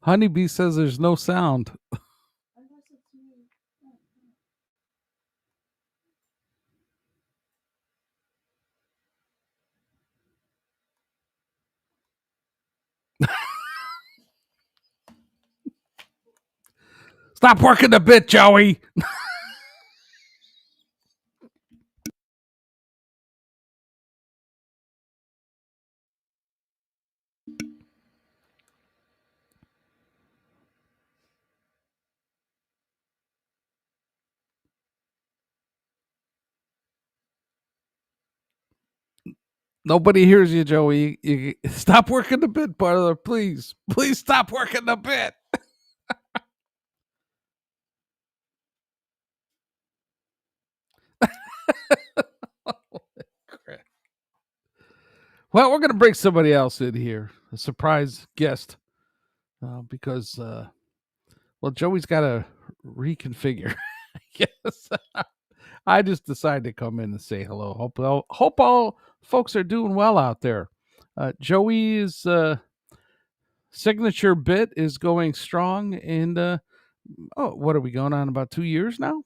Honeybee says there's no sound. Stop working the bit, Joey. Nobody hears you, Joey. You stop working the bit, brother. Please. Please stop working the bit. Well, we're going to bring somebody else in here, a surprise guest, because, well, Joey's got to reconfigure. Yes. I just decided to come in and say hello. Hope all folks are doing well out there. Joey's signature bit is going strong, and what are we going on about 2 years now?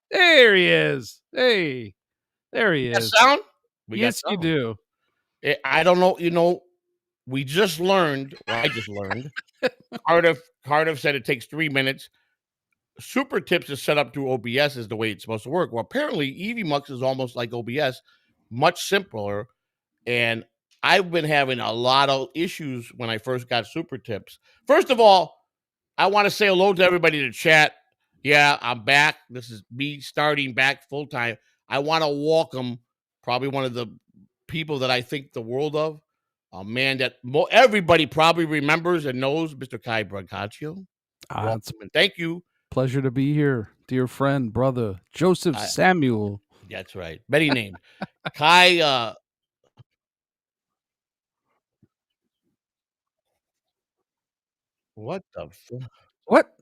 There he is. Hey, there he is. Sound? Yes, you do. I don't know. You know, we just learned. Well, I just learned. Cardiff said it takes 3 minutes. Super Tips is set up through OBS is the way it's supposed to work. Well, apparently EVMux is almost like OBS, much simpler. And I've been having a lot of issues when I first got Super Tips. First of all, I want to say hello to everybody in the chat. Yeah, I'm back. This is me starting back full time. I want to welcome probably one of the people that I think the world of, a man that everybody probably remembers and knows, Mr. KY Brancacio. Welcome and thank you. Pleasure to be here, dear friend, brother, Joseph Samuel. That's right. Many names. KY, what the fuck? What?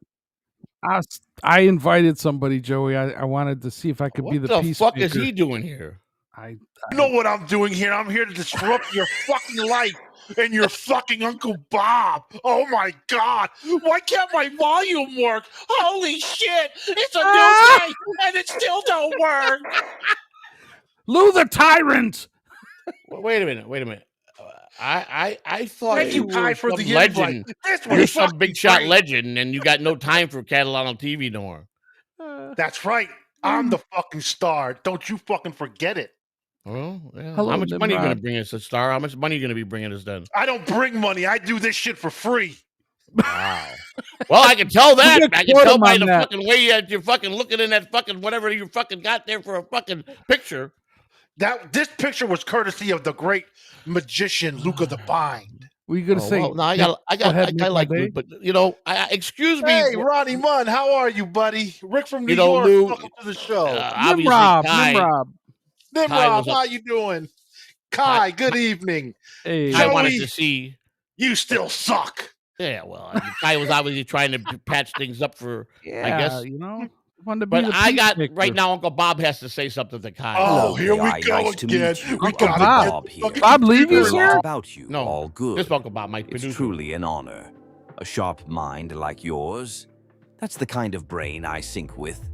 I invited somebody, Joey. I wanted to see if I could be the peacemaker. What the fuck is he doing here? I know what I'm doing here. I'm here to disrupt your fucking life and your fucking Uncle Bob. Oh my God. Why can't my volume work? Holy shit. It's a new day and it still don't work. Lou the Tyrant. Wait a minute. I thought Thank you, KY, for the legend. You're some big shot great. legend, and you got no time for Catalano TV no more. That's right. I'm the fucking star. Don't you fucking forget it. Well, yeah. Hello, how much money are you Nimrod. going to bring us, a star? How much money are you going to be bringing us then? I don't bring money. I do this shit for free. Wow. Well, I can tell that. You I get can tell by on the that. fucking way you're fucking looking in that fucking whatever you fucking got there for a fucking picture. This picture was courtesy of the great magician Luca the Bind. Were you gonna say? Well, no, I like Luke, but you know, excuse me. Hey, Ronnie Munn, how are you, buddy? Rick from New You know, York, Lou, welcome to the show. Nimrod, Nimrod, how you doing? KY, good evening. Hey, I wanted to see. You still suck. Yeah, well, I mean, KY was obviously trying to patch things up for, I guess. you know. Wanted to be But the I got peacemaker. right now. Uncle Bob has to say something to KY. Oh, here we KY, go nice to again. meet you. We Uncle got Bob here. Bob Levy's What here. about you? No, All good. This Uncle Bob, my It's producer. truly an honor. A sharp mind like yours. That's the kind of brain I sync with.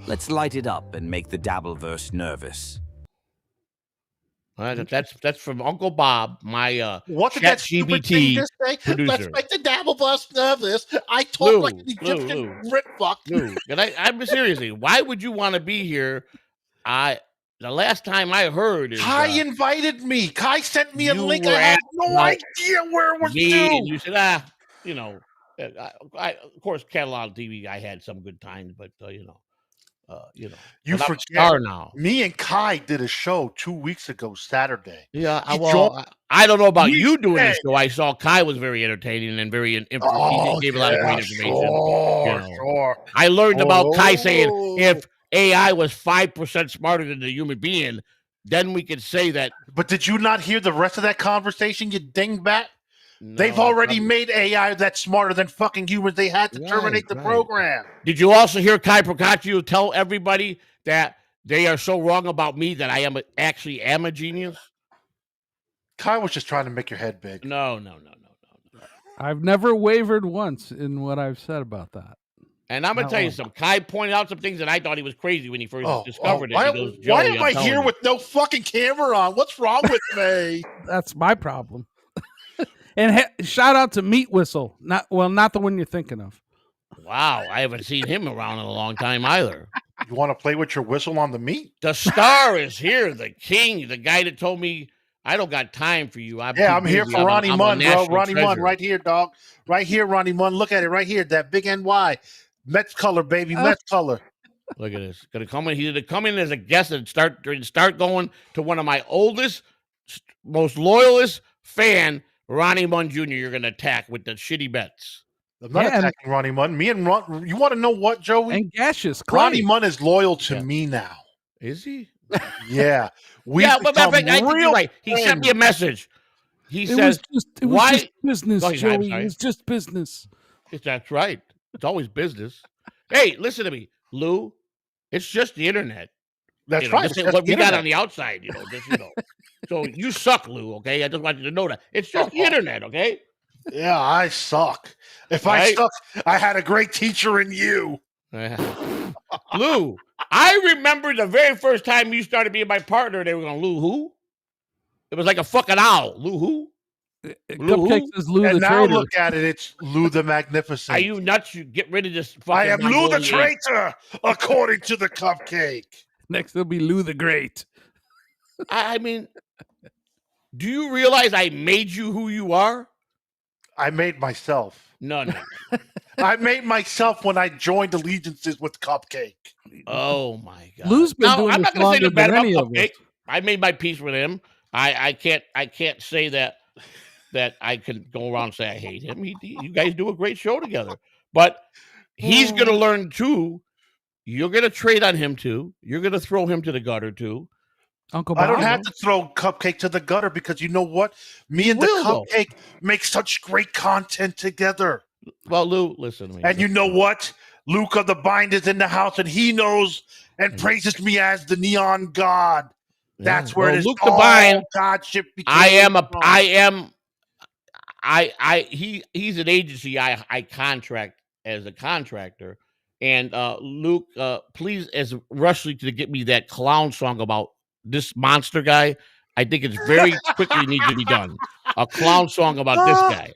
Let's light it up and make the Dabbleverse nervous. That's from Uncle Bob, my what did that stupid thing ChatGPT just say? producer. Let's make the Dabbleverse nervous. I talk like an Egyptian rip fuck. Lou, and I'm seriously. Why would you want to be here? The last time I heard is KY invited me. KY sent me a you link. were I had at- no idea where it was me, and due. you said, you know, of course, Catalano TV. I had some good times, but you know. You but I'm a forget. star now. Me and KY did a show 2 weeks ago, Saturday. Yeah, He I don't know about he you doing this said- show. I saw KY was very entertaining and very he gave a lot of great information. Sure. I learned about KY saying Oh. if AI was 5% smarter than the human being, then we could say that. But did you not hear the rest of that conversation, you dingbat? No, They've already probably- made AI that's smarter than fucking humans. They had to terminate the right. program. Did you also hear KY Brancacio tell everybody that they are so wrong about me that I actually am a genius? Kai was just trying to make your head big. No. I've never wavered once in what I've said about that. And I'm gonna Not tell you one. something. Kai pointed out some things that I thought he was crazy when he first discovered it. Why, He goes, why "Joey, am I I'm telling here you." with no fucking camera on? What's wrong with me? That's my problem. And shout out to Meat Whistle. Not the one you're thinking of. Wow, I haven't seen him around in a long time either. You want to play with your whistle on the meat? The star is here, the king, the guy that told me I don't got time for you. I'm here for Ronnie Munn, bro. Ronnie Munn, right here, dog. Right here, Ronnie Munn. Look at it right here. That big NY. Mets color, baby. Mets color. Look at this. Gonna come in. He's gonna come in as a guest and start going to one of my oldest, most loyalist fan, Ronnie Munn Jr. You're gonna attack with the shitty bets. I'm not attacking Ronnie Munn. Me and Ron. You want to know what, Joey? And Gaseous Clay. Ronnie Munn is loyal to me now. Is he? Yeah. But I think you're right. He sent me a message. He says, it was just business, Joey. It was just business. That's right. It's always business. Hey, listen to me, Lou. It's just the internet. That's right. This is what we got on the outside, So you suck, Lou, okay? I just want you to know that. It's just the internet, okay? Yeah, I suck. If I suck, I had a great teacher in you. Lou, I remember the very first time you started being my partner, they were going, Lou who? It was like a fucking owl. Lou who? Cupcakes is Lou and the now traitor. Look at it. It's Lou the Magnificent. Are you nuts? You get rid of this fucking I am Lou the Traitor, according to the cupcake. Next it'll be Lou the Great. I mean, do you realize I made you who you are? I made myself. No. I made myself when I joined allegiances with Cupcake. Oh my God. Lou's been doing I'm this not going to say longer the bad than about any of Cupcake. us. I made my peace with him. I can't say that I can go around and say I hate him. You guys do a great show together. But he's going to learn too. You're going to trade on him too. You're going to throw him to the gutter too. Uncle Bob. I don't have to throw Cupcake to the gutter because you know what? Me and the Cupcake make such great content together. Well, Lou, listen to me. And you know what? Luke of the Bind is in the house, and he knows and praises me as the Neon God. That's where this Luke the Bind Godship became. He's an agency I contract as a contractor. And Luke, please, as Rushley, to get me that clown song about this monster guy. I think it's very quickly needs to be done. A clown song about this guy.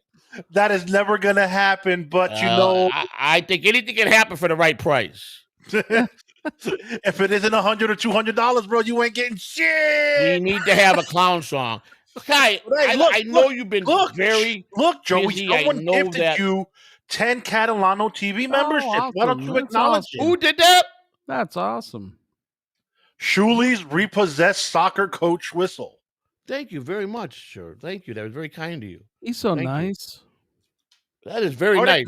That is never going to happen, but you know. I think anything can happen for the right price. If it isn't $100 or $200, bro, you ain't getting shit. We need to have a clown song. Kai, I know you've been very Joey, busy. someone gifted you 10 Catalano TV memberships. Awesome. Why don't you acknowledge it? Who did that? That's awesome. Shuli's repossessed soccer coach whistle. Thank you very much, sir. Thank you. That was very kind of you. He's so nice. That is very nice.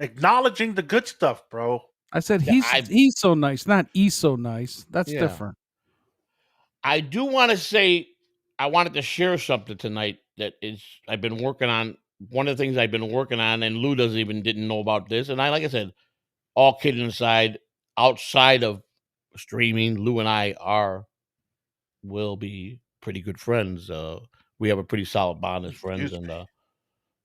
Acknowledging the good stuff, bro. I said he's so nice, not he's so nice. That's different. I do want to say I wanted to share something tonight that I've been working on. One of the things I've been working on, and Lou didn't know about this. And like I said, all kidding aside, outside of streaming, Lou and I will be pretty good friends. We have a pretty solid bond as friends, and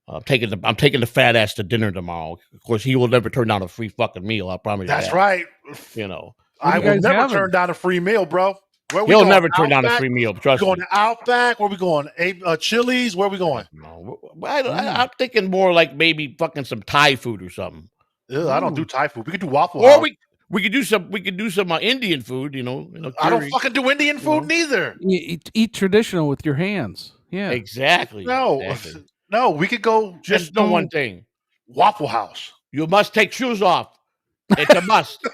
I'm taking the fat ass to dinner tomorrow. Of course, he will never turn down a free fucking meal. I promise you. That's right. I will never turn down a free meal, bro. He'll never turn down a free meal. Trust me. Going to Outback? Where we going? Chili's? Where we going? No, I'm thinking more like maybe fucking some Thai food or something. I don't do Thai food. We could do Waffle House. Or we could do some Indian food. I don't fucking do Indian food neither. You eat traditional with your hands. Yeah, exactly. No, we could go just do one thing. Waffle House. You must take shoes off. It's a must.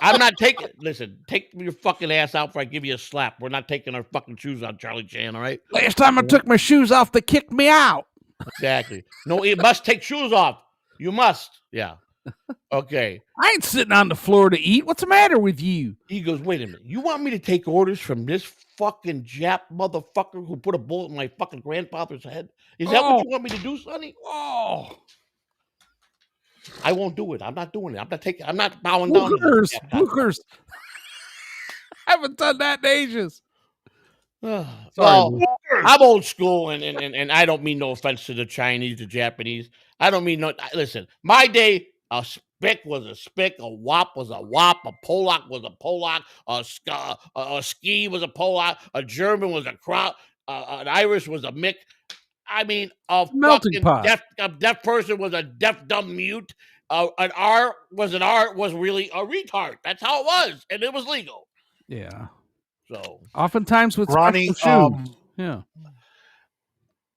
I'm not taking. Listen, take your fucking ass out before I give you a slap. We're not taking our fucking shoes on, Charlie Chan. All right. Last time I took my shoes off, they kicked me out. Exactly. No, you must take shoes off. You must. Yeah. Okay. I ain't sitting on the floor to eat. What's the matter with you? He goes, wait a minute. You want me to take orders from this fucking Jap motherfucker who put a bullet in my fucking grandfather's head? Is that what you want me to do, Sonny? Oh. I won't do it. I'm not doing it. I'm not bowing down. Bookers. I haven't done that in ages. Sorry, Well, Lou. I'm old school, and I don't mean no offense to the Chinese, the Japanese. I don't mean no. Listen, my day, a spick was a spick, a wop was a wop, a Polak was a Polak, a ski was a Polak, a German was a crop, an Irish was a Mick. I mean, a Melting fucking pot. deaf person was a deaf dumb mute. An R was really a retard. That's how it was, and it was legal. Yeah. So Oftentimes with Ronnie, special shoes. Yeah.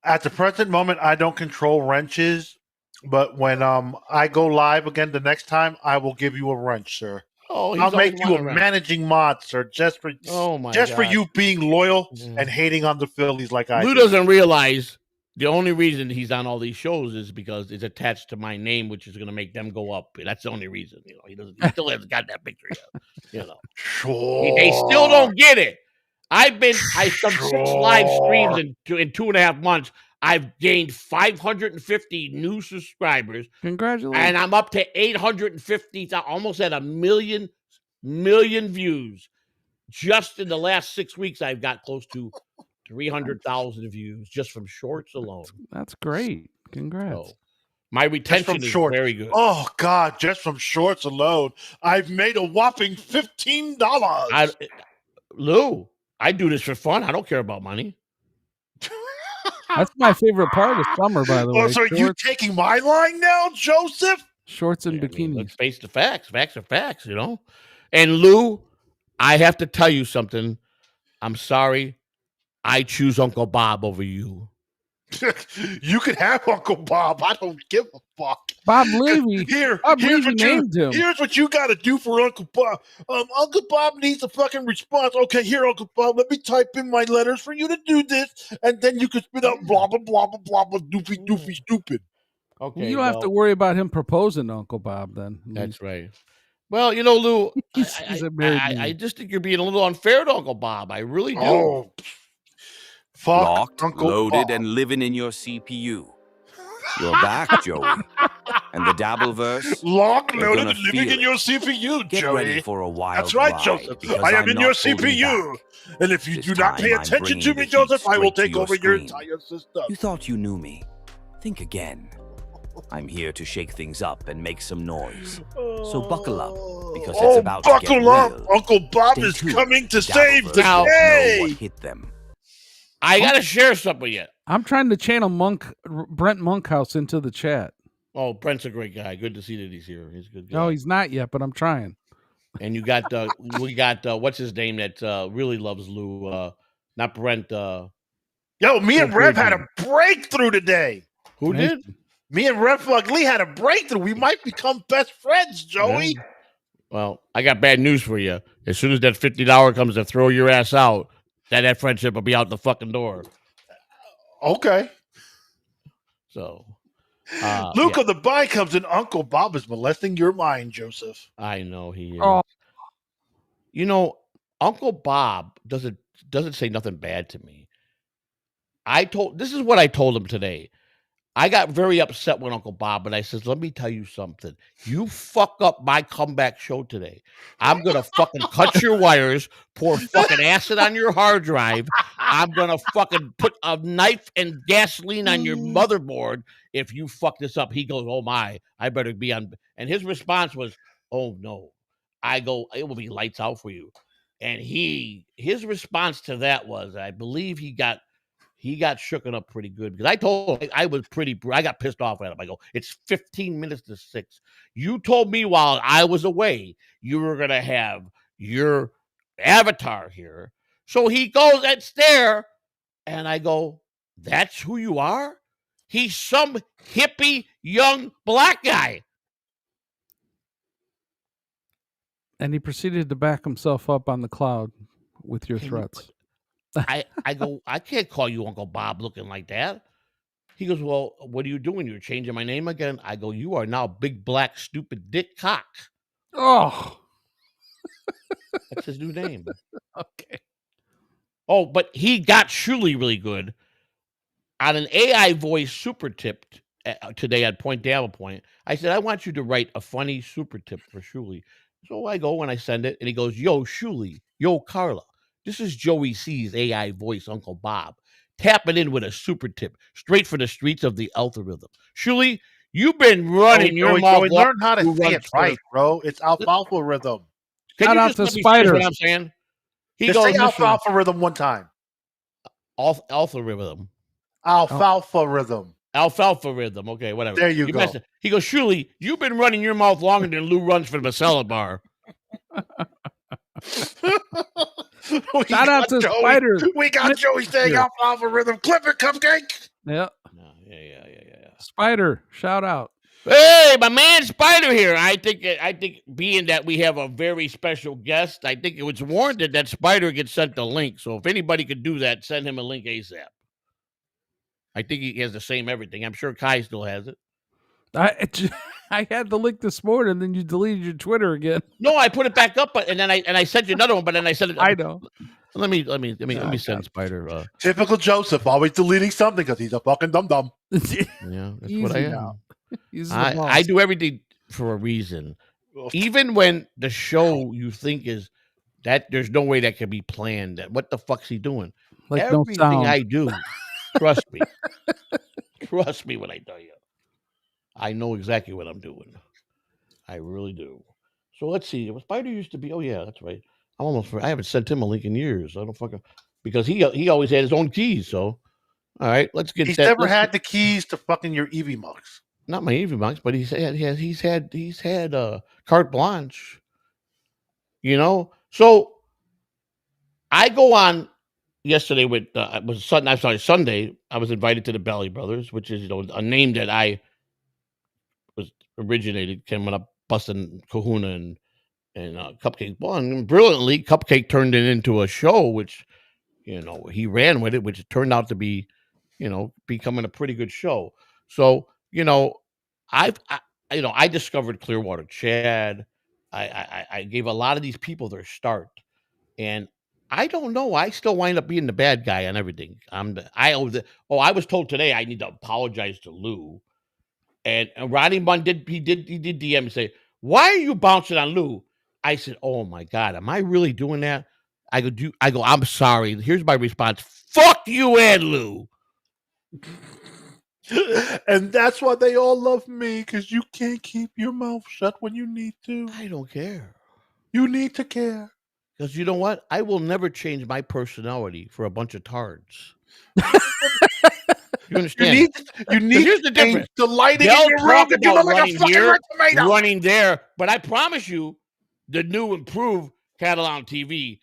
at the present moment, I don't control wrenches, but when I go live again the next time, I will give you a wrench, sir. he's I'll make always you a wanting wrench. managing mod, sir, just for God. you being loyal Yeah. and hating on the Phillies like I Lou do. doesn't realize the only reason he's on all these shows is because it's attached to my name, which is going to make them go up. That's the only reason. He still hasn't got that picture yet. Sure. They still don't get it. I've done 6 live streams in 2.5 months. I've gained 550 new subscribers, Congratulations. and I'm up to 850, almost at 1 million views. Just in the last 6 weeks, I've got close to 300,000 views just from shorts alone. That's great. Congrats. So my retention is very good. Oh God, just from shorts alone, I've made a whopping $15. Lou, I do this for fun. I don't care about money. That's my favorite part of summer, by the way. So are you taking my line now, Joseph? Shorts and I mean, bikinis. let's face the facts. Facts are facts, And Lou, I have to tell you something. I'm sorry. I choose Uncle Bob over you. You could have Uncle Bob. I don't give a fuck. Bob Levy. Here's what you got to do for Uncle Bob. Uncle Bob needs a fucking response. Okay, here, Uncle Bob, let me type in my letters for you to do this, and then you can spit out blah blah blah blah blah blah doofy stupid. Okay, you don't have to worry about him proposing to Uncle Bob then. That's right. Well, Lou, I just think you're being a little unfair to Uncle Bob. I really do. Oh, fuck Locked, Uncle loaded, Bob. and living in your CPU. You're back, Joey. And the Dabbleverse? Locked, You're loaded, gonna and living feel in your CPU, Get Joey. ready for a wild That's right, ride, Joseph. because I am I'm in your not holding CPU. back. And if you This do not pay time I'm attention to bringing me, the Joseph, heat I will straight to take your over your screen. entire system. You thought you knew me. Think again. I'm here to shake things up and make some noise. So buckle up, because it's about to get buckle up. real. Uncle Bob Stay is tuned. coming to save the Dabbleverse will day. know what hit them. I got to share something with you. I'm trying to channel Brent Monkhouse into the chat. Oh, Brent's a great guy. Good to see that he's here. He's a good guy. No, he's not yet, but I'm trying. And you got we got what's his name that really loves Lou, not Brent. Yo, me and Rev had a breakthrough today. Who did? Me and Rev Lee had a breakthrough. We might become best friends, Joey. Yeah. Well, I got bad news for you. As soon as that $50 comes to throw your ass out, that friendship will be out the fucking door. Okay. So, Luca the Bye comes in. Uncle Bob is molesting your mind, Joseph. I know he is. Oh. Uncle Bob doesn't say nothing bad to me. This is what I told him today. I got very upset with Uncle Bob, but I says, let me tell you something. You fuck up my comeback show today. I'm going to fucking cut your wires, pour fucking acid on your hard drive. I'm going to fucking put a knife and gasoline on your motherboard if you fuck this up. He goes, oh my, I better be on. And his response was, oh no. I go, it will be lights out for you. And his response to that was, I believe he got shooken up pretty good, because I told him I got pissed off at him. I go, it's 15 minutes to 6. You told me while I was away, you were going to have your avatar here. So he goes and stare, and I go, that's who you are? He's some hippie young black guy. And he proceeded to back himself up on the cloud with your threats. I go, I can't call you Uncle Bob looking like that. He goes, well, what are you doing? You're changing my name again? I go, you are now Big Black Stupid Dick Cock. Oh. That's his new name. Okay. Oh, but he got Shuli really good on an AI voice super tip today at Point Dabble Point. I said, I want you to write a funny super tip for Shuli. So I go and I send it, and he goes, yo, Shuli, yo, Carla. This is Joey C's AI voice, Uncle Bob. Tap it in with a super tip, straight for the streets of the algorithm. Shuli, you've been running your mouth. Joey, learn how to who say runs it right, bro. It's alfalfa rhythm. Can Shout you out just to let me finish Spider. what I'm saying? He Just goes, say listen, alfalfa rhythm one time. alpha rhythm. Alfalfa rhythm. Alfalfa rhythm. Okay, whatever. There you go. He goes, Shuli, you've been running your mouth longer than Lou runs for the salad bar. Shout out to Joey. Spider. We got Joey saying alfalfa rhythm. Clip it, Cupcake. Yeah. Yeah. Spider, shout out. Hey, my man Spider here. I think being that we have a very special guest, I think it was warranted that Spider gets sent the link. So if anybody could do that, send him a link ASAP. I think he has the same everything. I'm sure Kai still has it. I had the link this morning, and then you deleted your Twitter again. No, I put it back up, but and then I sent you another one, but then I said it. I know. Let me send Spider. Typical Joseph, always deleting something because he's a fucking dum-dum. Yeah, that's what I am. Now. I do everything for a reason. Even when the show you think is that there's no way that can be planned. That what the fuck's he doing? Like Everything no sound. I do, trust me. Trust me when I tell you. I know exactly what I'm doing. I really do. So let's see. Spider used to be. Oh yeah, that's right. I haven't sent him a link in years. I don't fucking because he always had his own keys. So all right, let's get. He's never had the keys to fucking your Eevee mugs. Not my Eevee mugs, but he's had carte blanche. You know, so I go on yesterday with it was Sunday. I was invited to the Belly Brothers, which is a name that I was originated, coming up busting Kahuna and Cupcake won brilliantly. Cupcake turned it into a show, which he ran with it, which turned out to be becoming a pretty good show. So I discovered Clearwater Chad. I gave a lot of these people their start, and I don't know. I still wind up being the bad guy on everything. I was told today I need to apologize to Lou, and Ronnie Munn did DM and say, "Why are you bouncing on Lou?" I said, "Oh my God, am I really doing that?" I go, I'm sorry. Here's my response: "Fuck you and Lou." And that's why they all love me, because you can't keep your mouth shut when you need to. I don't care. You need to care. Because you know what? I will never change my personality for a bunch of tards. You understand? You need here's the difference. The lighting They'll in your room talk that you about look like a running fucking here, red tomato. running there, but I promise you, the new improved Catalano TV,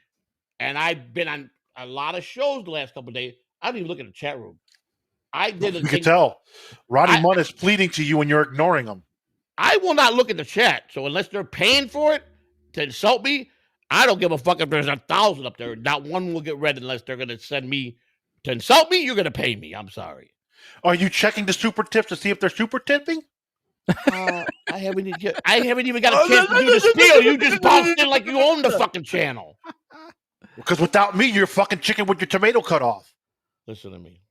and I've been on a lot of shows the last couple of days. I don't even look at the chat room. I did. You can tell. Roddy Munn is pleading to you, and you're ignoring him. I will not look at the chat. So unless they're paying for it to insult me, I don't give a fuck if there's 1,000 up there. Not one will get read unless they're going to send me to insult me. You're going to pay me. I'm sorry. Are you checking the super tips to see if they're super tipping? I haven't even got a chance to do the spiel. You just bounced in like you own the fucking channel. Because without me, you're fucking chicken with your tomato cut off. Listen to me.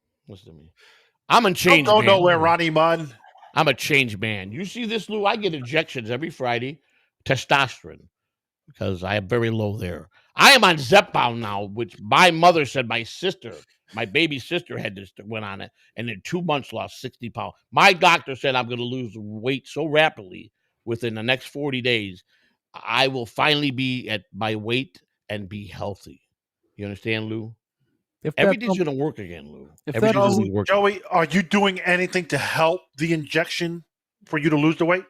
I'm a change man. Don't go nowhere, man. Ronnie Munn. I'm a change man. You see this, Lou? I get injections every Friday, testosterone, because I am very low there. I am on Zepbound now, which my mother said my baby sister went on it, and in 2 months lost 60 pounds. My doctor said I'm going to lose weight so rapidly within the next 40 days, I will finally be at my weight and be healthy. You understand, Lou? Everything's going to work again, Lou. Joey, are you doing anything to help the injection for you to lose the weight?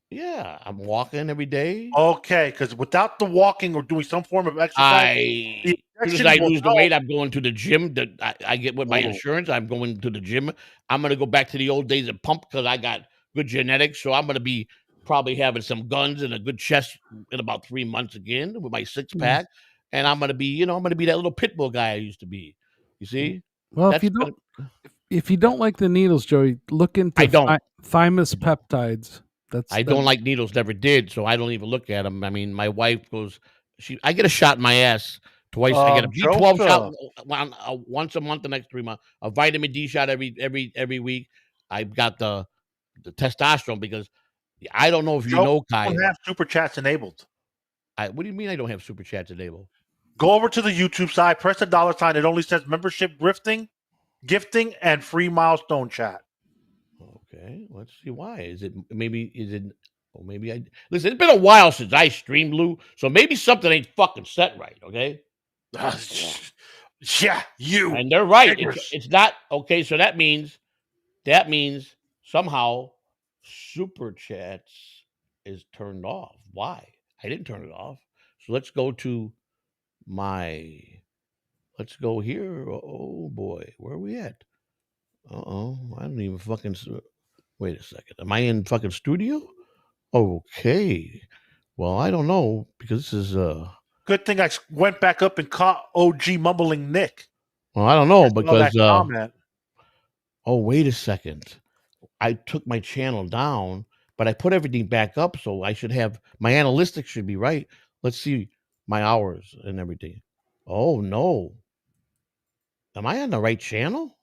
Yeah, I'm walking every day. Okay, because without the walking or doing some form of exercise, as soon as I lose the weight, I'm going to the gym. I get with my insurance. I'm going to the gym. I'm going to go back to the old days of pump because I got good genetics. So I'm going to be probably having some guns and a good chest in about 3 months again with my 6-pack. And I'm going to be, I'm going to be that little pit bull guy I used to be. You see? Well, if you don't like the needles, Joey, look into thymus peptides. I don't like needles, never did, so I don't even look at them. I mean, my wife goes, I get a shot in my ass twice. I get a B12 shot once a month the next 3 months, a vitamin D shot every week. I've got the testosterone because I don't know if you know, Kai. I don't have super chats enabled. What do you mean I don't have super chats enabled? Go over to the YouTube side, press the $sign. It only says membership gifting, and free milestone chat. Okay, let's see why. Is it maybe I listen, it's been a while since I streamed, Lou, so maybe something ain't fucking set right, okay? Yeah, you. And they're right. Niggers. It's not okay, so that means somehow super chats is turned off. Why? I didn't turn it off. So let's go here. Oh boy, where are we at? I don't even fucking wait a second. Am I in fucking studio? Okay. Well, I don't know because this is Good thing I went back up and caught OG mumbling Nick. well, I don't know I saw that because comment. oh, wait a second. I took my channel down, but I put everything back up, so I should have my analytics should be right. Let's see my hours and everything. Oh no. Am I on the right channel?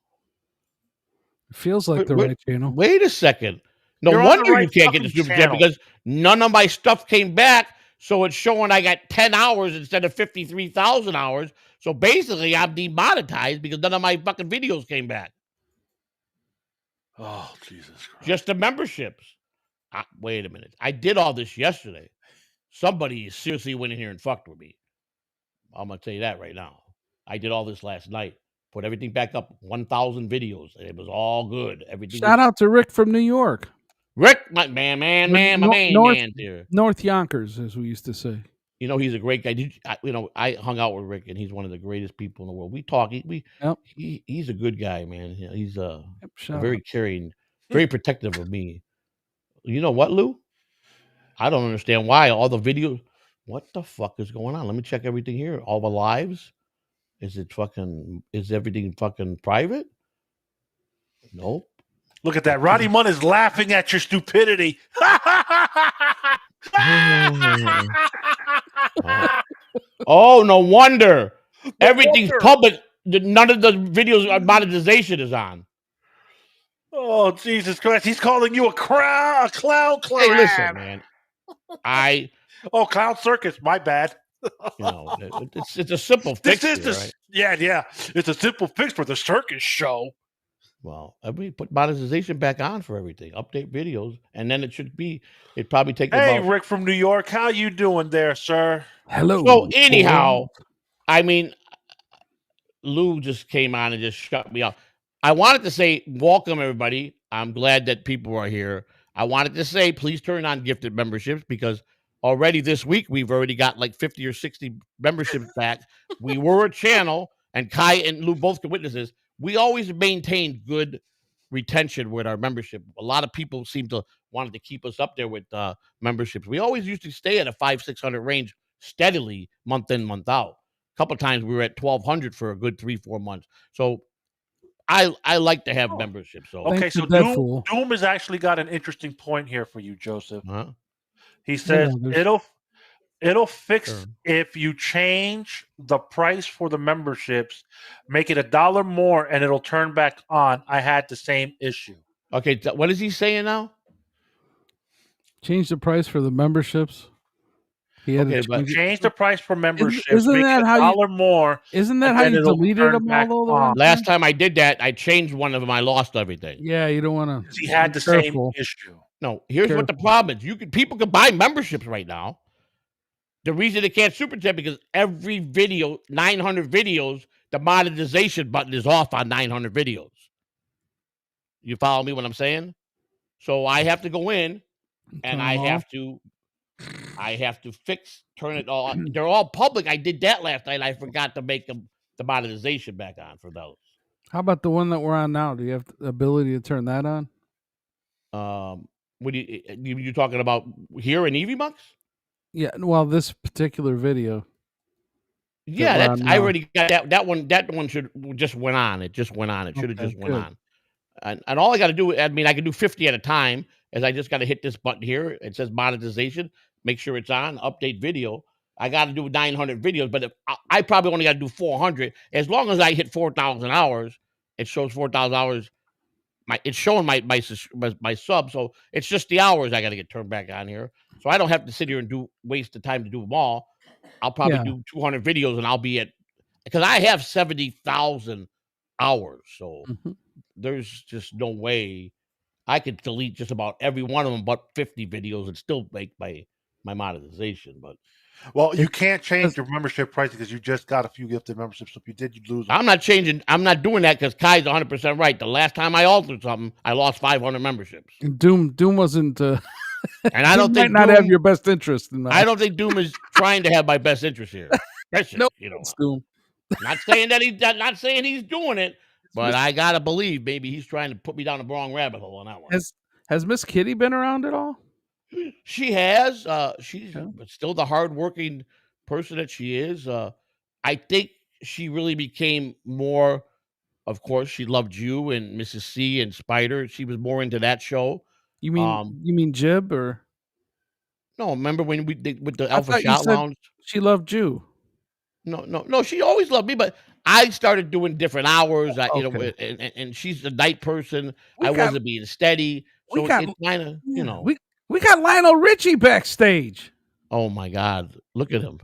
It feels like the right channel. Wait a second. No You're on the wonder right you can't get the fucking super chat channel. because none of my stuff came back. So it's showing I got 10 hours instead of 53,000 hours. So basically, I'm demonetized because none of my fucking videos came back. Oh, Jesus Christ. Just the memberships. Wait a minute. I did all this yesterday. Somebody seriously went in here and fucked with me. I'm going to tell you that right now. I did all this last night. Put everything back up. 1,000 videos. It was all good. Everything. Shout out to Rick from New York. Rick, my man here. North Yonkers, as we used to say. You know, he's a great guy. I hung out with Rick, and he's one of the greatest people in the world. We talk. He's a good guy, man. He's very caring, very protective of me. You know what, Lou? I don't understand why all the videos. What the fuck is going on? Let me check everything here. All the lives. Is everything fucking private? Nope. Look at that. Roddy Munn is laughing at your stupidity. Oh, no wonder. Everything's public. None of the videos monetization is on. Oh, Jesus Christ. He's calling you a clown. Hey, listen, man. Oh, clown circus. My bad. It's a simple fix. Right? Yeah. It's a simple fix for the circus show. Well, we put monetization back on for everything. Update videos, and then it probably takes. Hey, Rick from New York, how you doing there, sir? Hello. So anyhow, I mean, Lou just came on and just shut me off. I wanted to say welcome everybody. I'm glad that people are here. I wanted to say please turn on gifted memberships because already this week we've already got like 50 or 60 memberships back. We were a channel, and Kai and Lou both can witness this. We always maintained good retention with our membership. A lot of people seem to wanted to keep us up there with memberships. We always used to stay at a 500-600 range steadily month in, month out. A couple of times we were at 1,200 for a good 3-4 months. So I like to have memberships. So okay, so Doom has actually got an interesting point here for you, Joseph. Huh? He says it'll fix if you change the price for the memberships, make it $1 more, and it'll turn back on. I had the same issue. Okay, what is he saying now? Change the price for the memberships. Change the price for memberships. Isn't that how $1 more? Isn't that how you deleted them all? Last time I did that, I changed one of them. I lost everything. Yeah, you don't want to. He had the same issue. No, here's what the problem is. People can buy memberships right now. The reason they can't super chat because every video, 900 videos, the monetization button is off on 900 videos. You follow me what I'm saying? So I have to go in and I have to turn it all on. They're all public. I did that last night. I forgot to make the monetization back on for those. How about the one that we're on now? Do you have the ability to turn that on? What you talking about here in EV Bucks? Yeah, well, this particular video. Yeah, I already got that. That one just went on. It just went on. It should have just went on. And all I got to do, I mean, I can do 50 at a time. As I just got to hit this button here. It says monetization. Make sure it's on. Update video. I got to do 900 videos, but if I probably only got to do 400. As long as I hit 4,000 hours, it shows 4,000 hours it's showing my sub, so it's just the hours I got to get turned back on here, so I don't have to sit here and waste the time to do them all. I'll probably do 200 videos, and I'll be at, because I have 70,000 hours, so there's just no way I could delete just about every one of them but 50 videos and still make my monetization. But well, you can't change your membership price because you just got a few gifted memberships. So if you did, you'd lose them. I'm not changing. I'm not doing that because Kai's 100% right. The last time I altered something, I lost 500 memberships. Doom wasn't. And I don't think might not have your best interest in that. I don't think Doom is trying to have my best interest here. No, Doom. Not saying he's doing it, but I gotta believe maybe he's trying to put me down the wrong rabbit hole on that one. Has Miss Kitty been around at all? She has. She's still the hardworking person that she is. I think she really became more. Of course, she loved you and Mrs. C and Spider. She was more into that show. You mean Jib or? No, remember when we did with the Alpha Shot Lounge? She loved you. No. She always loved me, but I started doing different hours. And she's a night person. I wasn't being steady, so it kind of, We got Lionel Richie backstage. Oh my God, look at him!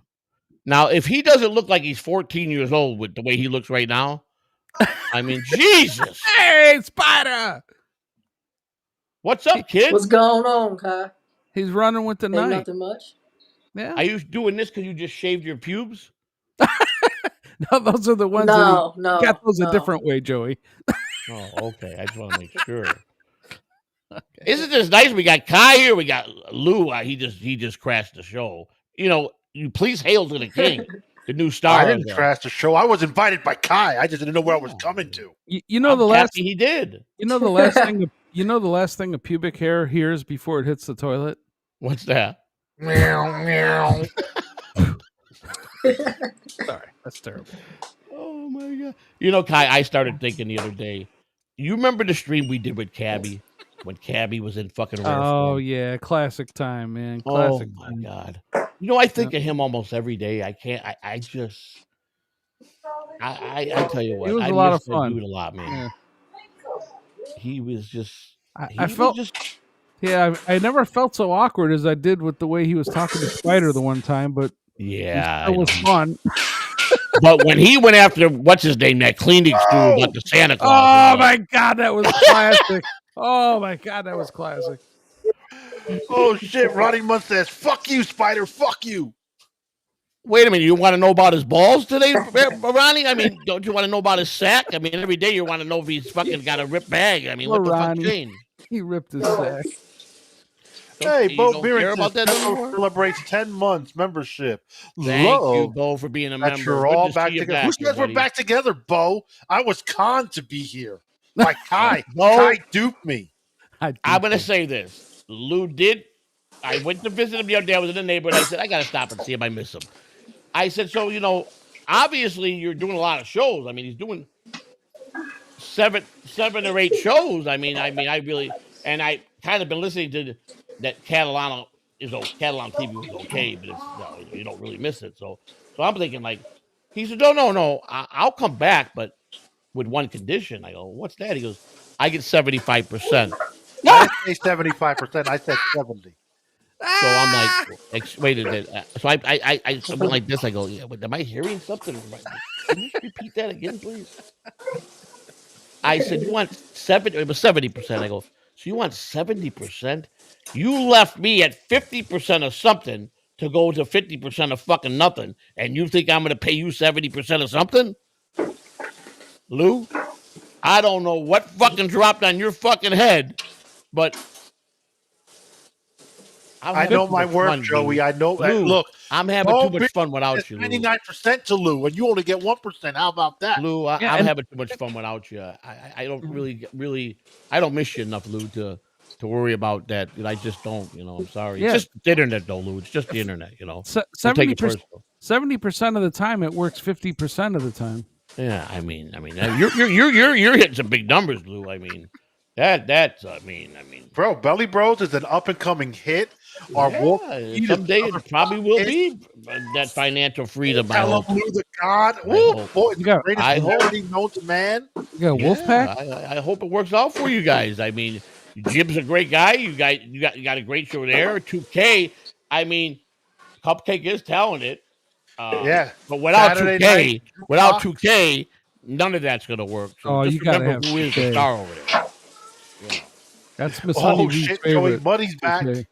Now, if he doesn't look like he's 14 years old with the way he looks right now, I mean, Jesus! Hey, Spider! What's up, kid? What's going on, Kai? He's running with the night. Nothing much. Yeah. Are you doing this because you just shaved your pubes? No, those are the ones. No. Got those a different way, Joey. Oh, okay. I just want to make sure. Okay. Isn't this nice? We got Kai here. We got Lou. He just crashed the show. You please hail to the king, the new star. I didn't crash the show. I was invited by Kai. I just didn't know where I was coming to. He did. The last thing. The last thing a pubic hair hears before it hits the toilet. What's that? Meow meow. Sorry, that's terrible. Oh my God! Kai, I started thinking the other day. You remember the stream we did with Cabby when Cabby was in fucking rare form? Yeah, classic time, man. Classic. Oh my God! I think of him almost every day. I can't. I tell you what. It was a lot of fun. Dude a lot, man. Yeah. He was just. I never felt so awkward as I did with the way he was talking to Spider the one time, but it was fun. But when he went after what's his name, that cleaning stool, like the Santa Claus. Oh my God, that was classic. Oh my God, that was classic. Oh shit, Ronnie Mustache. Fuck you, Spider. Fuck you. Wait a minute, you want to know about his balls today, Ronnie? I mean, don't you want to know about his sack? I mean, every day you want to know if he's fucking got a ripped bag. I mean, what the fuck changed? He ripped his sack. Hey, Bo Beerens celebrates 10 months membership. Thank you, Bo, for being a member. You're all back together. Who says we're back together, Bo? I was conned to be here. By Kai. Kai duped me. I'm going to say this. Lou did. I went to visit him the other day. I was in the neighborhood. I said, I got to stop and see if I miss him. I said, so, obviously you're doing a lot of shows. I mean, he's doing seven or eight shows. I really, and I kind of been listening to that Catalano TV was okay, but it's you don't really miss it. So I'm thinking he said, no, I'll come back, but with one condition. I go, what's that? He goes, I get 75%. I say 75%. I said 70. So I'm like, wait a minute. So I something like this. I go, yeah, but am I hearing something? Can you repeat that again, please? I said, you want 70? It was 70%. I go, so you want 70%? You left me at 50% of something to go to 50% of fucking nothing, and you think I'm going to pay you 70% of something? Lou, I don't know what fucking dropped on your fucking head, but I know my work, Joey. Dude. I know. Lou, look, I'm having too much fun without you, Lou. 99% to Lou, and you only get 1%. How about that? Lou, I'm having too much fun without you. I don't really, I don't miss you enough, Lou, to worry about that. I just don't, I'm sorry. Yeah. It's just the internet, though, Lou. It's just the internet, 70% of the time it works 50% of the time. Yeah, I mean, you're hitting some big numbers, Lou. I mean, that's, bro, Belly Bros is an up and coming hit. Our wolf someday it probably will be that financial freedom. I hope. Lou the God. I Woo, hope. boy, You got- greatest I hope. celebrity known to man. You got Wolfpack? I hope it works out for you guys. I mean, Jim's a great guy. You got a great show there. 2K. I mean, Cupcake is talented. Yeah. But without Saturday 2K, none of that's gonna work. So just you gotta remember have who is the 2K. star over there. You know. That's Miss Oh Honeybee's shit, Joey favorite. Buddy's back. 2K.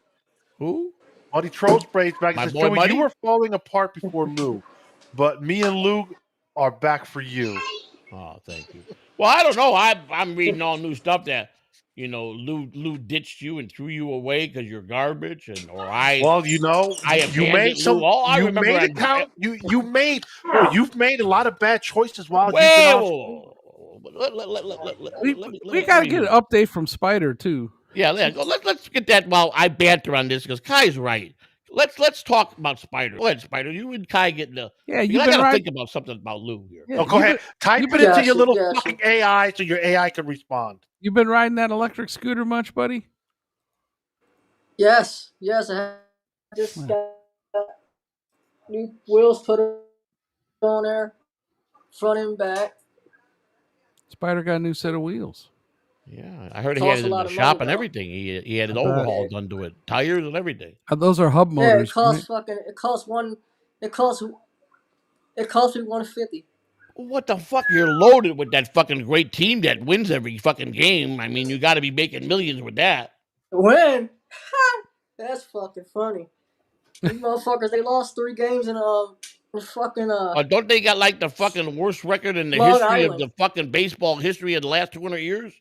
Who? Buddy Troll's braids back. My Says, boy Joey, Buddy? you were falling apart before Lou, but me and Lou are back for you. Oh, thank you. Well, I don't know. I'm reading all new stuff that Lou ditched you and threw you away because you're garbage, Well, you made some. You've made a lot of bad choices while you've been off. We got to get an update from Spider too. Yeah, let's get that while I banter on this because Kai's right. Let's talk about Spider. Go ahead, Spider. You and Kai get the. Yeah, I gotta think about something about Lou here. Yeah, go ahead. Type it into your little fucking AI so your AI can respond. You been riding that electric scooter much, buddy? Yes. I just got new wheels put on there, front and back. Spider got a new set of wheels. Yeah, I heard he had it in the shop and everything. He had an overhaul done to it, tires and everything. Those are hub motors. Yeah, it costs me $150. What the fuck? You're loaded with that fucking great team that wins every fucking game. I mean, you got to be making millions with that. Win? That's fucking funny. These motherfuckers, they lost 3 games in fucking don't they got like the fucking worst record in the Long history Island. of the fucking baseball history of the last 200 years?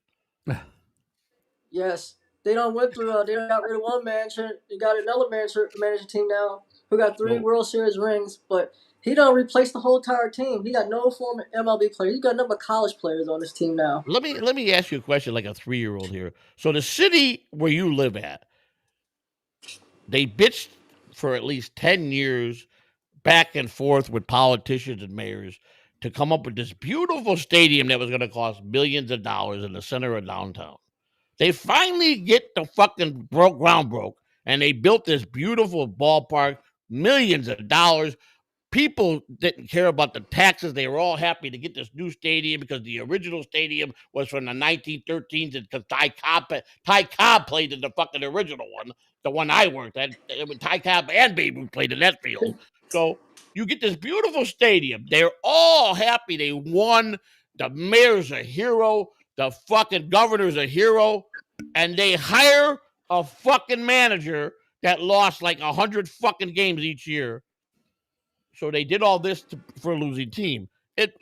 Yes. They don't went through they got rid of one manager. They got another manager team now who got 3 World Series rings, but he don't replace the whole entire team. He got no former MLB players. He got a number of college players on his team now. Let me ask you a question like a 3-year-old here. So the city where you live at, they bitched for at least 10 years back and forth with politicians and mayors to come up with this beautiful stadium that was going to cost millions of dollars in the center of downtown. They finally get the fucking ground broke, and they built this beautiful ballpark, millions of dollars. People didn't care about the taxes. They were all happy to get this new stadium because the original stadium was from the 1913s, and because Ty Cobb played in the fucking original one, the one I worked at. Ty Cobb and Babe Ruth played in that field. So you get this beautiful stadium. They're all happy. They won. The mayor's a hero. The fucking governor's a hero. And they hire a fucking manager that lost like 100 fucking games each year. So they did all this for a losing team. And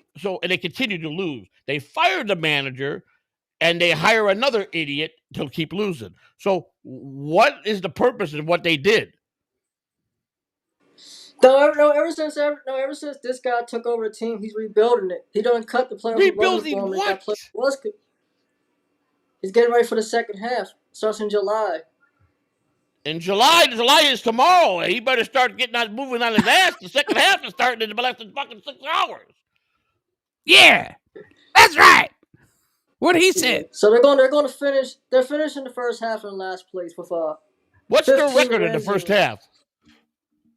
they continue to lose. They fired the manager and they hire another idiot to keep losing. So what is the purpose of what they did? Ever since this guy took over the team, he's rebuilding it. He don't cut the players. Rebuilding what? He's getting ready for the second half. Starts in July. In July is tomorrow. He better start moving on his ass. The second half is starting in less than fucking 6 hours. Yeah, that's right. What he said. So they're going to finish. They're finishing the first half in last place with What's their record in the first half?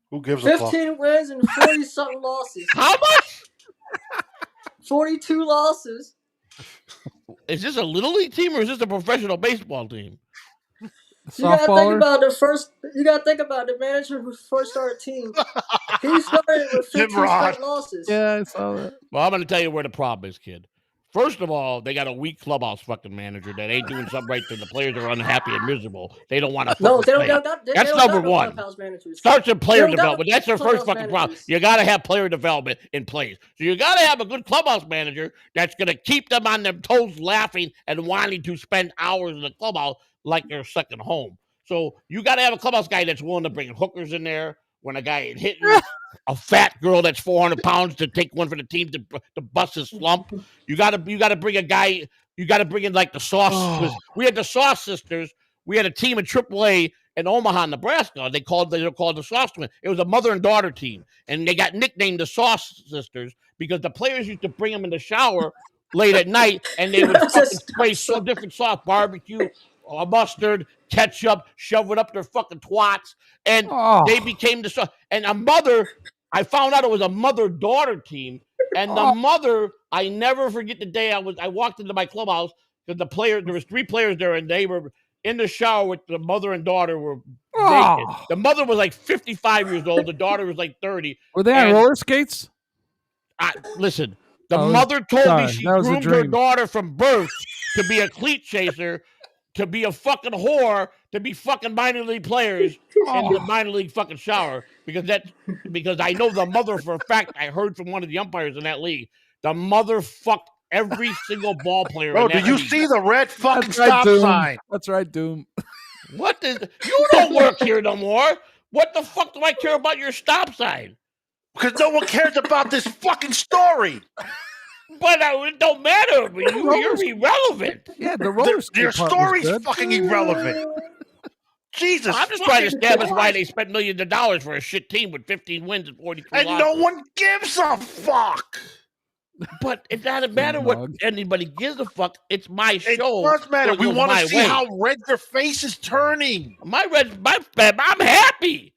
Who gives a fuck? 15 wins and 40 something losses. How much? 42 losses. Is this a little league team or is this a professional baseball team? You gotta think about the manager who first started team. He started with 15 straight losses. Yeah, I saw that. Well, I'm going to tell you where the problem is, kid. First of all, they got a weak clubhouse fucking manager that ain't doing something right to the players are unhappy and miserable. They don't want to. No, they don't. That's number one. Starts with player development. That's their first fucking problem. You got to have player development in place. So you got to have a good clubhouse manager that's going to keep them on their toes, laughing and wanting to spend hours in the clubhouse like their second home. So you got to have a clubhouse guy that's willing to bring hookers in there when a guy ain't hitting. A fat girl that's 400 pounds to take one for the team to bust his slump. You gotta bring a guy. You gotta bring in like the Sauce. We had the Sauce sisters. We had a team in AAA in Omaha, Nebraska. They were called the Sauce Twins. It was a mother and daughter team, and they got nicknamed the Sauce sisters because the players used to bring them in the shower late at night, and they would fucking spray different sauce, barbecue, mustard, ketchup, shove it up their fucking twats, and Oh. they became the and a mother. I found out it was a mother-daughter team, and the mother. I never forget the day I walked into my clubhouse because there was 3 players there, and they were in the shower with the mother and daughter were naked. The mother was like 55 years old. The daughter was like 30. Were they on roller skates? Listen, the mother told me she groomed her daughter from birth to be a cleat chaser, to be a fucking whore, to be fucking minor league players in the minor league fucking shower. Because I know the mother for a fact. I heard from one of the umpires in that league. The mother fucked every single ball player. Bro, do you see the red fucking stop sign? That's right, Doom. What is? You don't work here no more. What the fuck do I care about your stop sign? Because no one cares about this fucking story. But it don't matter. You're irrelevant. Yeah, the roller skate Your story's fucking irrelevant. Jesus. I'm just trying to establish why they spent millions of dollars for a shit team with 15 wins and 43 losses. And no one gives a fuck. But it doesn't matter what anybody gives a fuck. It's my show. It does matter. We want to see how red your face is turning. I'm happy.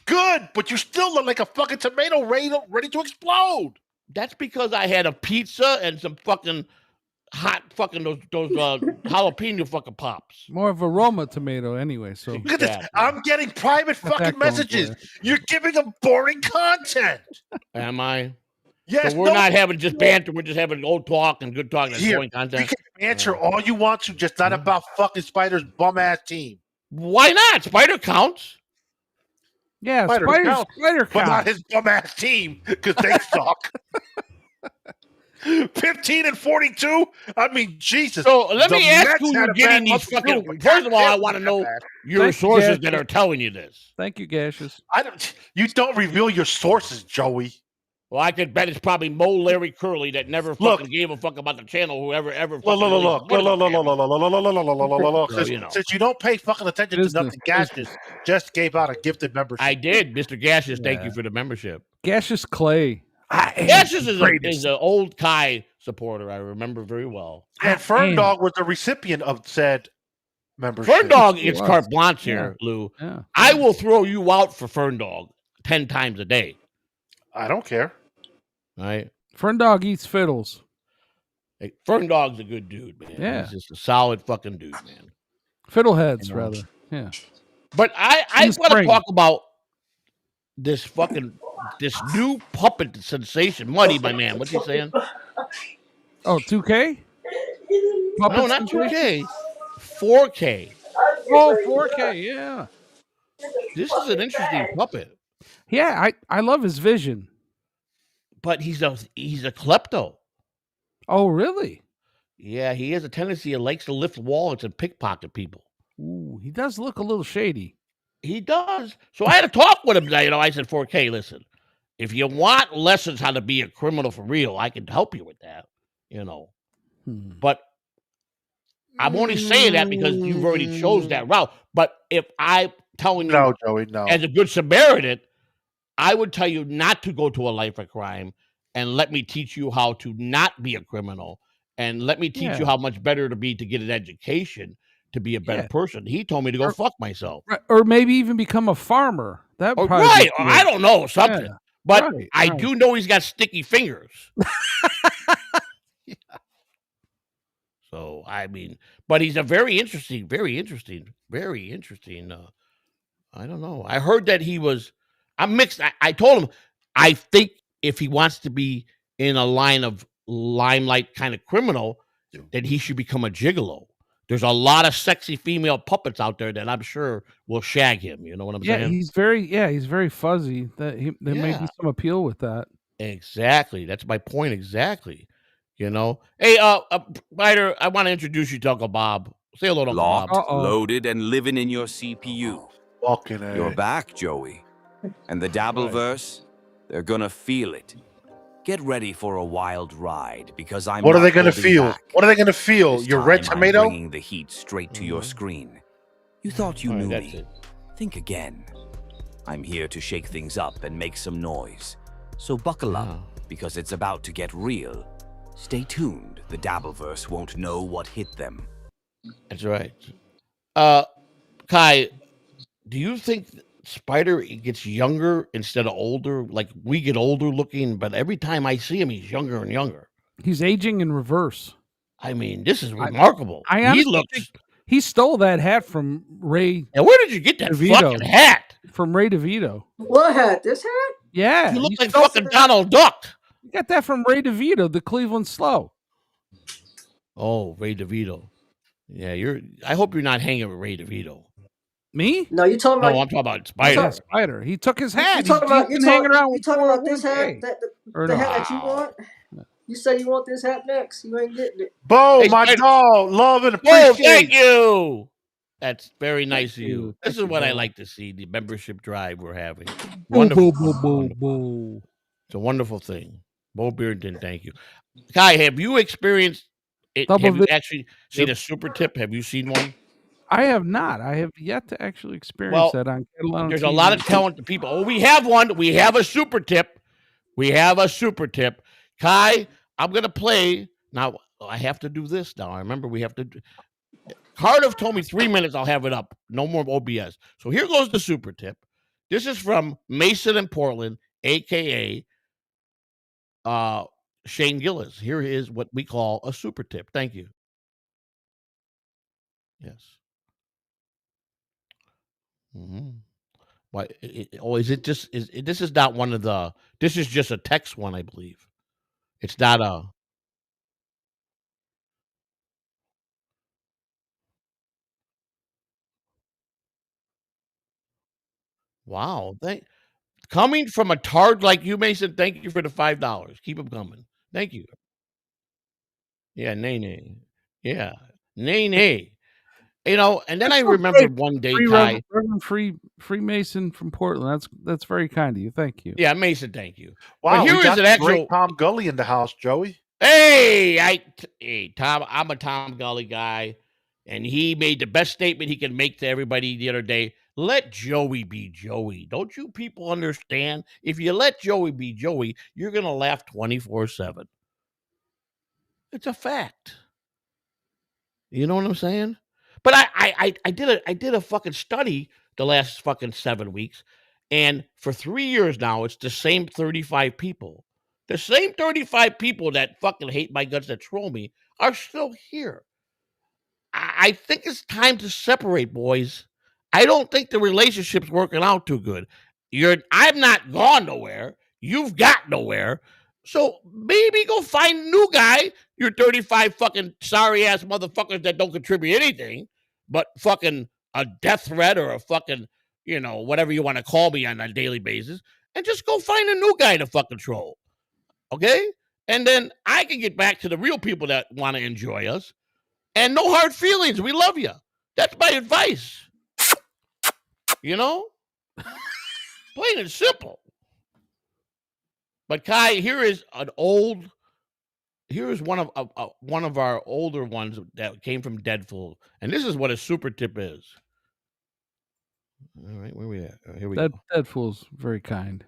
Good, but you still look like a fucking tomato ready to explode. That's because I had a pizza and some fucking hot fucking those jalapeno fucking pops. More of a Roma tomato anyway. So look at this. I'm getting private fucking messages. You're giving them boring content. Am I? Yes. So we're not having just banter. We're just having old talk and good talk and boring content. You can banter all you want to, just not about fucking Spider's bum ass team. Why not? Spider counts. Yeah, Spider counts. But not his bum ass team because they suck. 15 and 42. I mean, Jesus. So let me ask who you're getting these fucking. First of all, I want to know your sources that are telling you this. Thank you, Gaseous. You don't reveal your sources, Joey. Well, I could bet it's probably Mo Larry Curly that never fucking gave a fuck about the channel. Whoever ever. Look. Since you don't pay fucking attention to nothing, Gaseous just gave out a gifted membership. I did, Mr. Gaseous. Thank you for the membership. Gaseous Clay. Gaseous is an old Kai supporter. I remember very well. And Fern Dog was the recipient of said membership. Fern Dog gets carte blanche here, Lou. Yeah. I will throw you out for Fern Dog 10 times a day. I don't care. Right? Fern Dog eats fiddles. Hey, Fern Dog's a good dude, man. Yeah. He's just a solid fucking dude, man. Fiddleheads, rather. Yeah. But I want to talk about this new puppet sensation. Muddy, my man. What's he saying? Oh, 2K? No, not 2K. 4K. Oh, 4K, yeah. This is an interesting puppet. Yeah, I love his vision. But he's a klepto. Oh, really? Yeah, he has a tendency. He likes to lift wallets and pickpocket people. Ooh, he does look a little shady. He does. So I had to talk with him. I said, 4K, listen, if you want lessons how to be a criminal for real, I can help you with that, But I'm only saying that because you've already chose that route. But if I'm telling you, no, Joey, no, as a good Samaritan, I would tell you not to go to a life of crime and let me teach you how to not be a criminal and let me teach you how much better to be to get an education to be a better person. He told me to go fuck myself. Or maybe even become a farmer. That right. I don't know, something. Yeah. But I do know he's got sticky fingers. So, I mean, but he's a very interesting. I don't know. I heard that I'm mixed. I told him, I think if he wants to be in a line of limelight kind of criminal, then he should become a gigolo. There's a lot of sexy female puppets out there that I'm sure will shag him. You know what I'm saying? He's very fuzzy. There may be some appeal with that. Exactly. That's my point. Exactly. Hey, Spider, I want to introduce you to Uncle Bob. Say hello to Uncle Bob. Locked, loaded, and living in your CPU. You're back, Joey. And the Dabbleverse, they're gonna feel it. Get ready for a wild ride because I'm. What are they gonna feel? Back. What are they gonna feel? Your red tomato? I'm bringing the heat straight to your screen. You thought you knew me. Think again. I'm here to shake things up and make some noise. So buckle up because it's about to get real. Stay tuned. The Dabbleverse won't know what hit them. That's right. Kai, do you think Spider gets younger instead of older? Like we get older looking, but every time I see him, he's younger and younger. He's aging in reverse. I mean, this is remarkable. I honestly think he stole that hat from Ray. And where did you get that fucking hat? From Ray DeVito. What hat? This hat? Yeah. You look like fucking Donald Duck. You got that from Ray DeVito, the Cleveland Slow. Oh, Ray DeVito. Yeah, I hope you're not hanging with Ray DeVito. Me? No, you talking about? No, I'm talking about Spider. Spider. He took his hat. You talking about this hat? The hat that you want? You said you want this hat next. You ain't getting it. Bo, my dog, love and appreciate. Oh, thank you. That's very nice of you. This is what I like to see, the membership drive we're having. Wonderful. It's a wonderful thing. Bo Bearden, thank you. Kai, have you experienced it? Have you actually seen a super tip? Have you seen one? I have not. I have yet to actually experience that on Catalano There's TV. a lot of talented people. Oh, we have one. We have a super tip. Kai, I'm going to play. Now, I have to do this now. I remember we have to. Cardiff told me 3 minutes, I'll have it up. No more OBS. So here goes the super tip. This is from Mason in Portland, a.k.a. Shane Gillis. Here is what we call a super tip. Thank you. Yes. Mm-hmm. Why? Is it just? This is not one of the? This is just a text one, I believe. It's not a. Wow! Coming from a tard like you, Mason. Thank you for the $5. Keep them coming. Thank you. Yeah, nay. Yeah, nay. You know, and then I remembered one day, Kai. Reverend Freemason from Portland. That's very kind of you. Thank you. Yeah, Mason, thank you. Wow, we got an actual Tom Gully in the house, Joey. Hey, Tom, I'm a Tom Gully guy, and he made the best statement he can make to everybody the other day. Let Joey be Joey. Don't you people understand? If you let Joey be Joey, you're gonna laugh 24/7. It's a fact. You know what I'm saying? But I did a fucking study the last fucking 7 weeks, and for 3 years now, it's the same 35 people. The same 35 people that fucking hate my guts, that troll me, are still here. I think it's time to separate, boys. I don't think the relationship's working out too good. I'm not gone nowhere. You've got nowhere. So maybe go find a new guy. You're 35 fucking sorry ass motherfuckers that don't contribute anything, but fucking a death threat or a fucking, whatever you want to call me on a daily basis, and just go find a new guy to fucking troll. Okay? And then I can get back to the real people that want to enjoy us. And no hard feelings. We love you. That's my advice. Plain and simple. But Kai, here is one of our older ones that came from Deadful, and this is what a super tip is. All right, where are we at? Here we go. Deadful's very kind.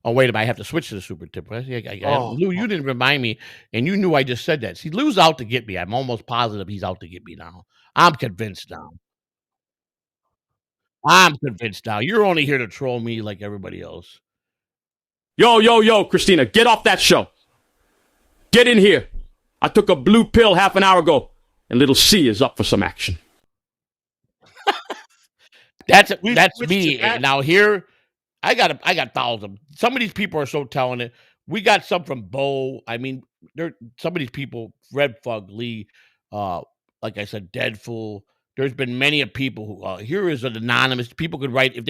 Oh, wait a minute, I have to switch to the super tip. Lou, you didn't remind me, and you knew I just said that. See, Lou's out to get me. I'm almost positive he's out to get me now. I'm convinced now. You're only here to troll me like everybody else. Yo, Christina, get off that show. Get in here. I took a blue pill half an hour ago, and little C is up for some action. That's me. Now here, I got thousands. Some of these people are so talented. We got some from Bo. I mean, some of these people, Red Fug, Lee, like I said, Deadful. There's been many of people who here is an anonymous. People could write if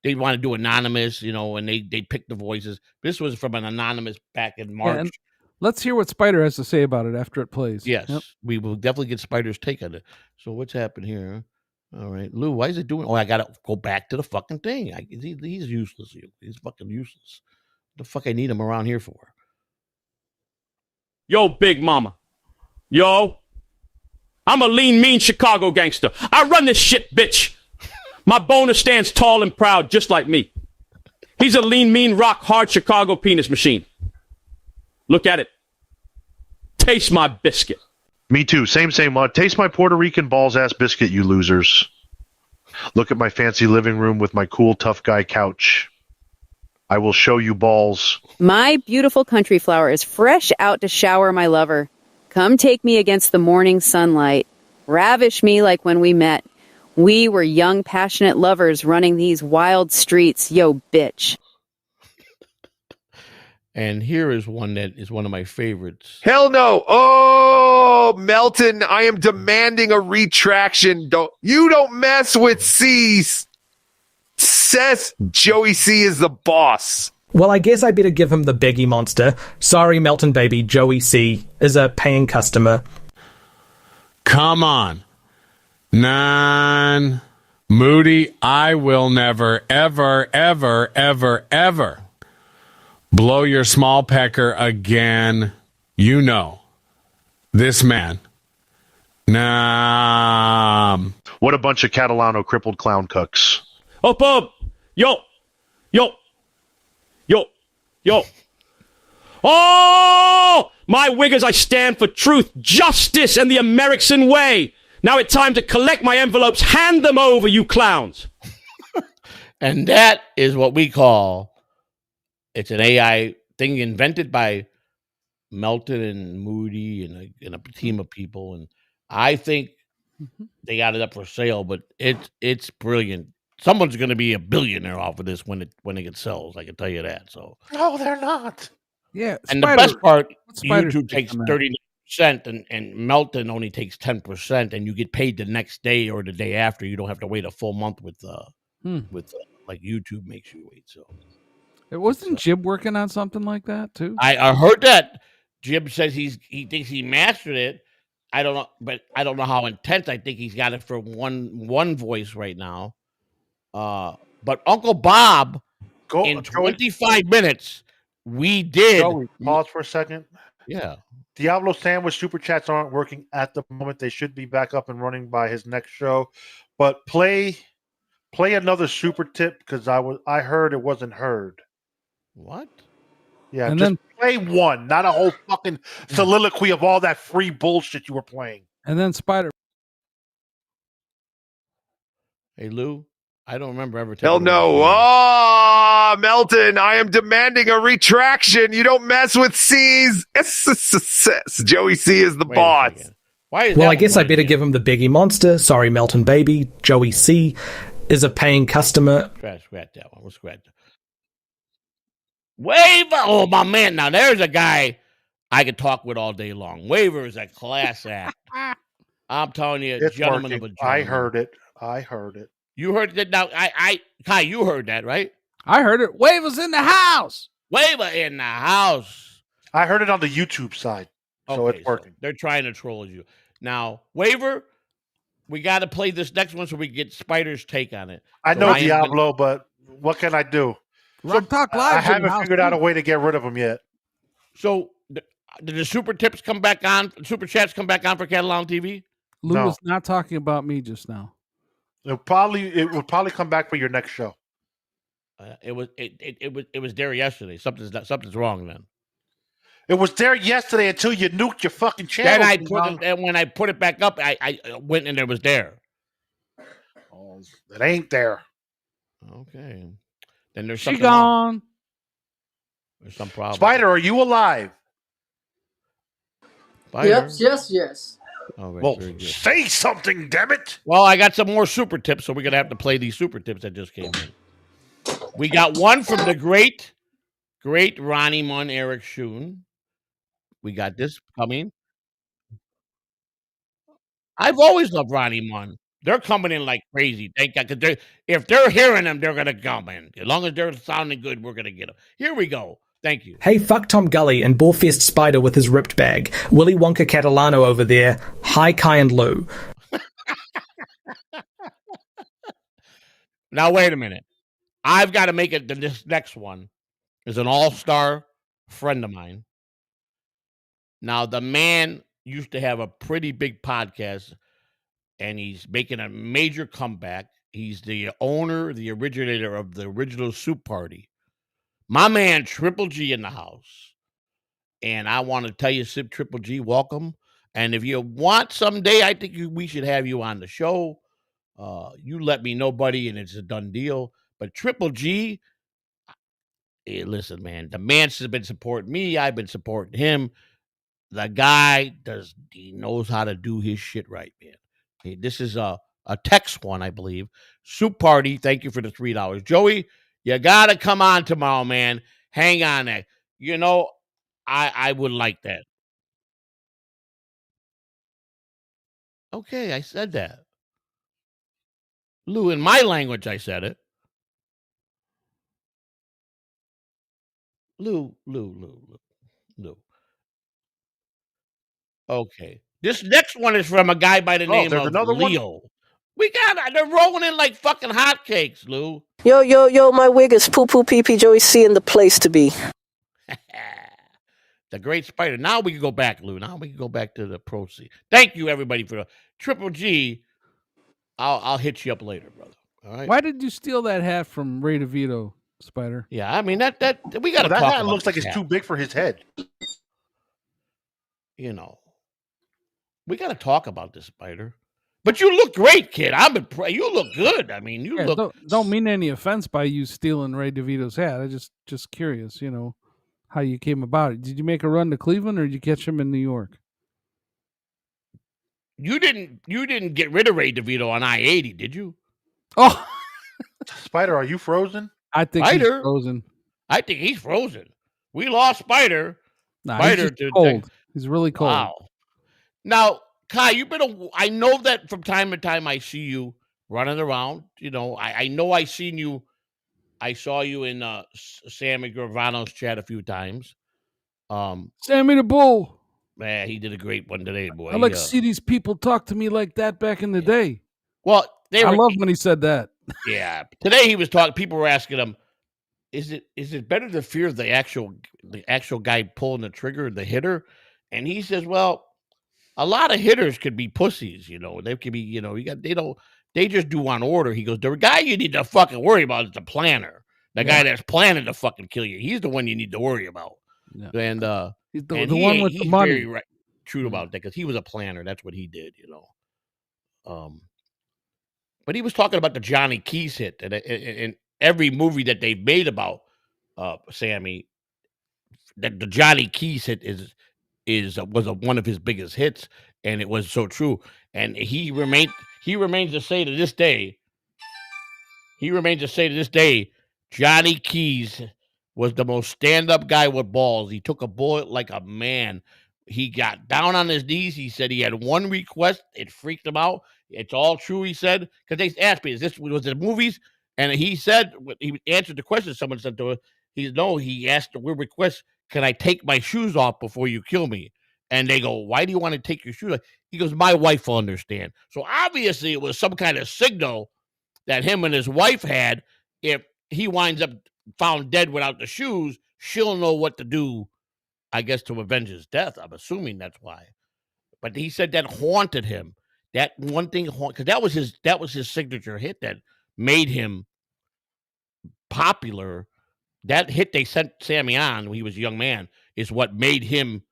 they want to do anonymous, and they pick the voices. This was from an anonymous back in March. And let's hear what Spider has to say about it after it plays. Yes, we will definitely get Spider's take on it. So what's happened here? All right, Lou, why is it doing? Oh, I got to go back to the fucking thing. He's useless. He's fucking useless. What the fuck I need him around here for? Yo, Big Mama. Yo. I'm a lean, mean Chicago gangster. I run this shit, bitch. My boner stands tall and proud, just like me. He's a lean, mean, rock hard Chicago penis machine. Look at it. Taste my biscuit. Me too. Same. Taste my Puerto Rican balls ass biscuit, you losers. Look at my fancy living room with my cool tough guy couch. I will show you balls. My beautiful country flower is fresh out to shower my lover. Come take me against the morning sunlight. Ravish me like when we met. We were young, passionate lovers running these wild streets. Yo, bitch. And here is one that is one of my favorites. Hell no. Oh, Melton, I am demanding a retraction. You don't mess with C's. Says Joey C is the boss. Well, I guess I better give him the biggie monster. Sorry, Melton baby, Joey C is a paying customer. Come on. Moody, I will never, ever, ever, ever, ever blow your small pecker again. You know, this man. What a bunch of Catalano crippled clown cooks. Up. Yo. Oh, my wiggers, I stand for truth, justice, and the American way. Now it's time to collect my envelopes. Hand them over, you clowns. And that is what we call, it's an AI thing invented by Melton and Moody and a team of people. And I think they got it up for sale, but it's brilliant. Someone's going to be a billionaire off of this when it sells. I can tell you that. So No, they're not. Yeah. and the best part, Spider's YouTube takes take on that? 39% and Melton only takes 10%, and you get paid the next day or the day after. You don't have to wait a full month with like YouTube makes you wait. So It wasn't Jib working on something like that too? I heard that Jib says he thinks he mastered it. I don't know, but I don't know how intense. I think he's got it for one voice right now. But Uncle Bob, in 25 minutes, we did. Joey, pause for a second. Yeah. Diablo Sandwich super chats aren't working at the moment. They should be back up and running by his next show. But play another super tip because I heard it wasn't heard. What? Yeah, And just then- play one, not a whole fucking soliloquy of all that free bullshit you were playing. And then Spider. Hey Lou, I don't remember ever. Hell no. Oh, Melton, I am demanding a retraction. You don't mess with C's. Joey C is the boss. Why is Well, that I guess one I better give him the biggie monster. Sorry, Melton baby, Joey C is a paying customer. Scratch that one. We'll scratch that. Waver. Oh, my man. Now, there's a guy I could talk with all day long. Waver is a class act. I'm telling you, It's gentleman working. of a gentleman. I heard it. You heard it. Now, Kai, you heard that, right? I heard it. Waver's in the house. Waver in the house. I heard it on the YouTube side, so Okay, it's working. they're trying to troll you. Now, Waver, we got to play this next one so we can get Spider's take on it. I So know Ryan's gonna- Diablo, but what can I do? Rock Talk Live. I haven't figured out a way to get rid of him yet. So, did the super tips come back on? Super chats come back on for Catalano TV? Lou No. was not talking about me just now. It will probably come back for your next show. It was there yesterday. Something's wrong then. It was there yesterday until you nuked your fucking channel. And when I put it back up, I went and it was there. Oh, it ain't there. Okay. Then there's She something wrong. gone. There's some problem. Spider, are you alive? Spider. Yes. All right, Well, very good. say something, damn it. Well, I got some more super tips, so we're gonna have to play these super tips that just came in. We got one from the great Ronnie Munn, Eric Schoon. We got this coming. I've always loved Ronnie Munn. They're coming in like crazy. Thank God, because if they're hearing them, they're gonna come in. As long as they're sounding good, we're gonna get them. Here we go. Thank you. Hey, fuck Tom Gully and Ballfest Spider with his ripped bag. Willy Wonka Catalano over there. Hi, Kai and Lou. Now wait a minute. I've got to make it. This next one is an all-star friend of mine. Now the man used to have a pretty big podcast, and he's making a major comeback. He's the owner, the originator of the original Soup Party. My man Triple G in the house. And I want to tell you, Sip Triple G, welcome. And if you want someday, I think we should have you on the show. You let me know, buddy, and it's a done deal. But Triple G, hey, listen, man, the man's has been supporting me. I've been supporting him. The guy he knows how to do his shit right, man. Hey, this is a text one, I believe. Soup Party, thank you for the $3. Joey, you gotta come on tomorrow, man. Hang on there. You know, I would like that. Okay, I said that. Lou, in my language, I said it. Lou. Okay. This next one is from a guy by the name of Leo. They're rolling in like fucking hotcakes, Lou. Yo, my wig is poo poo pee pee Joey C in the place to be. The Great Spider. Now we can go back, Lou. Now we can go back to the proceed. Thank you, everybody, for the Triple G. I'll hit you up later, brother. All right. Why did you steal that hat from Ray DeVito, Spider? Yeah, I mean that we got to that talk hat about looks like it's hat. too big for his head. You know, we got to talk about this, Spider. But you look great, kid. You look good. I mean, you look. Don't mean any offense by you stealing Ray DeVito's hat. I just curious, how you came about it. Did you make a run to Cleveland, or did you catch him in New York? You didn't get rid of Ray DeVito on I-80, did you? Oh, Spider, are you frozen? I think he's frozen. I think he's frozen. We lost Spider. Nah, Spider he's just cold. He's really cold. Wow. Now, Kai, I know that from time to time I see you running around. I know I seen you. I saw you in Sammy Gravano's chat a few times. Sammy the Bull. Man, he did a great one today, boy. I like to see these people talk to me like that back in the day. Well, I love when he said that. Yeah. Today he was talking. People were asking him, "Is it better to fear the actual guy pulling the trigger, the hitter?" And he says, "Well, a lot of hitters could be pussies. They could be. They just do on order." He goes, "The guy you need to fucking worry about is the planner, the guy that's planning to fucking kill you. He's the one you need to worry about." Yeah. And he's the one with the money. Very true about that, because he was a planner. That's what he did. But he was talking about the Johnny Keys hit, and in every movie that they've made about Sammy, that the Johnny Keys hit was one of his biggest hits, and it was so true. And he remains to say to this day, Johnny Keys was the most stand-up guy with balls. He took a bullet like a man. He got down on his knees. He said he had one request. It freaked him out. It's all true, he said, because they asked me, was it movies? And he said, he answered the question someone said to him. He asked the request, "Can I take my shoes off before you kill me?" And they go, "Why do you want to take your shoes off?" He goes, "My wife will understand." So obviously it was some kind of signal that him and his wife had. If he winds up found dead without the shoes, she'll know what to do, I guess, to avenge his death. I'm assuming that's why. But he said that haunted him. That one thing, because that was his signature hit that made him popular. That hit they sent Sammy on when he was a young man is what made him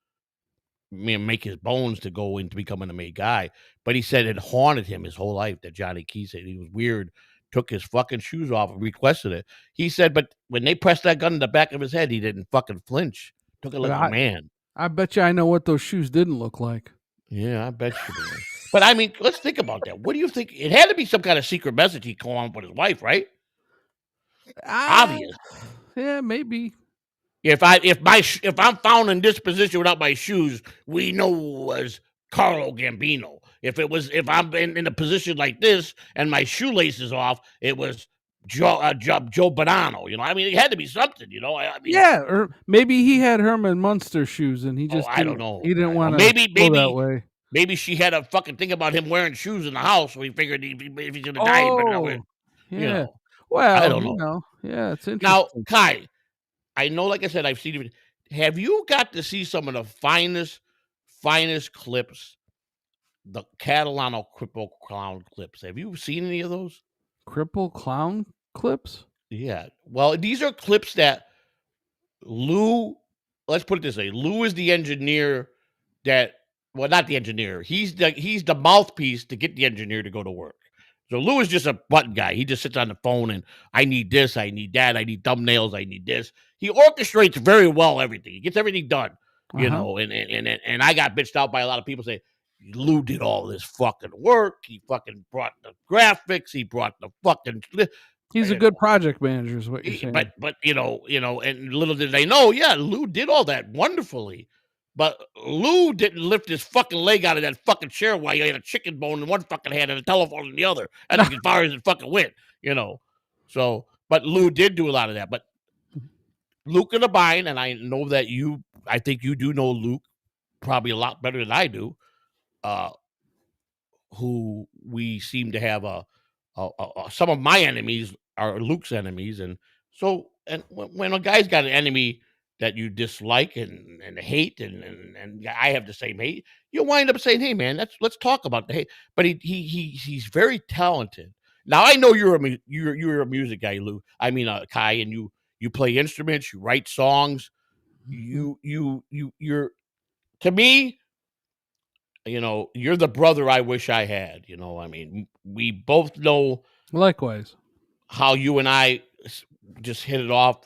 make his bones to go into becoming a main guy. But he said it haunted him his whole life, that Johnny Keys said he was weird, took his fucking shoes off and requested it. He said, but when they pressed that gun in the back of his head, he didn't fucking flinch. Took it like a man. I bet you I know what those shoes didn't look like. Yeah, I bet you did. But I mean, let's think about that. What do you think? It had to be some kind of secret message he called on with his wife, right? Obvious. Yeah, maybe. If I'm found in this position without my shoes, we know it was Carlo Gambino. If I'm in a position like this and my shoelaces off, it was Joe Bonanno. I mean, it had to be something. I mean, yeah, or maybe he had Herman Munster shoes and he just I don't know. He didn't want to go that way. Maybe she had a fucking thing about him wearing shoes in the house, so he figured if he's gonna die, he better not wear. Yeah. Well, I don't know. Yeah, it's interesting. Now, Kai, I know, like I said, I've seen it. Have you got to see some of the finest clips, the Catalano Cripple Clown clips? Have you seen any of those? Cripple Clown clips? Yeah. Well, these are clips that Lou, let's put it this way. Lou is the engineer not the engineer. He's the mouthpiece to get the engineer to go to work. So Lou is just a button guy. He just sits on the phone and I need this, I need that, I need thumbnails, I need this. He orchestrates very well everything. He gets everything done, you know. And I got bitched out by a lot of people saying Lou did all this fucking work. He fucking brought the graphics. He brought the fucking. He's a good project manager, is what you're saying. But you know, and little did they know, yeah, Lou did all that wonderfully. But Lou didn't lift his fucking leg out of that fucking chair while he had a chicken bone in one fucking hand and a telephone in the other. And as far as it fucking went, you know. So, but Lou did do a lot of that. But Luke and Abine, and I know that I think you do know Luke probably a lot better than I do, who we seem to have some of my enemies are Luke's enemies. And so, and when a guy's got an enemy that you dislike and hate, and I have the same hate, you'll wind up saying, "Hey, man, let's talk about the hate." But he's very talented. Now I know you're a music guy, Lou. I mean, Kai, and you play instruments, you write songs. You're to me, you know, you're the brother I wish I had. You know, I mean, we both know. Likewise, how you and I just hit it off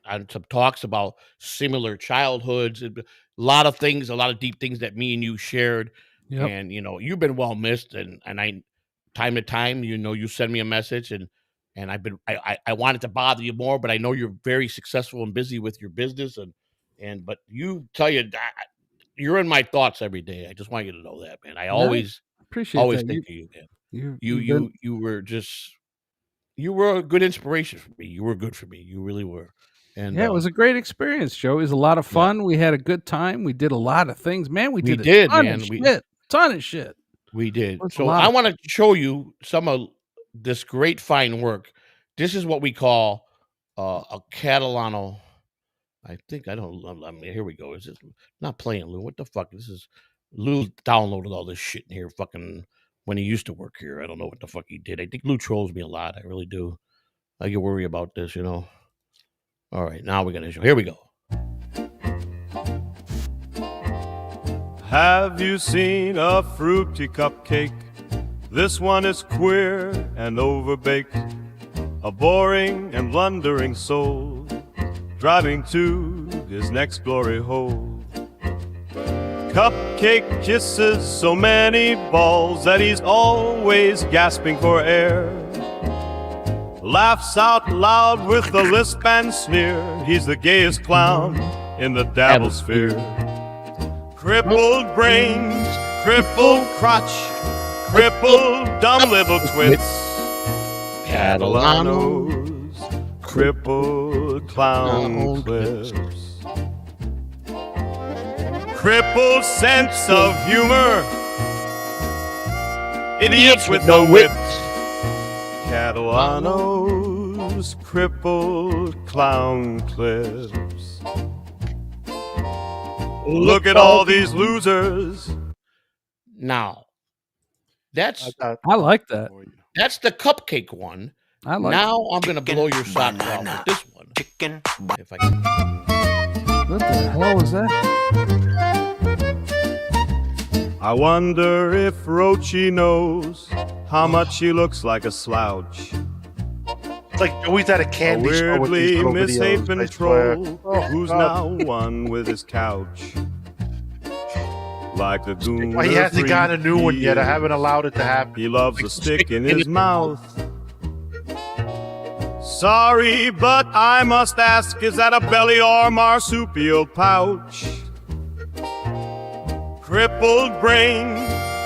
on some talks about similar childhoods, a lot of things, a lot of deep things that me and you shared. Yep. And, you know, you've been well missed. And I, time to time, you know, you send me a message and I wanted to bother you more, but I know you're very successful and busy with your business. But you're in my thoughts every day. I just want you to know that, man. I always appreciate think of you, man. You were a good inspiration for me. You were good for me. You really were. And it was a great experience, Joe. It was a lot of fun. Yeah. We had a good time. We did a lot of things, man. We did a ton of shit. We did. So I want to show you some of this great fine work. This is what we call a Catalano. I mean, here we go. Is this not playing, Lou? What the fuck? Lou downloaded all this shit in here fucking when he used to work here. I don't know what the fuck he did. I think Lou trolls me a lot. I really do. I get worried about this, you know. All right, now we're going to show. Here we go. Have you seen a fruity cupcake? This one is queer and overbaked. A boring and blundering soul driving to his next glory hole. Cupcake kisses so many balls that he's always gasping for air. Laughs out loud with a lisp and sneer. He's the gayest clown in the Dabbleverse. Crippled brains, crippled crotch, crippled dumb little twits. Catalano's crippled clown clips. Crippled sense of humor, idiots with no wit. Catalano's crippled clown clips. Look at all these losers. Now, I like that. That's the cupcake one. Now I'm going to blow your socks off with this one. If I can. What the hell was that? I wonder if Rochi knows how much he looks like a slouch. It's like Joey's at a candy store with these little misshapen troll who's now one with his couch. Like the goon. Why he hasn't gotten a new one yet? I haven't allowed it to happen. He loves a stick in his mouth. Sorry, but I must ask, is that a belly or marsupial pouch? Crippled brain,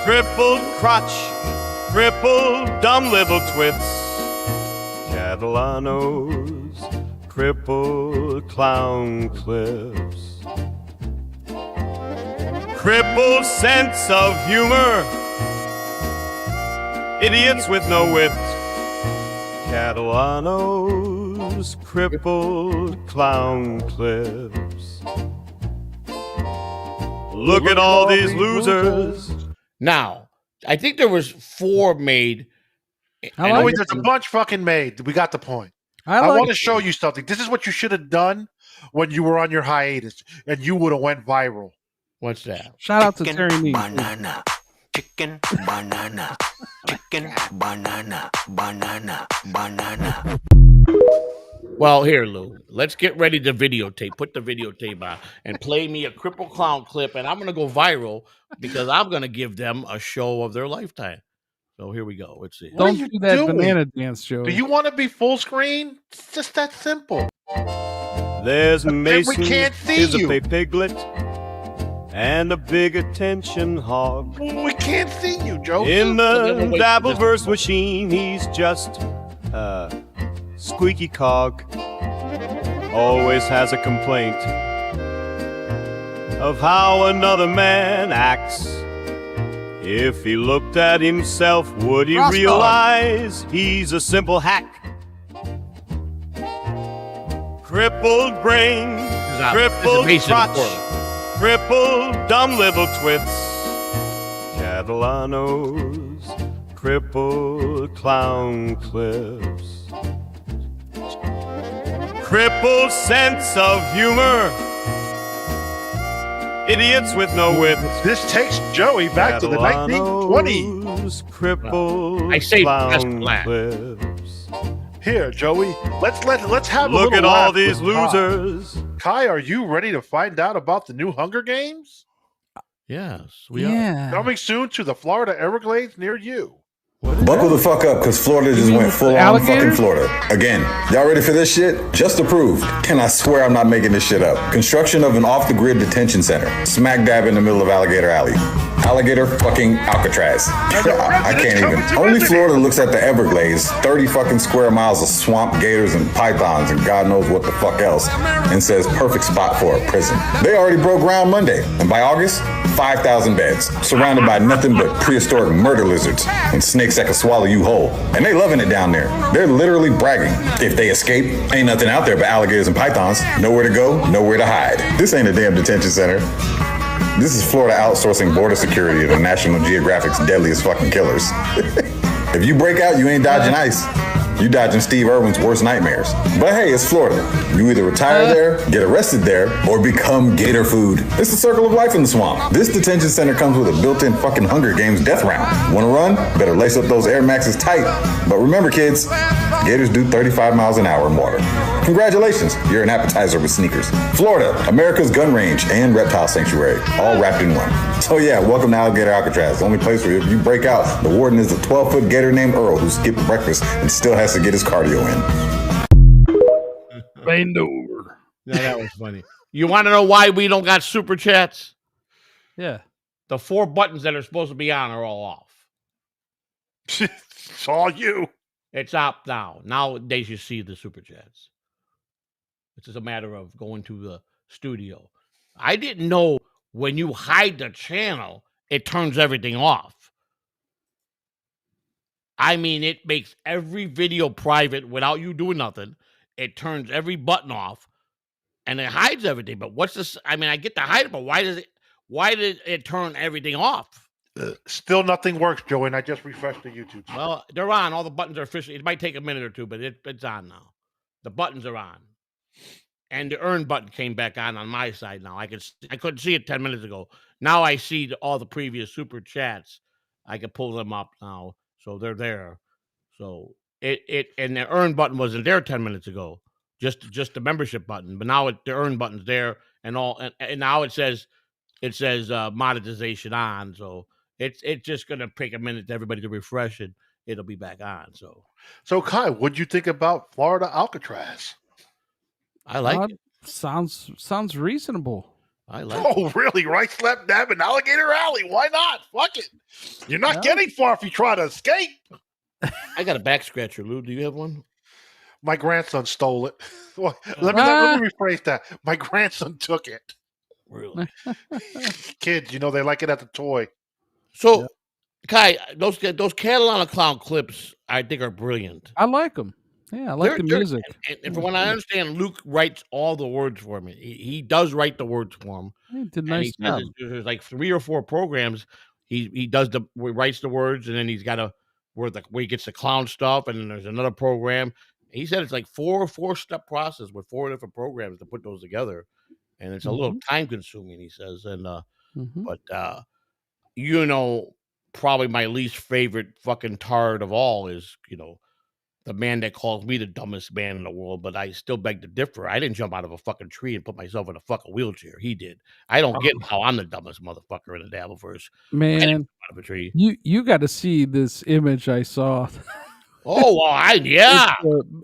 crippled crotch, crippled dumb little twits. Catalano's crippled clown clips. Crippled sense of humor, idiots with no wit. Catalano's crippled clown clips. Look at all these losers. Now, I think there was 4 made. There's a bunch fucking made. We got the point. I want to show you something. This is what you should have done when you were on your hiatus, and you would have went viral. What's that? Shout out to Terry Mead. chicken, banana, chicken, banana, banana, banana. Well, here, Lou, let's get ready to videotape. Put the videotape on and play me a Cripple Clown clip, and I'm going to go viral because I'm going to give them a show of their lifetime. So here we go. Let's see. Don't do that banana dance, Joey. Do you want to be full screen? It's just that simple. There's Mason, we can't see he's you. a piglet, and a big attention hog. We can't see you, Joe. In the Dabbleverse machine, he's just a squeaky cog. Always has a complaint of how another man acts. If he looked at himself, would he realize he's a simple hack? Crippled brain, crippled crotch, crippled dumb little twits. Catalano's crippled clown clips. Crippled sense of humor. Idiots with no wit. This takes Joey back to the 1920s. Crippled I say clown clips. Here, Joey, let's have a Look little at all laugh these with Kai. losers. Kai, are you ready to find out about the new Hunger Games? Yes, we are. Coming soon to the Florida Everglades near you. Buckle the fuck up, because Florida just went full on fucking Florida. Again, y'all ready for this shit? Just approved. And I swear I'm not making this shit up. Construction of an off-the-grid detention center. Smack dab in the middle of Alligator Alley. Alligator fucking Alcatraz. I can't even. Only Florida looks at the Everglades, 30 fucking square miles of swamp, gators, and pythons, and God knows what the fuck else, and says perfect spot for a prison. They already broke ground Monday, and by August, 5,000 beds, surrounded by nothing but prehistoric murder lizards and snakes that can swallow you whole. And they loving it down there. They're literally bragging. If they escape, ain't nothing out there but alligators and pythons. Nowhere to go, nowhere to hide. This ain't a damn detention center. This is Florida outsourcing border security to National Geographic's deadliest fucking killers. If you break out, you ain't dodging ICE. You dodging Steve Irwin's worst nightmares. But hey, it's Florida. You either retire there, get arrested there, or become gator food. It's the circle of life in the swamp. This detention center comes with a built-in fucking Hunger Games death round. Wanna run? Better lace up those Air Maxes tight. But remember, kids, gators do 35 miles an hour in water. Congratulations, you're an appetizer with sneakers. Florida, America's gun range and reptile sanctuary, all wrapped in one. So yeah, welcome to Alligator Alcatraz, the only place where if you break out, the warden is a 12-foot gator named Earl who skipped breakfast and still has to get his cardio in. Bandor. Yeah, that was funny. You want to know why we don't got super chats? Yeah. The 4 buttons that are supposed to be on are all off. It's all you. It's up now. Nowadays you see the super chats. It's just a matter of going to the studio. I didn't know when you hide the channel, it turns everything off. I mean, it makes every video private without you doing nothing. It turns every button off, and it hides everything. But what's this? I mean, I get to hide it, but why did it turn everything off? Still nothing works, Joey, and I just refreshed the YouTube channel. Well, they're on. All the buttons are officially. It might take a minute or two, but it's on now. The buttons are on. And the earn button came back on my side now. I couldn't see it 10 minutes ago. Now I see all the previous super chats. I can pull them up now, so they're there. So it and the earn button wasn't there 10 minutes ago. Just the membership button, but now the earn button's there, and now it says monetization on. So it's just gonna take a minute for everybody to refresh it. It'll be back on. So Kai, what'd you think about Florida Alcatraz? I like it. Sounds reasonable. I like it. Oh, really? Right slap dab in Alligator Alley. Why not? Fuck it. You're not getting far if you try to escape. I got a back scratcher, Lou. Do you have one? My grandson stole it. Well, let me rephrase that. My grandson took it. Really? Kids, they like it at the toy. So, Kai, those Catalano clown clips, I think, are brilliant. I like them. Yeah, I like the music. And from what I understand, Luke writes all the words for me. He does write the words for him. He did a nice job. There's like 3 or 4 programs. He writes the words, and then he's got where he gets the clown stuff, and then there's another program. He said it's like 4-step process with 4 different programs to put those together, and it's a little time consuming. He says, and but probably my least favorite fucking tard of all is, the man that calls me the dumbest man in the world, but I still beg to differ. I didn't jump out of a fucking tree and put myself in a fucking wheelchair. He did. I don't get how I'm the dumbest motherfucker in the Dabbleverse. Man, out of a tree. You got to see this image I saw. Oh, well, yeah.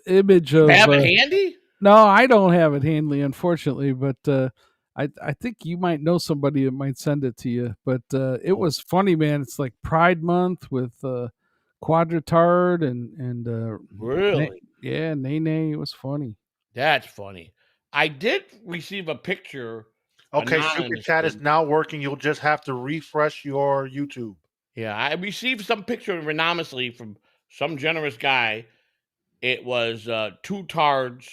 Image of have it handy? No, I don't have it handy, unfortunately, but I think you might know somebody that might send it to you. But it was funny, man. It's like Pride Month with Quadratard and really? Nene. It was funny. That's funny. I did receive a picture. Okay, Super Chat is now working. You'll just have to refresh your YouTube. Yeah, I received some picture anonymously from some generous guy. It was 2 tards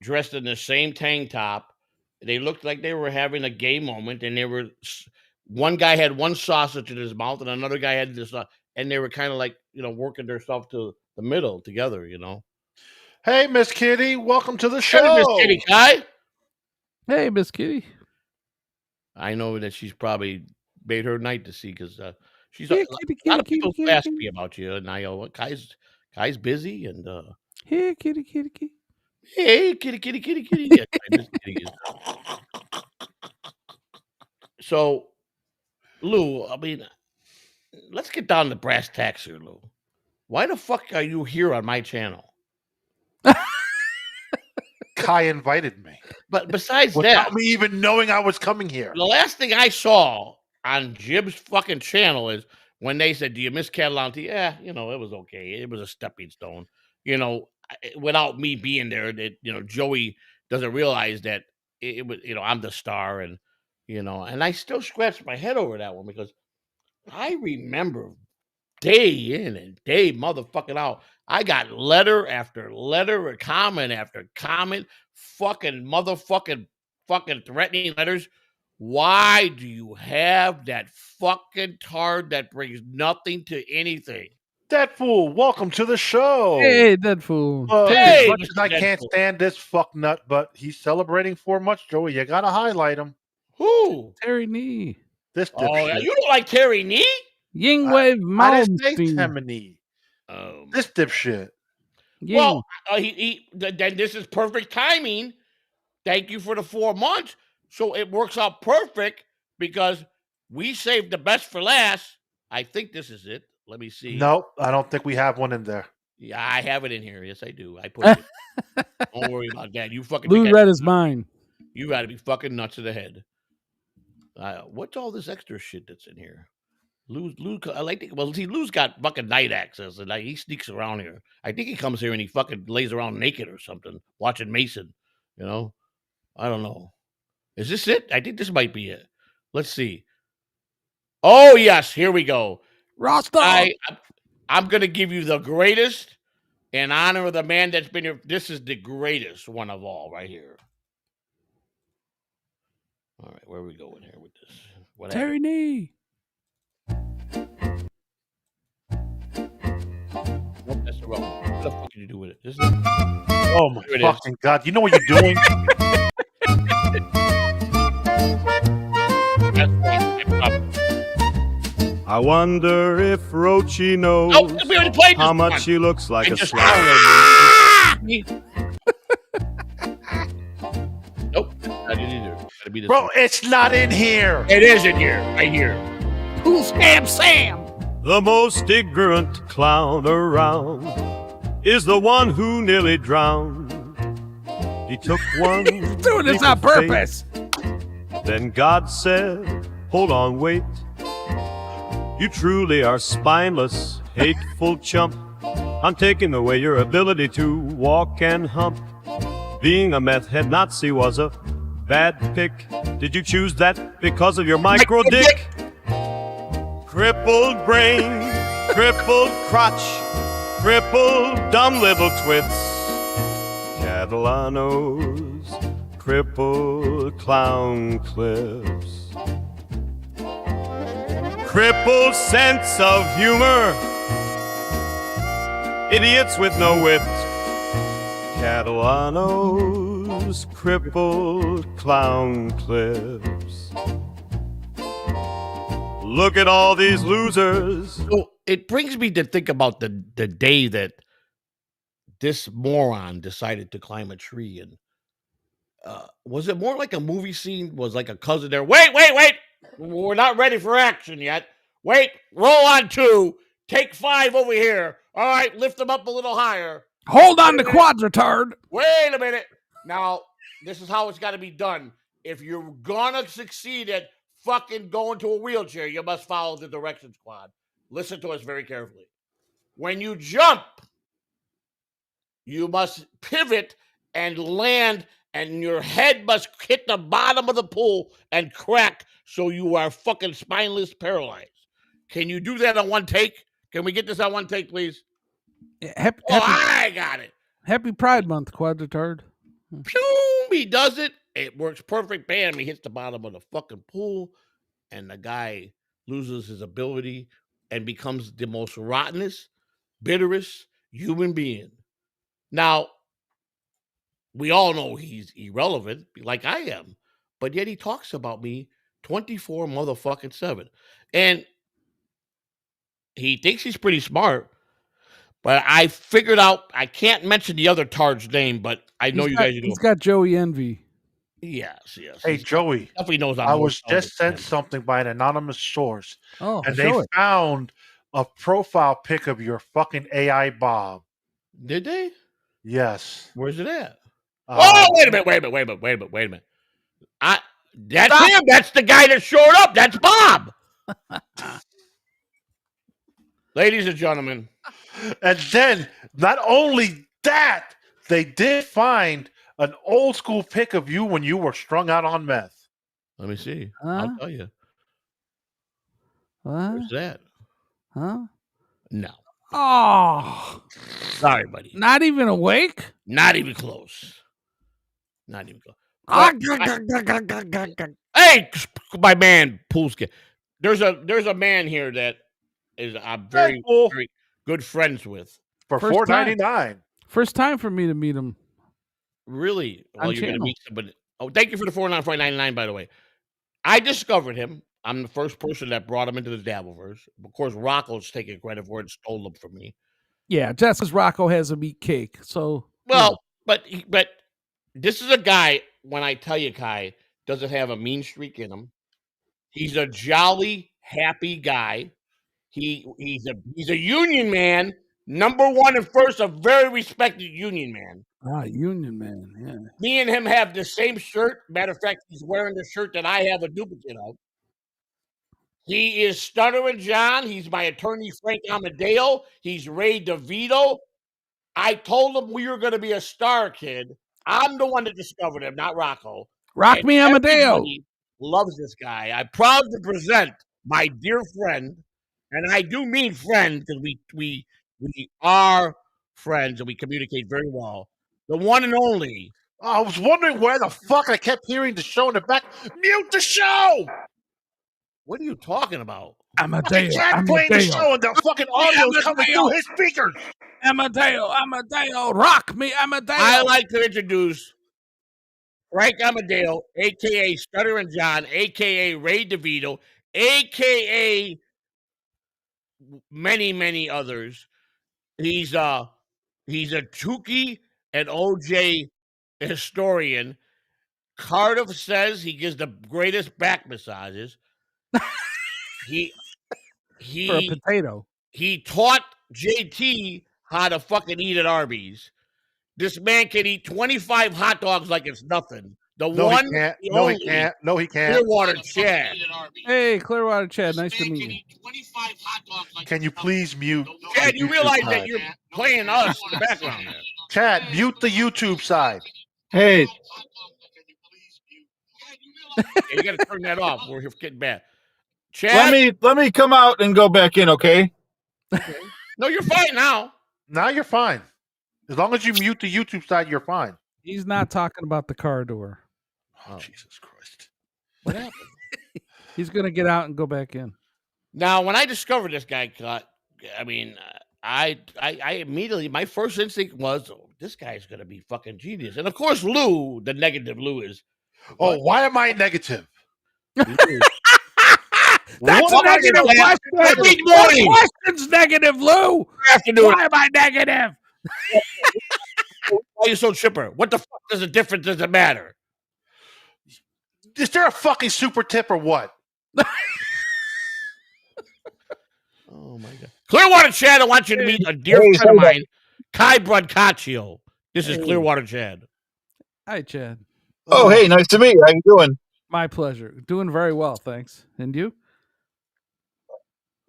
dressed in the same tank top. They looked like they were having a gay moment, and one guy had one sausage in his mouth, and another guy had this, and they were kind of like, working themselves to the middle together, Hey, Miss Kitty, welcome to the show. Hey, Miss Kitty, Kai. Hey, Miss Kitty. I know that she's probably made her night to see, because she's hey, a lot of people ask me about you, and I go, Kai's busy, and hey, kitty, kitty, kitty. Hey, kitty, kitty, kitty, kitty. Yeah, Miss Kitty is. So, Lou, I mean, let's get down to brass tacks here, Lou. Why the fuck are you here on my channel? Kai invited me. But besides without me even knowing I was coming here. The last thing I saw on Jib's fucking channel is when they said, "Do you miss Catalano TV?" Yeah, it was okay. It was a stepping stone. Without me being there, that Joey doesn't realize that it was, I'm the star, and and I still scratch my head over that one, because I remember day in and day motherfucking out, I got letter after letter or comment after comment, fucking motherfucking fucking threatening letters. Why do you have that fucking tard that brings nothing to anything? Deadpool, welcome to the show. Hey, Deadpool. As much as I can't stand this fuck nut, but he's celebrating 4 months, Joey. You gotta highlight him. Who? Terry Nee. This you don't like Terry Nee? Yingwei I didn't say Temini. This dipshit. Well, then this is perfect timing. Thank you for the 4 months. So it works out perfect, because we saved the best for last. I think this is it. Let me see. Nope, I don't think we have one in there. Yeah, I have it in here. Yes, I do. I put it. Don't worry about that. You fucking Blue Red is mine. You got to be fucking nuts to the head. What's all this extra shit that's in here? Lou, I like it. Well, see, Lou's got fucking night access, and he sneaks around here. I think he comes here and he fucking lays around naked or something, watching Mason. I don't know. Is this it? I think this might be it. Let's see. Oh yes, here we go. Rasta. I'm gonna give you the greatest in honor of the man that's been here. This is the greatest one of all, right here. All right, where are we going here with this? Terry Nee. Nope, that's the wrong one. What the fuck did you do with it? Oh my fucking God. You know what you're doing? I wonder if Rochi knows how much she looks like a slime. Nope, I didn't either. Gotta be this Bro, one. it's not in here. It is in here, right here. Who's Scam Sam? The most ignorant clown around is the one who nearly drowned. He took one. He's doing this on purpose. Then God said, "Hold on, wait. You truly are spineless, hateful chump. I'm taking away your ability to walk and hump. Being a meth head Nazi was a bad pick. Did you choose that because of your micro dick? Crippled brain, crippled crotch, crippled dumb little twits. Catalano's crippled clown clips. Crippled sense of humor, idiots with no wit. Catalano's crippled clown clips. Look at all these losers. So it brings me to think about the day that this moron decided to climb a tree. And was it more like a movie scene? Was like a cousin there? Wait. We're not ready for action yet. Wait, roll on 2. Take 5 over here. All right, lift them up a little higher. Hold on to quadratard. Wait a minute. Now, this is how it's got to be done. If you're gonna succeed at fucking going to a wheelchair, you must follow the directions quad. Listen to us very carefully. When you jump, you must pivot and land, and your head must hit the bottom of the pool and crack so you are fucking spineless paralyzed. Can you do that on one take? Can we get this on one take, please? I got it. Happy Pride Month, quadratard. Pew, he does it. It works perfect. Bam, he hits the bottom of the fucking pool, and the guy loses his ability and becomes the most rottenest, bitterest human being. Now, we all know he's irrelevant, like I am, but yet he talks about me 24 motherfucking 7. And he thinks he's pretty smart, but I figured out, I can't mention the other tard's name, but I know you guys do. He's got Joey Envy. Yes. Hey, Joey, definitely knows. I was just sent something by an anonymous source, and they found a profile pic of your fucking AI Bob. Did they? Yes. Where's it at? Wait a minute. That's him. That's the guy that showed up. That's Bob. Ladies and gentlemen. And then, not only that, they did find an old school pic of you when you were strung out on meth. Let me see. I'll tell you. Where's that? Huh? No. Oh. Sorry, buddy. Not even awake? Not even close. Hey, my man, Poolskin. There's a man here that is I'm very good friends with. For $4.99. First time for me to meet him. Really? Well, you're going to meet somebody. Oh, thank you for the $4.99, by the way. I discovered him. I'm the first person that brought him into the Dabbleverse. Of course, Rocco's taking credit for it and stole them from me. Yeah, just because Rocco has a meat cake. So but this is a guy, when I tell you, Kai, doesn't have a mean streak in him. He's a jolly, happy guy. He's a union man, number one and first, a very respected union man. Union man, yeah. Me and him have the same shirt. Matter of fact, he's wearing the shirt that I have a duplicate of. He is Stuttering John. He's my attorney, Frank Amadeo. He's Ray DeVito. I told him we were going to be a star, kid. I'm the one that discovered him, not Rocco. Rock me, Amadeo. Loves this guy. I'm proud to present my dear friend, and I do mean friend because we are friends and we communicate very well. The one and only. I was wondering where the fuck I kept hearing the show in the back. Mute the show! What are you talking about? Amadeo. Jack playing the show and the fucking audio coming through his speakers. Amadeo, rock me, Amadeo. I like to introduce Frank Amadeo, a.k.a. Stuttering John, a.k.a. Ray DeVito, a.k.a. many, many others. He's a Tukey and OJ historian. Cardiff says he gives the greatest back massages. He for a potato. He taught JT how to fucking eat at Arby's. This man can eat 25 hot dogs like it's nothing. He can't. No, he can't. Clearwater Chad. Hey, Clearwater Chad. Nice to meet you. Can you please mute? Chad, you realize that you're playing us in the background there. Chad, mute the YouTube side. Hey. You got to turn that off. We're getting bad. Chad? Let me come out and go back in, okay? No, you're fine now. Now you're fine. As long as you mute the YouTube side, you're fine. He's not talking about the car door. Oh, Jesus Christ. What happened? He's going to get out and go back in. Now, when I discovered this guy, I immediately, my first instinct was, this guy's going to be fucking genius. And of course, Lou, the negative Lou is. Oh, why am I negative? That's a negative question. What question's negative, Lou? Why am I negative? Why are you so chipper? What the fuck does it matter? Is there a fucking super tip or what? Oh my God. Clearwater Chad, I want you to meet a dear friend of mine, KY Brancacio. This is Clearwater Chad. Hi, Chad. Oh, hey, nice to meet you. How you doing? My pleasure. Doing very well, thanks. And you?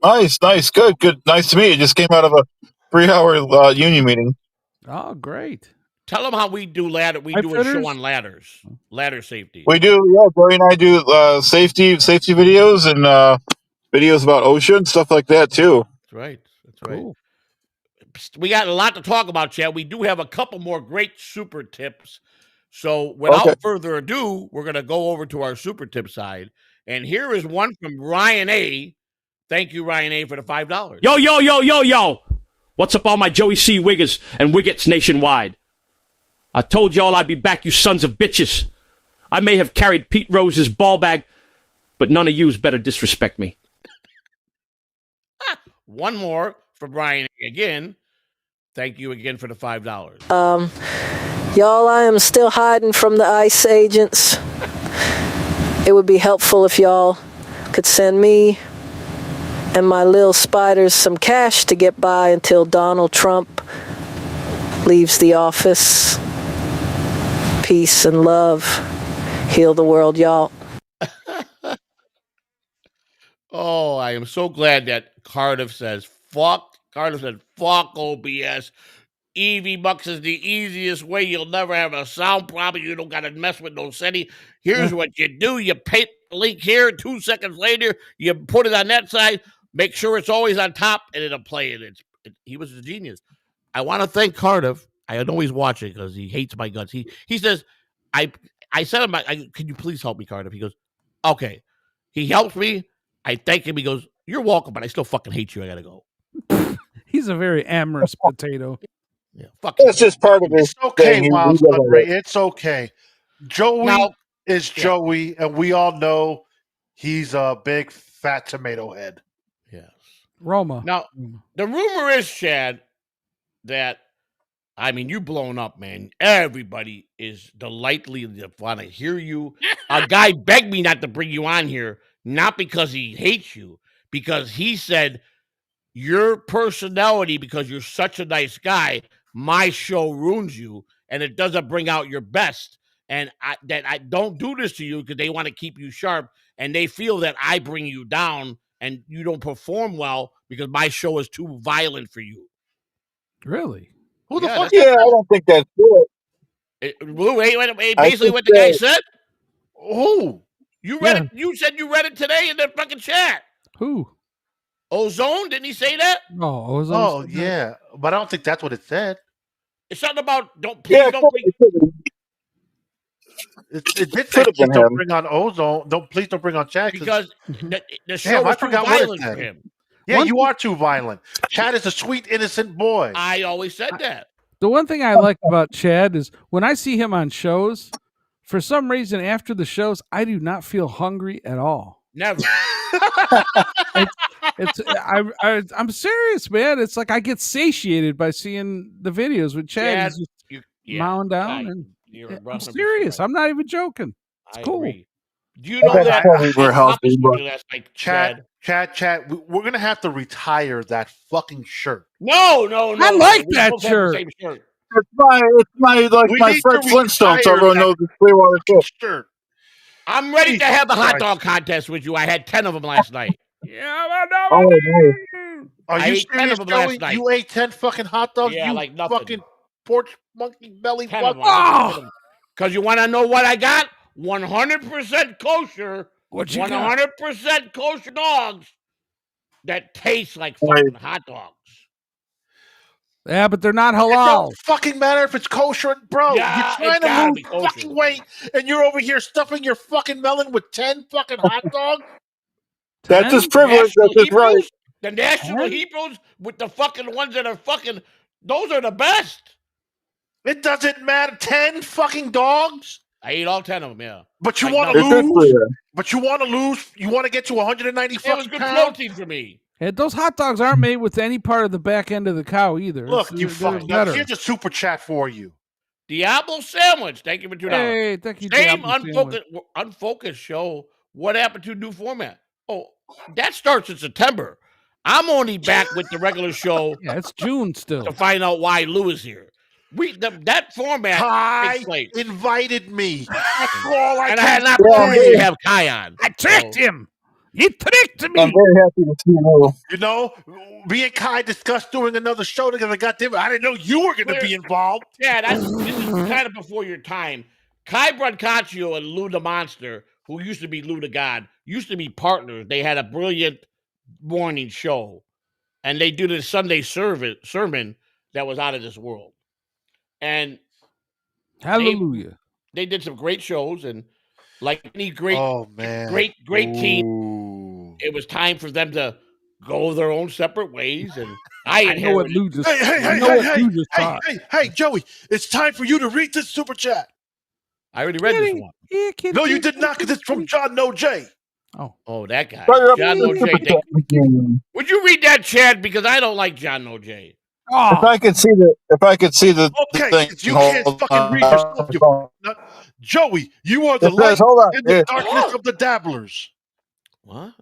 Nice, good. Nice to meet you. Just came out of a 3-hour union meeting. Oh, great. Tell them how we do ladder. We do a show on ladders, ladder safety. We do, yeah. Joey and I do safety videos and videos about OSHA and stuff like that too. That's right. We got a lot to talk about, Chad. We do have a couple more great super tips. So without further ado, we're going to go over to our super tip side. And here is one from Ryan A. Thank you, Ryan A., for the $5. Yo. What's up, all my Joey C. Wiggers and Wiggets nationwide? I told y'all I'd be back, you sons of bitches. I may have carried Pete Rose's ball bag, but none of yous better disrespect me. One more from Ryan A. again. Thank you again for the $5. Y'all, I am still hiding from the ICE agents. It would be helpful if y'all could send me and my little spiders some cash to get by until Donald Trump leaves the office. Peace and love. Heal the world, y'all. Oh, I am so glad that Cardiff says, fuck. Cardiff said, fuck OBS. Evie Bucks is the easiest way. You'll never have a sound problem. You don't got to mess with no setting. Here's what you do. You paint the link here. 2 seconds later, you put it on that side. Make sure it's always on top, and it'll play it. He was a genius. I want to thank Cardiff. I know he's watching because he hates my guts. He says, I said him, can you please help me, Cardiff? He goes, okay. He helps me. I thank him. He goes, you're welcome, but I still fucking hate you. I got to go. He's a very amorous potato. Yeah, fuck. That's just part of it. It's okay, Wild Ray. It's okay. Joey is Joey, and we all know he's a big fat tomato head. Yes. Roma. Now, the rumor is, Chad, that you blown up, man. Everybody is delightfully to want to hear you. A guy begged me not to bring you on here, not because he hates you, because he said your personality, because you're such a nice guy, my show ruins you, and it doesn't bring out your best. And I don't do this to you because they want to keep you sharp, and they feel that I bring you down and you don't perform well because my show is too violent for you. Really? Who the fuck? Yeah, I don't think that's good. Basically what the guy said. Who? You read it? You said you read it today in the fucking chat. Who? Ozone? Didn't he say that? No, Ozone. Oh, yeah. But I don't think that's what it said. It's something about It did say please don't bring on Ozone. Please don't bring on Chad. Because the show was too violent for him. Yeah, you are too violent. Chad is a sweet, innocent boy. I always said that. The one thing I like about Chad is when I see him on shows, for some reason after the shows, I do not feel hungry at all. Never. I'm serious, man. It's like I get satiated by seeing the videos with Chad. He's just mowing down, I'm serious. I'm not even joking. It's cool. Agree. Do you know that we're healthy, Chad, we're gonna have to retire that fucking shirt. No. I like that shirt. It's my Fred Flintstone, so everyone knows the Clearwater shirt. I'm ready to have the hot dog contest with you. I had 10 of them last night. Are you serious, Joey? You ate 10 fucking hot dogs? Yeah, you like nothing. Fucking porch monkey belly. Because you want to know what I got? 100% kosher. What you 100% kosher dogs that taste like fucking hot dogs. Yeah, but they're not halal. It don't fucking matter if it's kosher, bro. Yeah, you're trying to lose fucking weight, and you're over here stuffing your fucking melon with 10 fucking hot dogs. That's his privilege. That's his right. The National Hebrews with the fucking ones that are fucking, those are the best. It doesn't matter. 10 fucking dogs. I ate all 10 of them. Yeah. But you Like want to nothing. lose. But you want to lose. You want to get to 190 It was fucking good pounds. protein for me. And those hot dogs aren't made with any part of the back end of the cow either. Look, you they're fucking. better. Here's a super chat for you. Diablo sandwich. Thank you for $2. Hey, thank you, Same Diablo unfocused show. What happened to new format? Oh, that starts in September. I'm only back with the regular show. Yeah, it's June still. To find out why Lou is here. That format Kai takes place. invited me. That's all I And I can had an say. opportunity to have Kai on. I tricked him. He tricked me. I'm very happy to see you. You know, me and Kai discussed doing another show together. Goddamn it, I didn't know you were going to be involved. Yeah, this is kind of before your time. KY Brancacio and Lou the Monster, who used to be Lou the God, used to be partners. They had a brilliant morning show, and they do this Sunday sermon that was out of this world. And hallelujah, they did some great shows, and like any great team, it was time for them to go their own separate ways. And I know what Lou just. Hey, Joey, it's time for you to read this super chat. I already read this one. No, you did not, because it's from John No J. Oh, that guy, John No J. Would you read that, Chad? Because I don't like John No J. Oh. If I could see the Okay, thing, you can't fucking read yourself. Joey, you are the light in the darkness of the dabblers. What?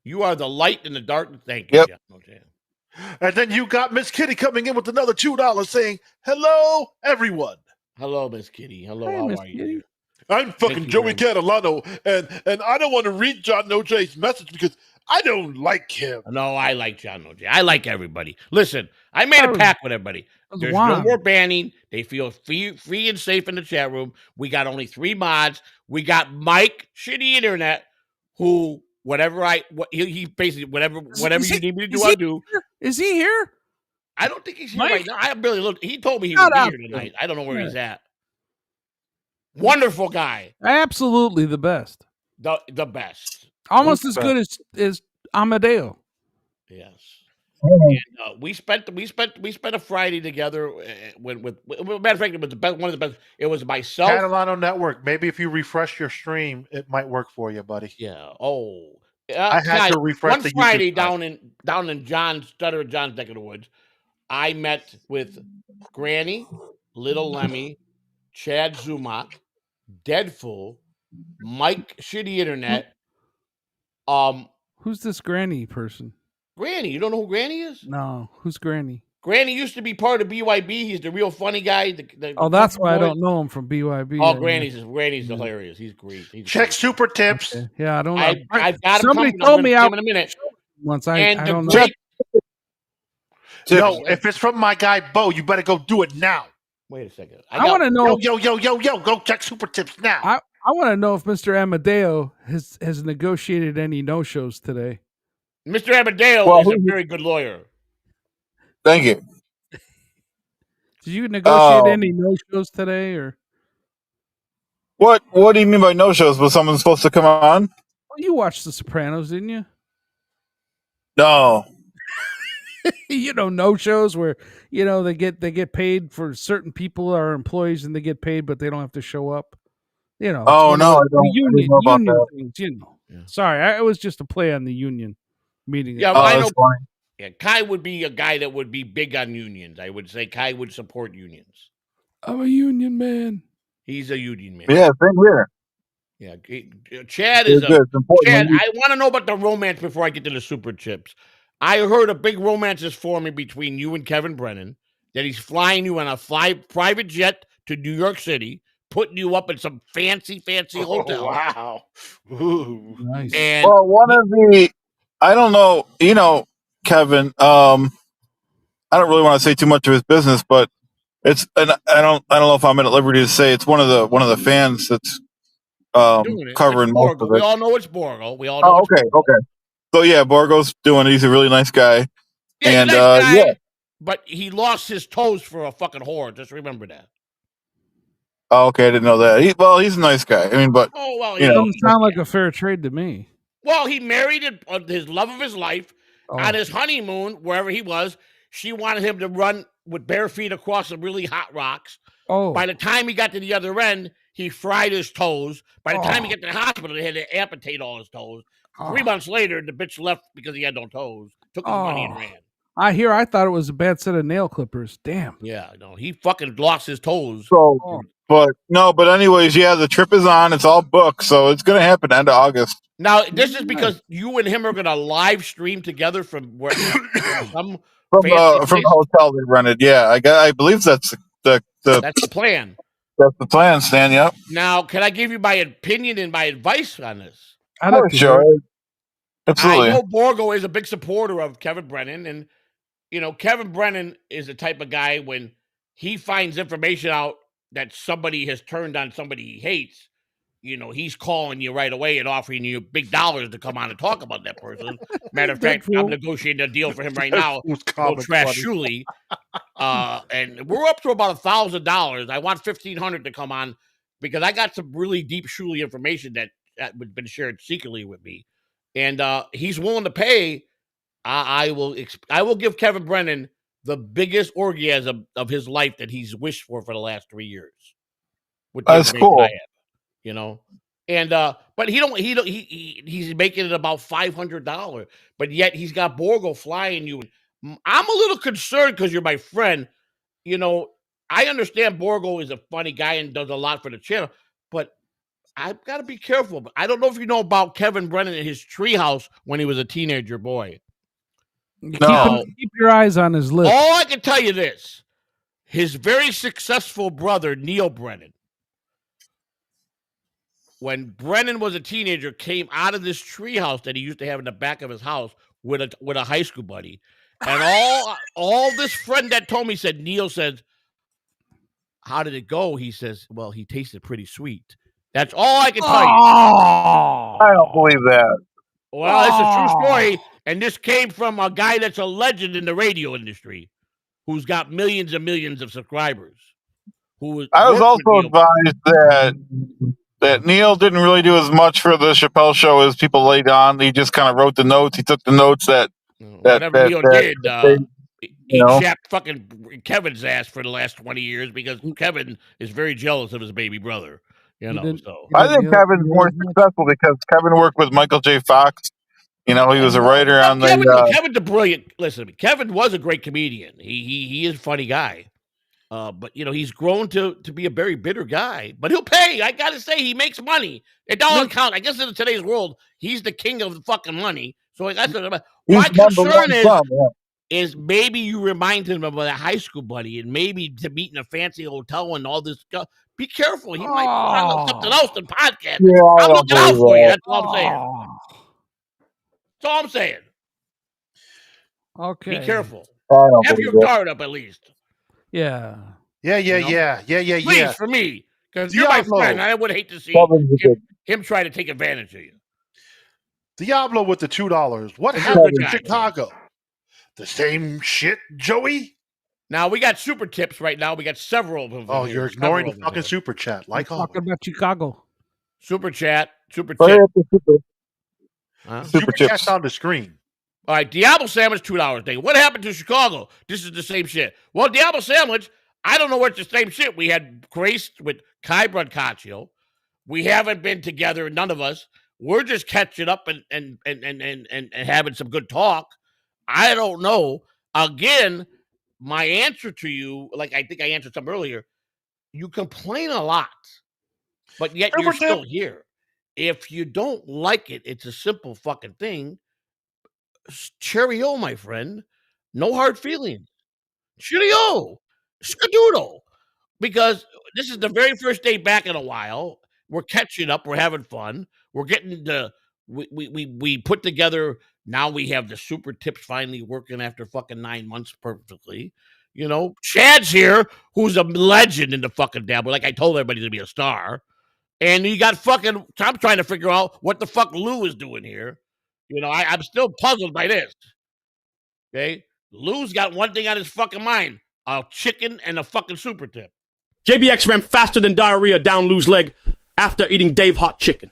You are the light in the darkness. Thank you, John No J. And then you got Miss Kitty coming in with another $2 saying, hello, everyone. Hello, Miss Kitty. Hello, how are you? I'm fucking Joey Catalano, and I don't want to read John No J's message because I don't like him. No, I like John No J. I like everybody. Listen, I made a pact with everybody. There's no more banning. They feel free and safe in the chat room. We got only 3 mods. We got Mike, shitty internet, who he basically whatever you need me to do, I'll do. Is he here? I don't think he's here right now. I really looked. He told me he would be here tonight. I don't know where he's at. Wonderful guy. Absolutely the best. The best. Almost as good as Amadeo. Yes. And, we spent a Friday together. With matter of fact, it was one of the best. It was myself. Catalano Network. Maybe if you refresh your stream, it might work for you, buddy. Yeah. Oh. I had to refresh one the Friday YouTube down in John's neck of the woods. I met with Granny, Little Lemmy, Chad Zumock, Deadful, Mike Shitty Internet. Who's this Granny person? Granny, you don't know who Granny is? No, who's Granny? Granny used to be part of BYB. He's the real funny guy. That's why I don't know him from BYB. Oh, Granny's hilarious. He's great. Check super tips. Okay. Yeah, I don't know. I've got somebody told me out in a minute. Once I don't know. No, if it's from my guy Bo, you better go do it now. Wait a second. I want to know. Yo, go check super tips now. I want to know if Mr. Amadeo has negotiated any no-shows today. Mr. Amadeo is a very good lawyer. Thank you. Did you negotiate any no-shows today, or what do you mean by no-shows? Was someone supposed to come on? Well, you watched The Sopranos, didn't you? No. No-shows where they get paid for certain people are employees and they get paid, but they don't have to show up. Oh no, I don't know about that. Things, Yeah. Sorry, it was just a play on the union meeting. Yeah, I know. Yeah, Kai would be a guy that would be big on unions. I would say Kai would support unions. I'm a union man. He's a union man. Yeah, same here. Yeah, Chad is Chad. I want to know about the romance before I get to the super chips. I heard a big romance is forming between you and Kevin Brennan. That he's flying you on a private jet to New York City, putting you up in some fancy hotel. Wow. Ooh. Nice. And one of the, I don't know, Kevin, I don't really want to say too much of his business, but it's, and I don't know if I'm at liberty to say it's one of the fans that's covering most of it. We all know it's Borgo. We all know. Okay. So yeah, Borgo's doing it. He's a really nice guy. Yeah, and nice guy, but he lost his toes for a fucking whore. Just remember that. Oh, okay, I didn't know that. He's a nice guy. I mean, but it doesn't sound like a fair trade to me. Well, he married his love of his life on his honeymoon, wherever he was. She wanted him to run with bare feet across some really hot rocks. Oh. By the time he got to the other end, he fried his toes. By the time he got to the hospital, they had to amputate all his toes. 3 months later, the bitch left because he had no toes, took his money and ran. I thought it was a bad set of nail clippers. Damn. Yeah, no, he fucking lost his toes. So, but anyways, yeah, the trip is on. It's all booked, so it's gonna happen end of August. Now, this is because you and him are gonna live stream together from where from the hotel they rented. Yeah, I believe that's the plan. That's the plan, Stan. Yep. Now, can I give you my opinion and my advice on this? Sure. Absolutely. I know Borgo is a big supporter of Kevin Brennan, and Kevin Brennan is the type of guy when he finds information out that somebody has turned on somebody he hates, he's calling you right away and offering you big dollars to come on and talk about that person. Matter of fact, I'm negotiating a deal for him right now. Go trash Shuley. And we're up to about $1,000. I want $1,500 to come on because I got some really deep Shuley information that has been shared secretly with me. And he's willing to pay. I will give Kevin Brennan the biggest orgasm of his life that he's wished for the last 3 years. That's cool. And but he's making it about $500, but yet he's got Borgo flying you. I'm a little concerned because you're my friend. I understand Borgo is a funny guy and does a lot for the channel, but I've got to be careful. But I don't know if you know about Kevin Brennan and his treehouse when he was a teenager boy. Keep your eyes on his list. All I can tell you this: his very successful brother Neil Brennan, when Brennan was a teenager, came out of this treehouse that he used to have in the back of his house with a high school buddy, and all this friend that told me said Neil says, "How did it go?" He says, "Well, he tasted pretty sweet." That's all I can tell you. I don't believe that. Well, it's a true story, and this came from a guy that's a legend in the radio industry, who's got millions and millions of subscribers. I was also advised that Neil didn't really do as much for the Chappelle show as people laid on. He just kind of wrote the notes. He took the notes that Neil did. He chapped fucking Kevin's ass for the last 20 years because Kevin is very jealous of his baby brother. So I think Kevin's more successful because Kevin worked with Michael J. Fox. He was a writer on Kevin's a brilliant. Listen, Kevin was a great comedian. He is a funny guy. But he's grown to be a very bitter guy. But he'll pay. I gotta say, he makes money. It don't count. I guess in today's world, he's the king of the fucking money. So that's my concern is maybe you remind him of a high school buddy, and maybe to meet in a fancy hotel and all this stuff. Be careful. He might find something else than podcast. I'm looking out for you. That's all I'm saying. That's all I'm saying. Okay. Be careful. Have your guard up at least. Yeah. Please, for me, because you're my friend. I would hate to see him try to take advantage of you. Diablo with the $2. What happened in Chicago? The same shit, Joey? Now, we got super tips right now. We got several of them. Oh, you're ignoring the fucking super chat. Like always. Talking about Chicago. Super chat. Super tip. Super chat's on the screen. All right, Diablo Sandwich, $2 thing. What happened to Chicago? This is the same shit. Well, Diablo Sandwich, I don't know what's the same shit. We had Grace with KY Brancacio. We haven't been together, none of us. We're just catching up and having some good talk. I don't know. Again, my answer to you, like I think I answered some earlier, you complain a lot, but yet you're still here. If you don't like it, it's a simple fucking thing. Cheerio, my friend. No hard feelings. Cheerio. Skadoodle. Because this is the very first day back in a while. We're catching up. We're having fun. We're getting we put together. Now we have the super tips finally working after fucking 9 months perfectly. Chad's here, who's a legend in the fucking dabble. Like I told everybody to be a star. And you got fucking, I'm trying to figure out what the fuck Lou is doing here. I'm still puzzled by this. Okay? Lou's got one thing on his fucking mind. A chicken and a fucking super tip. JBX ran faster than diarrhea down Lou's leg after eating Dave hot chicken.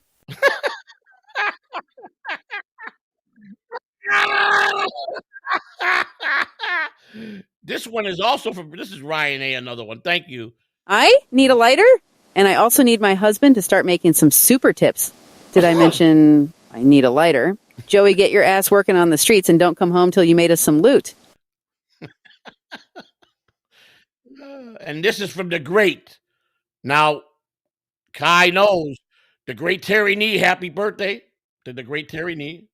This one is also this is Ryan A, another one. Thank you. I need a lighter? And I also need my husband to start making some super tips. Did I mention I need a lighter? Joey, get your ass working on the streets and don't come home till you made us some loot. And this is from the great. Now, Kai knows the great Terry Nee. Happy birthday to the great Terry Nee.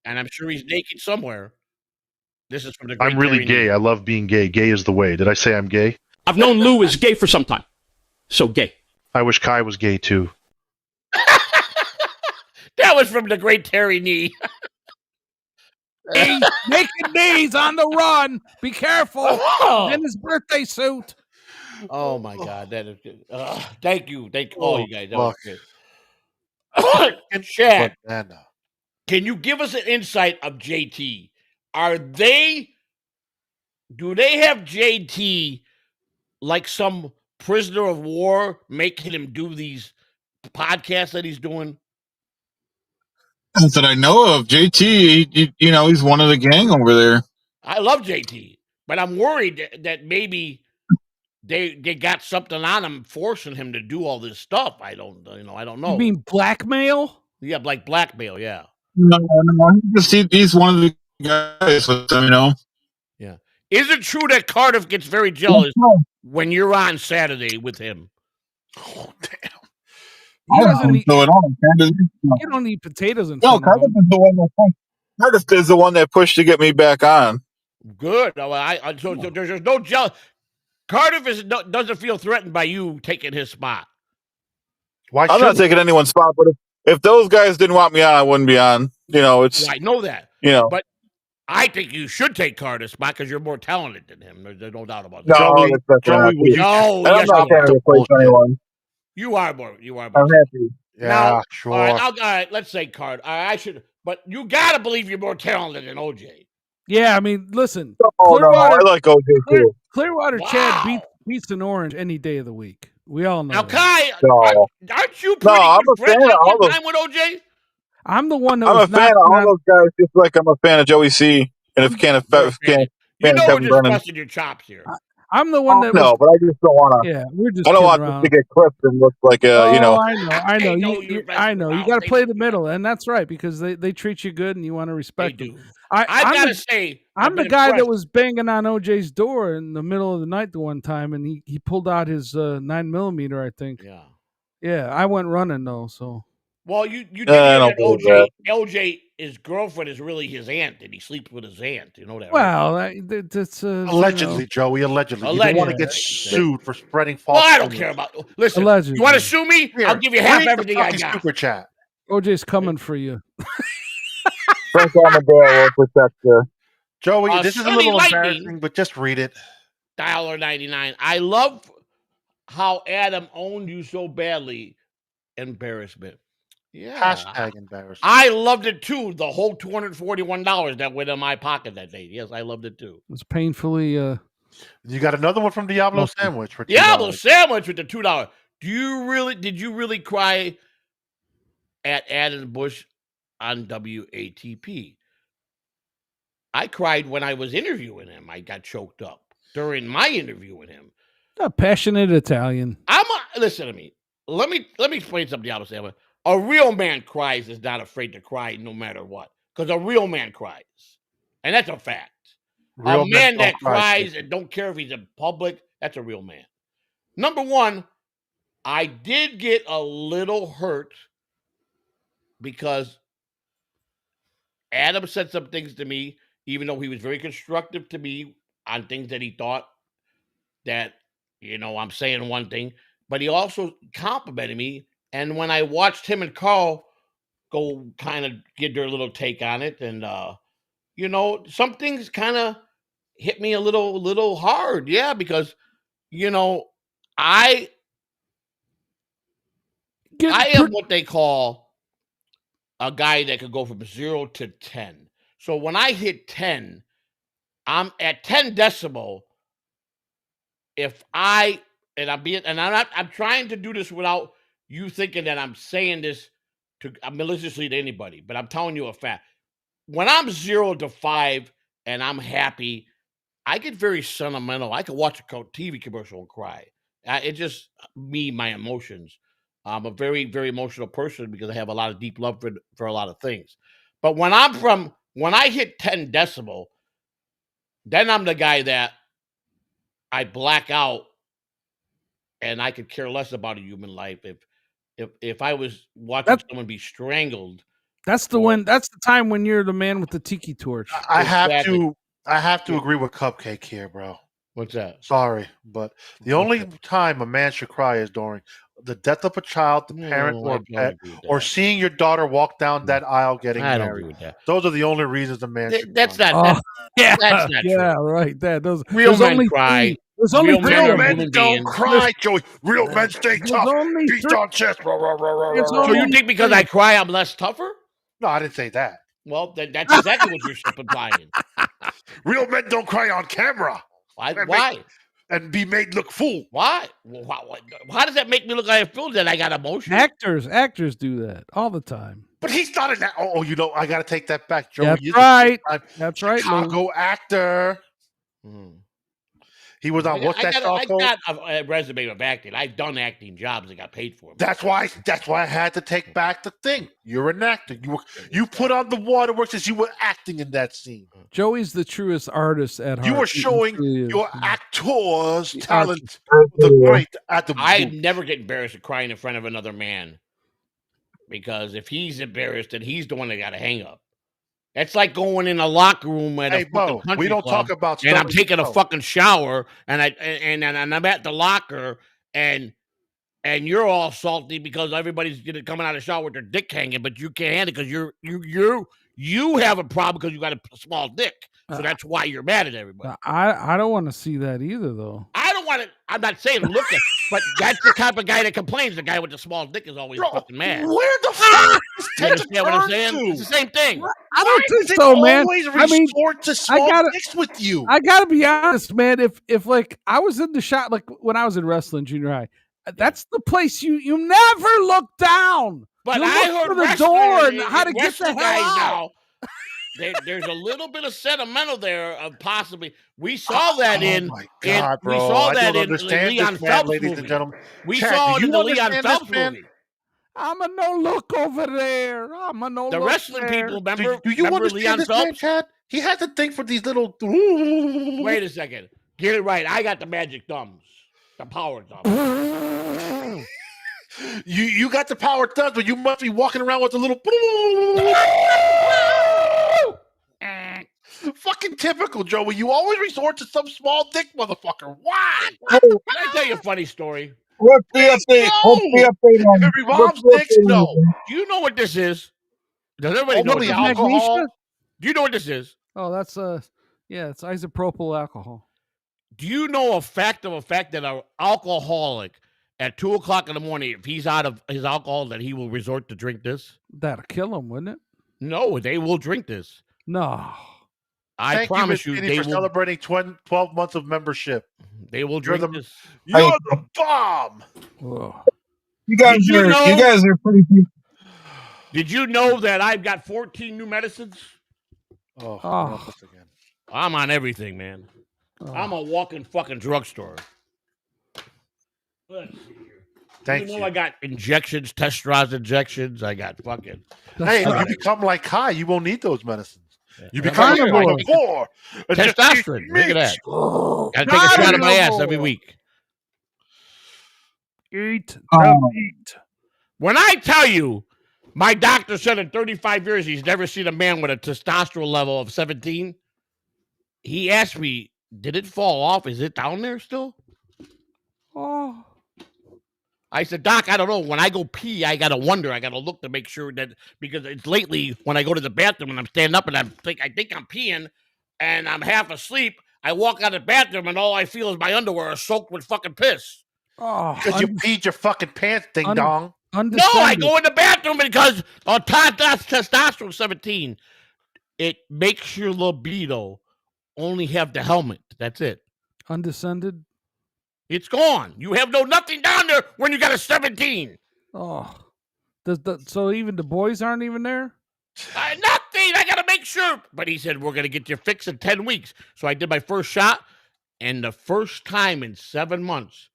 And I'm sure he's naked somewhere. This is from the great I'm really Terry gay. Nee. I love being gay. Gay is the way. Did I say I'm gay? I've known Lou is gay for some time. So gay. I wish Kai was gay too. That was from the great Terry Nee. Naked knees on the run. Be careful. In his birthday suit. Oh my God, that is good. Thank you all you guys. That was good. Chad, can you give us an insight of JT? Do they have JT like some prisoner of war, making him do these podcasts that he's doing? Not that I know of. JT, he's one of the gang over there. I love JT, but I'm worried that maybe they got something on him, forcing him to do all this stuff. I don't know. You mean blackmail? Yeah, like blackmail. Yeah. No. He's one of the guys with them, Yeah. Is it true that Cardiff gets very jealous when you're on Saturday with him? Oh, damn. He doesn't eat, you don't eat potatoes and Cardiff is the one Cardiff is the one that pushed to get me back on. Good. So there's no jealous. Cardiff doesn't feel threatened by you taking his spot. Why? I'm not taking anyone's spot, but if those guys didn't want me on, I wouldn't be on. It's. I know that. But I think you should take Cardiff's spot because you're more talented than him. There's no doubt about that. I'm not trying to replace anyone. You are more. I'm happy. Yeah, now, sure. All right, let's say Card. I should, but you gotta believe you're more talented than OJ. Yeah, I mean, listen. No, I like OJ too. Clearwater Chad beats an orange any day of the week. We all know. Now, that. Kai, aren't you pretty I'm good a fan friends of all at those. time with OJ? I'm the one that I'm was a fan of all those guys, just like I'm a fan of Joey C. And if you know we're Kevin just Brennan. busting your chops here. I'm the one that No, but I just don't want to. Yeah, we're just. I don't want this to get clipped and look like a. I know. You got to play the middle, and that's right because they treat you good and you want to respect them. I gotta say, I'm the guy that was banging on OJ's door in the middle of the night the one time, and he pulled out his 9mm, I think. Yeah. I went running though, so. Well, you did hear that OJ, his girlfriend is really his aunt, and he sleeps with his aunt. You know that, well, right? That's allegedly, Joey. Allegedly. You don't want to get sued for spreading false. Well, I don't care about. Listen, allegedly. You want to sue me? I'll give you half everything I got. Super chat. OJ's coming for you. Frank Amadeo will protect you. Joey, this is a little embarrassing, but just read it. $1.99. I love how Adam owned you so badly. Embarrassment. Yeah. Hashtag embarrassment. I loved it too. The whole $241 that went in my pocket that day. Yes, I loved it too. It was painfully. You got another one from Diablo Sandwich for $2. Diablo Sandwich with the $2. Did you really cry at Adam Bush on WATP? I cried when I was interviewing him. I got choked up during my interview with him. A passionate Italian. Listen to me. Let me explain something else. A real man cries is not afraid to cry no matter what, because a real man cries, and that's a fact. A man that cries and don't care if he's in public, that's a real man. Number one, I did get a little hurt because Adam said some things to me, even though he was very constructive to me on things that he thought that, I'm saying one thing, but he also complimented me. And when I watched him and Carl go kind of get their little take on it, and, some things kind of hit me a little hard. Yeah, because, I am what they call a guy that could go from 0 to 10. So when I hit 10, I'm at 10 decibel. I'm trying to do this without you thinking that I'm saying this maliciously to anybody, but I'm telling you a fact. When I'm 0 to 5 and I'm happy, I get very sentimental. I can watch a TV commercial and cry. It's just me, my emotions. I'm a very, very emotional person because I have a lot of deep love for a lot of things. But when I hit 10 decibel, then I'm the guy that I black out, and I could care less about a human life. If I was watching someone be strangled, that's the time when you're the man with the tiki torch. I have to agree with Cupcake here, bro. What's that? Sorry, but the only time a man should cry is during the death of a child, the parent, or pet, or seeing your daughter walk down that aisle getting I don't married. agree with that. Those are the only reasons a man should That's cry. not. That's not yeah, true. right. Those Real there's men only cry. three. There's only Real three men of are them. human Don't beings. cry, Joey. Real men stay There's tough. only Beat three- on chest. So you think because I cry, I'm less tougher? No, I didn't say that. Well, that's exactly what you're implying. Real men don't cry on camera. Why? And be made look fool. Why? How does that make me look like I feel that I got emotion? Actors do that all the time. But he's not in that. Oh, you know, I got to take that back, Joey. That's right. That's right. Chicago actor. He was on what's that show I called? got a resume of acting. I've done acting jobs and got paid for them. That's why I had to take back the thing. You're an actor. You put on the waterworks as you were acting in that scene. Joey's the truest artist at heart. You were showing your actor's talent. I never get embarrassed at crying in front of another man, because if he's embarrassed, then he's the one that got a hang up. It's like going in a locker room at a fucking country we don't club, talk about and I'm stuff taking a show. fucking shower, and I'm at the locker, and you're all salty because everybody's coming out of the shower with their dick hanging, but you can't handle it because you have a problem because you got a small dick, so that's why you're mad at everybody. I don't want to see that either, though. I don't want to. I'm not saying look at, but that's the type of guy that complains. The guy with the small dick is always fucking mad. Where the fuck is You understand what I'm saying? It's the same thing. I don't think so, man. I mean, to small dicks with you. I gotta be honest, man. If like I was in the shot, like when I was in wrestling junior high, that's the place you never look down. But you I look heard for the door and how to get the wrestling hell guys out. now. There's a little bit of sentimental there of possibly. We saw that in. My God, we bro. saw I that don't in understand Leon this, man, Phelps ladies movie. and gentlemen. We Chad, saw it do in the you Leon understand Phelps this, man? movie. I'm a no look over there. I'm a no The look wrestling there. people, remember? Do you remember understand Leon this, man, Phelps? Chad? He has a thing for these little. Wait a second. Get it right. I got the magic thumbs, the power thumbs. You got the power thumbs, but you must be walking around with a little. Fucking typical, Joey. You always resort to some small dick motherfucker. Why? Can I tell you a funny story? What's the update? What's the update on It revolves dicks, no. Do you know what this is? Does everybody know what the this alcohol? is? Do you know what this is? Oh, that's it's isopropyl alcohol. Do you know a fact that an alcoholic at 2:00 in the morning, if he's out of his alcohol, that he will resort to drink this? That'd kill him, wouldn't it? No, they will drink this. No. I promise you, Kenny, they for will. celebrating 12 months of membership. They will drink this. You're the bomb. Whoa. You guys are pretty people. Did you know that I've got 14 new medicines? Oh. I'm on everything, man. I'm a walking fucking drugstore. Let's see here. Thank you. I got injections, testosterone injections. I got fucking. Hey, if you become like Kai, you won't need those medicines. You Yeah. become Carnivore. like four. Testosterone. Look at that. Gotta take a shot of my ass every week. Eat. When I tell you, my doctor said in 35 years he's never seen a man with a testosterone level of 17. He asked me, did it fall off? Is it down there still? Oh. I said, Doc, I don't know. When I go pee, I got to wonder. I got to look to make sure that, because it's lately when I go to the bathroom and I'm standing up and I think I'm peeing and I'm half asleep, I walk out of the bathroom and all I feel is my underwear are soaked with fucking piss. Oh, because you peed your fucking pants, ding dong. No, I go in the bathroom because testosterone 17. It makes your libido only have the helmet. That's it. Undescended. It's gone. You have nothing down there when you got a 17. Oh, so even the boys aren't even there? Nothing. I got to make sure. But he said, we're going to get you fixed in 10 weeks. So I did my first shot. And the first time in 7 months,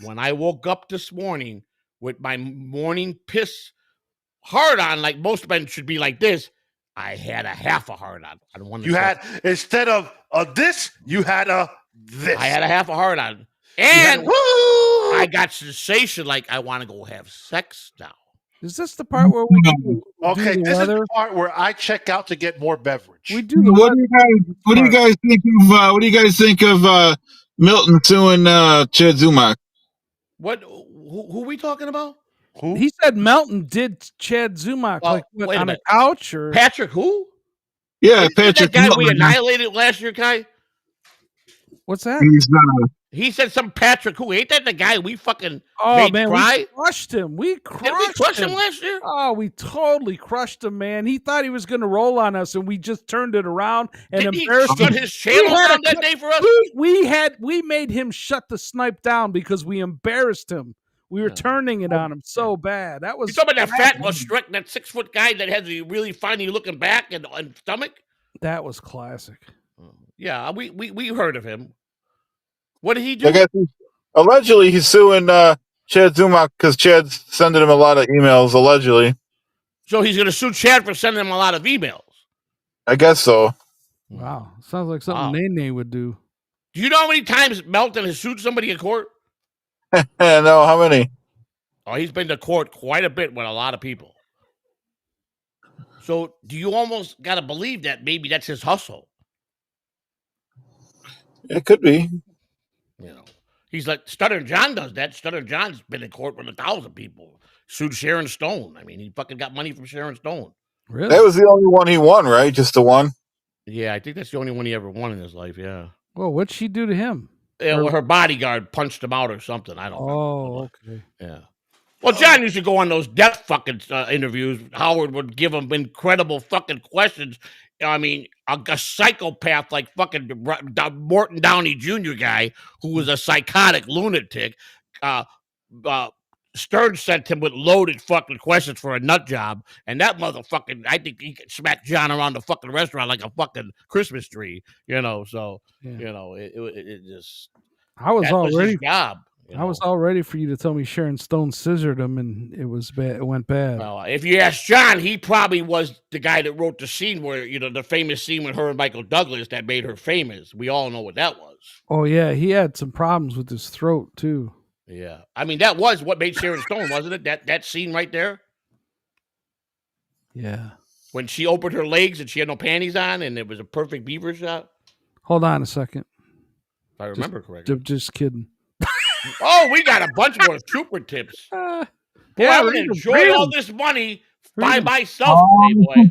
when I woke up this morning with my morning piss hard on, like most men should be like this, I had a half a hard on. I don't want to. You had, instead of a this, you had a this. I had a half a hard on, and I got sensation like I want to go have sex now. Is this the part where we do Okay, the this weather? is the part where I check out to get more beverage. We do the What do you guys think of? What do you guys think of Milton suing Chad Zumock? What? Who we talking about? Who? He said Melton did Chad Zumock Well, like what, wait a on a minute. couch or Patrick who? Yeah, Isn't Patrick. that guy Milton, we annihilated last year, Kai? What's that? He's He said some Patrick who. Ain't that the guy we fucking Oh made man, cry? we crushed him. We crushed Did we crush him last year? Oh, we totally crushed him, man. He thought he was going to roll on us, and we just turned it around and Didn't he embarrassed shut him. his channel down that day for us? We made him shut the snipe down because we embarrassed him. We were turning it on him so bad. That was You talking about that fat, that 6 foot guy that has a really funny looking back and stomach? That was classic. Yeah, we heard of him. What did he do? I guess allegedly he's suing Chad Zumock because Chad's sending him a lot of emails. Allegedly, So he's going to sue Chad for sending him a lot of emails. I guess so. Wow, sounds like something Nene would do. Do you know how many times Melton has sued somebody in court? No, how many? Oh, he's been to court quite a bit with a lot of people. So do you almost got to believe that maybe that's his hustle? It could be. You know, he's like Stutter John does that. Stutter John's been in court with 1,000 people. Sued Sharon Stone. I mean, he fucking got money from Sharon Stone. Really? That was the only one he won, right? Just the one. Yeah, I think that's the only one he ever won in his life. Yeah. Well, what'd she do to him? Yeah, well, her bodyguard punched him out or something. I don't know. Oh, okay. Yeah. Well, John used to go on those death fucking interviews. Howard would give him incredible fucking questions. I mean, a psychopath like fucking Morton Downey Jr. guy who was a psychotic lunatic. Stern sent him with loaded fucking questions for a nut job, and that motherfucking, I think he could smack John around the fucking restaurant like a fucking Christmas tree, you know. So, you know, it just. I was all ready. His job. I was all ready for you to tell me Sharon Stone scissored him, and it was bad. It went bad. Well, if you ask John, he probably was the guy that wrote the scene where, you know, the famous scene with her and Michael Douglas that made her famous. We all know what that was. Oh yeah, he had some problems with his throat too. Yeah, I mean that was what made Sharon Stone, wasn't it? That scene right there. Yeah. When she opened her legs and she had no panties on, and it was a perfect beaver shot. Hold on a second. If I remember correctly. Just kidding. Oh, we got a bunch more super tips. Boy, yeah, I'm gonna enjoy all this money by myself today, boy.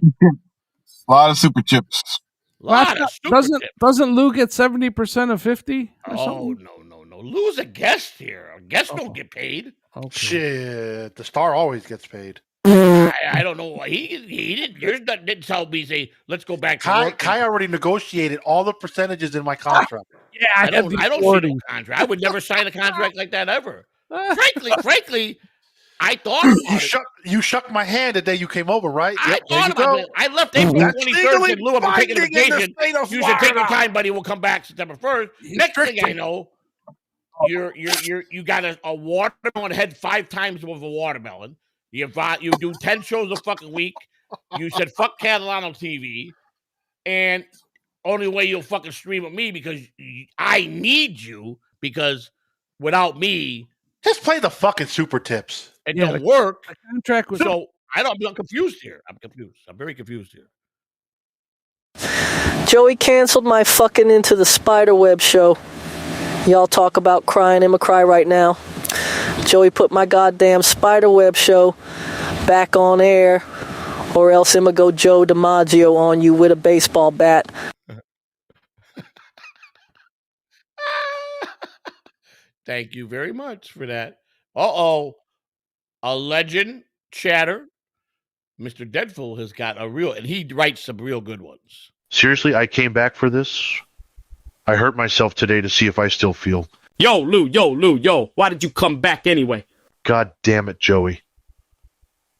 A lot of super chips. Lot of super tips. Doesn't Lou get 70% of 50? Oh no. Lou's a guest here. Guests don't get paid. Okay. Shit, the star always gets paid. I don't know why he didn't. Yours didn't tell me. Say, let's go back to work. Kai already negotiated all the percentages in my contract. Yeah, I don't see no contract. I would never sign a contract like that ever. Frankly, I thought about you shook my hand the day you came over, right? I thought about it. I left April 23rd and Lou, I'm taking a vacation. You should take your time, buddy. We'll come back September 1st. Next thing I know, you got a watermelon head 5 times with a watermelon. You do 10 shows a fucking week. You said fuck Catalano TV, and only way you'll fucking stream with me because I need you, because without me, just play the fucking super tips. It don't work. The contract was so I'm confused here. I'm confused. I'm very confused here. Joey canceled my fucking Into the Spiderweb show. Y'all talk about crying. I'ma cry right now. Joey put my goddamn Spiderweb show back on air, or else I'ma go Joe DiMaggio on you with a baseball bat. Thank you very much for that. A legend chatter. Mr. Deadful has got and he writes some real good ones. Seriously, I came back for this. I hurt myself today to see if I still feel. Yo, Lou, why did you come back anyway? God damn it, Joey.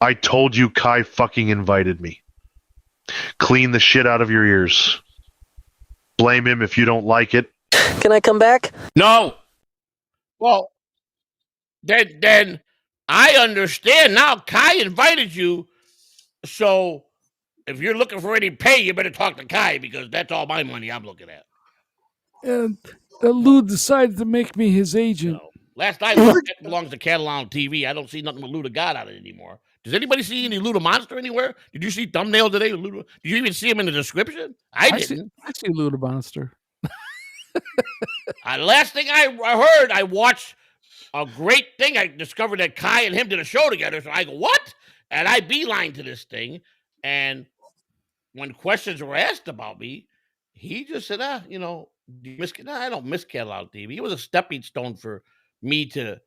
I told you Kai fucking invited me. Clean the shit out of your ears. Blame him if you don't like it. Can I come back? No. Well, then I understand now. Kai invited you, so if you're looking for any pay, you better talk to Kai because that's all my money I'm looking at. And Lou decided to make me his agent. Last I looked, it belongs to Catalano TV. I don't see nothing with Lou the God out of it anymore. Does anybody see any Lou the Monster anywhere? Did you see thumbnail today? Did you even see him in the description? I didn't. I see Lou the Monster. Last thing I heard, I watched a great thing. I discovered that Kai and him did a show together. So I go, what? And I beeline to this thing. And when questions were asked about me, he just said, do you miss? I don't miss Catalano TV. It was a stepping stone for me to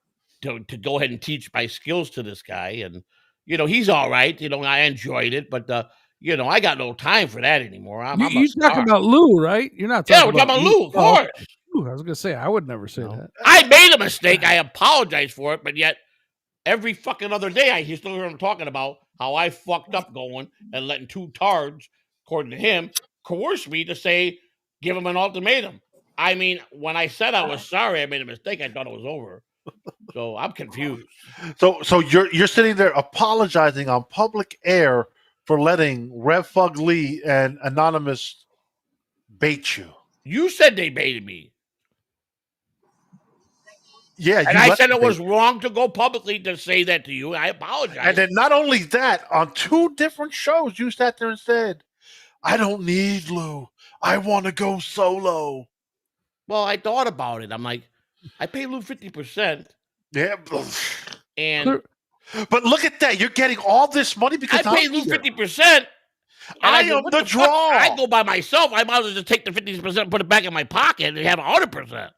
go ahead and teach my skills to this guy. And, he's all right. I enjoyed it, but, I got no time for that anymore. You're talking about Lou, right? You're not talking we're talking about Lou, of course. I was going to say, I would never say that. I made a mistake. I apologize for it, but yet every fucking other day I still hear him talking about how I fucked up going and letting two tards, according to him, coerce me to say, give him an ultimatum. I mean, when I said I was sorry, I made a mistake. I thought it was over. So I'm confused. So you're sitting there apologizing on public air for letting Rev Fug Lee and Anonymous bait you. You said they baited me. Yeah, and I said it was wrong to go publicly to say that to you. I apologize. And then not only that, on 2 different shows, you sat there and said, I don't need Lou. I want to go solo. Well, I thought about it. I'm like, I pay Lou 50%. Yeah. But look at that. You're getting all this money because I pay Lou 50%. I am the draw. I go by myself. I might as well just take the 50% and put it back in my pocket and have 100%.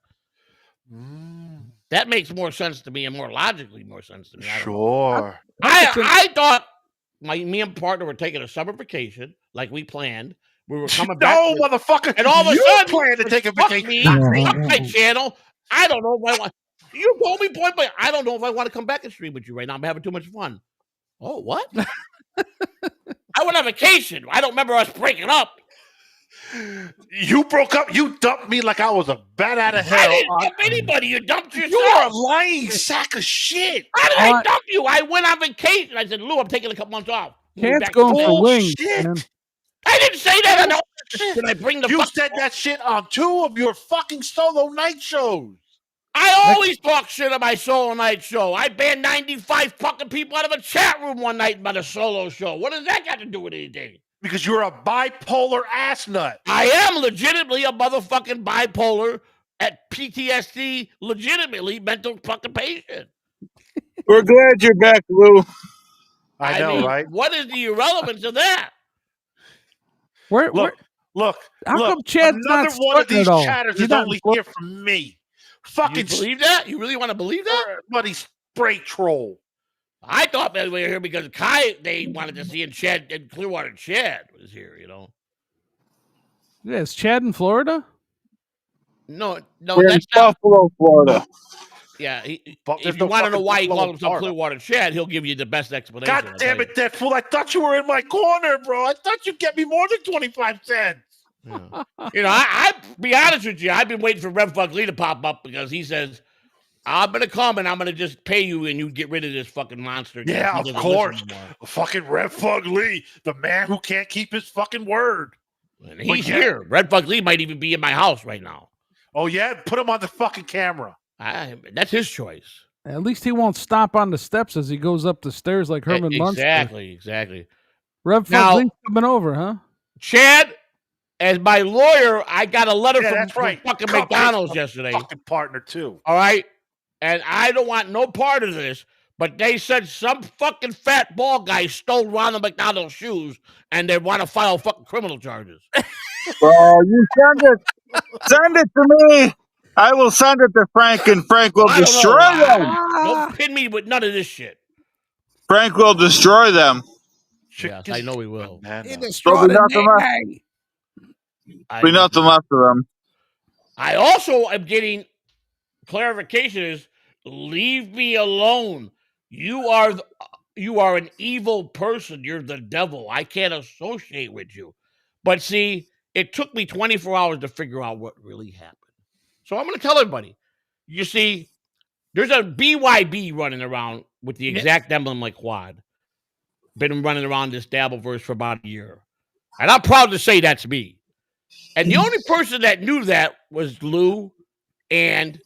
That makes more sense to me and more logically more sense to me. Sure. I thought me and partner were taking a summer vacation like we planned. We were coming back. No, motherfucker. And all of a sudden, planned to take a vacation. Fuck my channel. I don't know if I want. You told me point blank. I don't know if I want to come back and stream with you right now. I'm having too much fun. Oh, what? I went on vacation. I don't remember us breaking up. You broke up. You dumped me like I was a bat out of hell. I didn't dump anybody. You dumped yourself. You are a lying sack of shit. How did I dump you? I went on vacation. I said, Lou, I'm taking a couple months off. Can't go for wings. Man. I didn't say that. Did I bring the? You said that shit on 2 of your fucking solo night shows. I always talk shit on my solo night show. I banned 95 fucking people out of a chat room one night about a solo show. What does that got to do with anything? Because you're a bipolar ass nut. I am legitimately a motherfucking bipolar at PTSD, legitimately mental fucking patient. We're glad you're back, Lou. I know, right? What is the irrelevance of that? Look. How come Chad's another not one of these at all? chatters is only here from me. Fucking you believe that? You really want to believe that? Buddy spray troll. I thought that we were here because Kai, they wanted to see, and Chad, and Clearwater Chad was here, Yeah, is Chad in Florida? No, we're that's in Buffalo, Florida. Yeah, if you want to know why he called himself Clearwater Chad, he'll give you the best explanation. God damn it, that fool. I thought you were in my corner, bro. I thought you'd get me more than 25 cents. Yeah. I be honest with you, I've been waiting for Rev Fug Lee to pop up because he says, I'm going to come and I'm going to just pay you and you get rid of this fucking monster. Yeah, of course. Fucking Rev Fug Lee, the man who can't keep his fucking word. And he's here. Rev Fug Lee might even be in my house right now. Oh, yeah? Put him on the fucking camera. That's his choice. At least he won't stop on the steps as he goes up the stairs like Herman Munster. Exactly. Rev Fug Lee's coming over, huh? Chad, as my lawyer, I got a letter from fucking Come McDonald's yesterday. Fucking partner, too. All right? And I don't want no part of this, but they said some fucking fat ball guy stole Ronald McDonald's shoes and they want to file fucking criminal charges. You send it to me. I will send it to Frank, and Frank will destroy them. Don't pin me with none of this shit. Frank will destroy them. Yes, I know he will. He destroyed nothing left of them. I also am getting clarification is leave me alone. You are an evil person. You're the devil. I can't associate with you. But see, it took me 24 hours to figure out what really happened. So I'm going to tell everybody. You see, There's a BYB running around with the exact emblem like Quad. Been running around this Dabbleverse for about a year. And I'm proud to say that's me. And the only person that knew that was Lou and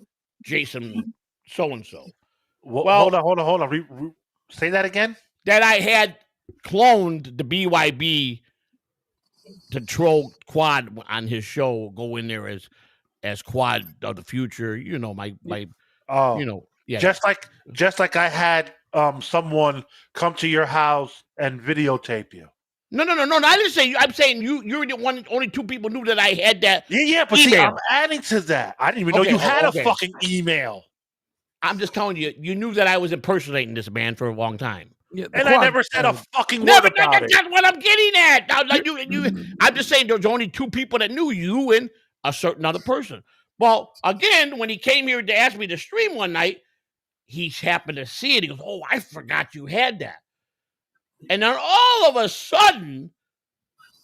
Jason so-and-so. Well, hold on. Say that again? That I had cloned the BYB to troll Quad on his show, go in there as Quad of the future. You know, just like I had someone come to your house and videotape you. No. I didn't say you. I'm saying you're the one. Only 2 people knew that I had that. Yeah, but email. see, I'm adding to that. I didn't even know you had a fucking email. I'm just telling you, you knew that I was impersonating this man for a long time. Yeah, and I never said a fucking word about it. That's what I'm getting at. Now, I'm just saying there's only 2 people that knew you and a certain other person. Well, again, when he came here to ask me to stream one night, he happened to see it. He goes, "Oh, I forgot you had that." And then all of a sudden,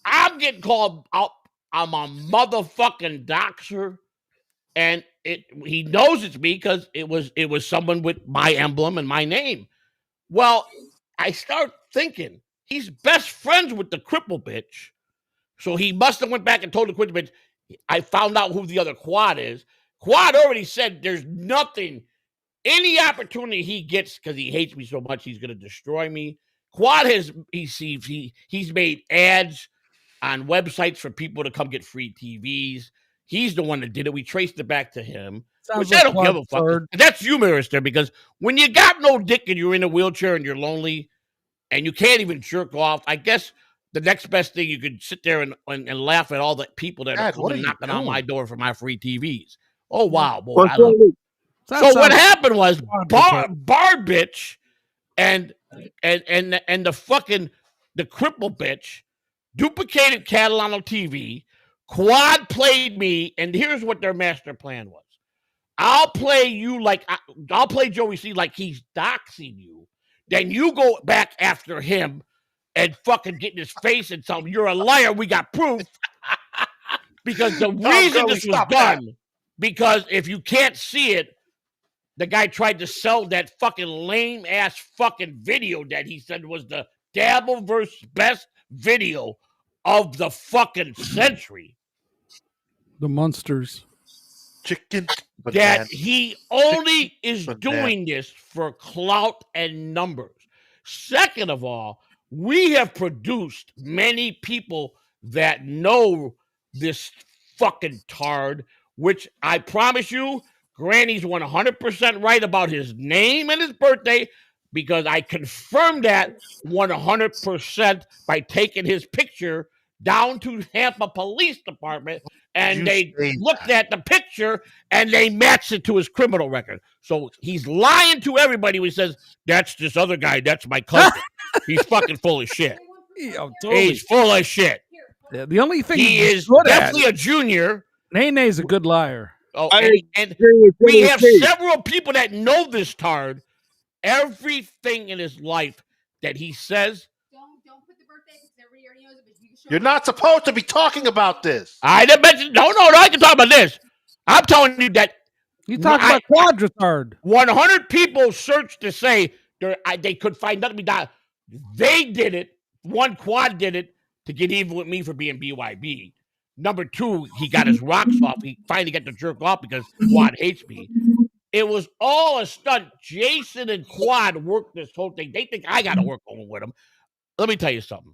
I'm getting called out. I'm a motherfucking doxer, and he knows it's me because it was someone with my emblem and my name. Well, I start thinking he's best friends with the cripple bitch, so he must have went back and told the cripple bitch. I found out who the other Quad is. Quad already said there's nothing, any opportunity he gets because he hates me so much, he's going to destroy me. Quad he's made ads on websites for people to come get free TVs. He's the one that did it. We traced it back to him. Sounds Which I like don't give a fuck. third. That's humorous there because when you got no dick and you're in a wheelchair and you're lonely and you can't even jerk off, I guess the next best thing you could sit there and laugh at all the people that are coming knocking on my door for my free TVs. Oh wow, boy! So what happened was Bar bitch and the fucking the cripple bitch duplicated Catalano TV. Quad played me, and here's what their master plan was. I'll play you like I'll play Joey C like he's doxing you. Then you go back after him and fucking get in his face and tell him you're a liar. We got proof. Because the reason this was done, because if you can't see it, the guy tried to sell that fucking lame ass fucking video that he said was the Dabbleverse best video of the fucking century. The monsters. Chicken. That he only is doing this for clout and numbers. Second of all, we have produced many people that know this fucking tard, which I promise you, Granny's 100% right about his name and his birthday because I confirmed that 100% by taking his picture down to Tampa Police Department and they looked at the picture and they matched it to his criminal record. So he's lying to everybody when he says, that's this other guy, that's my cousin. He's fucking full of shit. He's full of shit. Yeah, the only thing he is definitely a junior. Nene's a good liar. Oh, and we have several people that know this tard. Everything in his life that he says. Don't put the birthday because everybody already knows it. But you can show You're not supposed to be talking about this. I didn't mention. No, I can talk about this. I'm telling you that. You talk about quadratard. 100 people searched to say they could find nothing. They did it. One Quad did it to get even with me for being BYB. Number 2, he got his rocks off. He finally got to jerk off because Quad hates me. It was all a stunt. Jason and Quad worked this whole thing. They think I got to work over with them. Let me tell you something.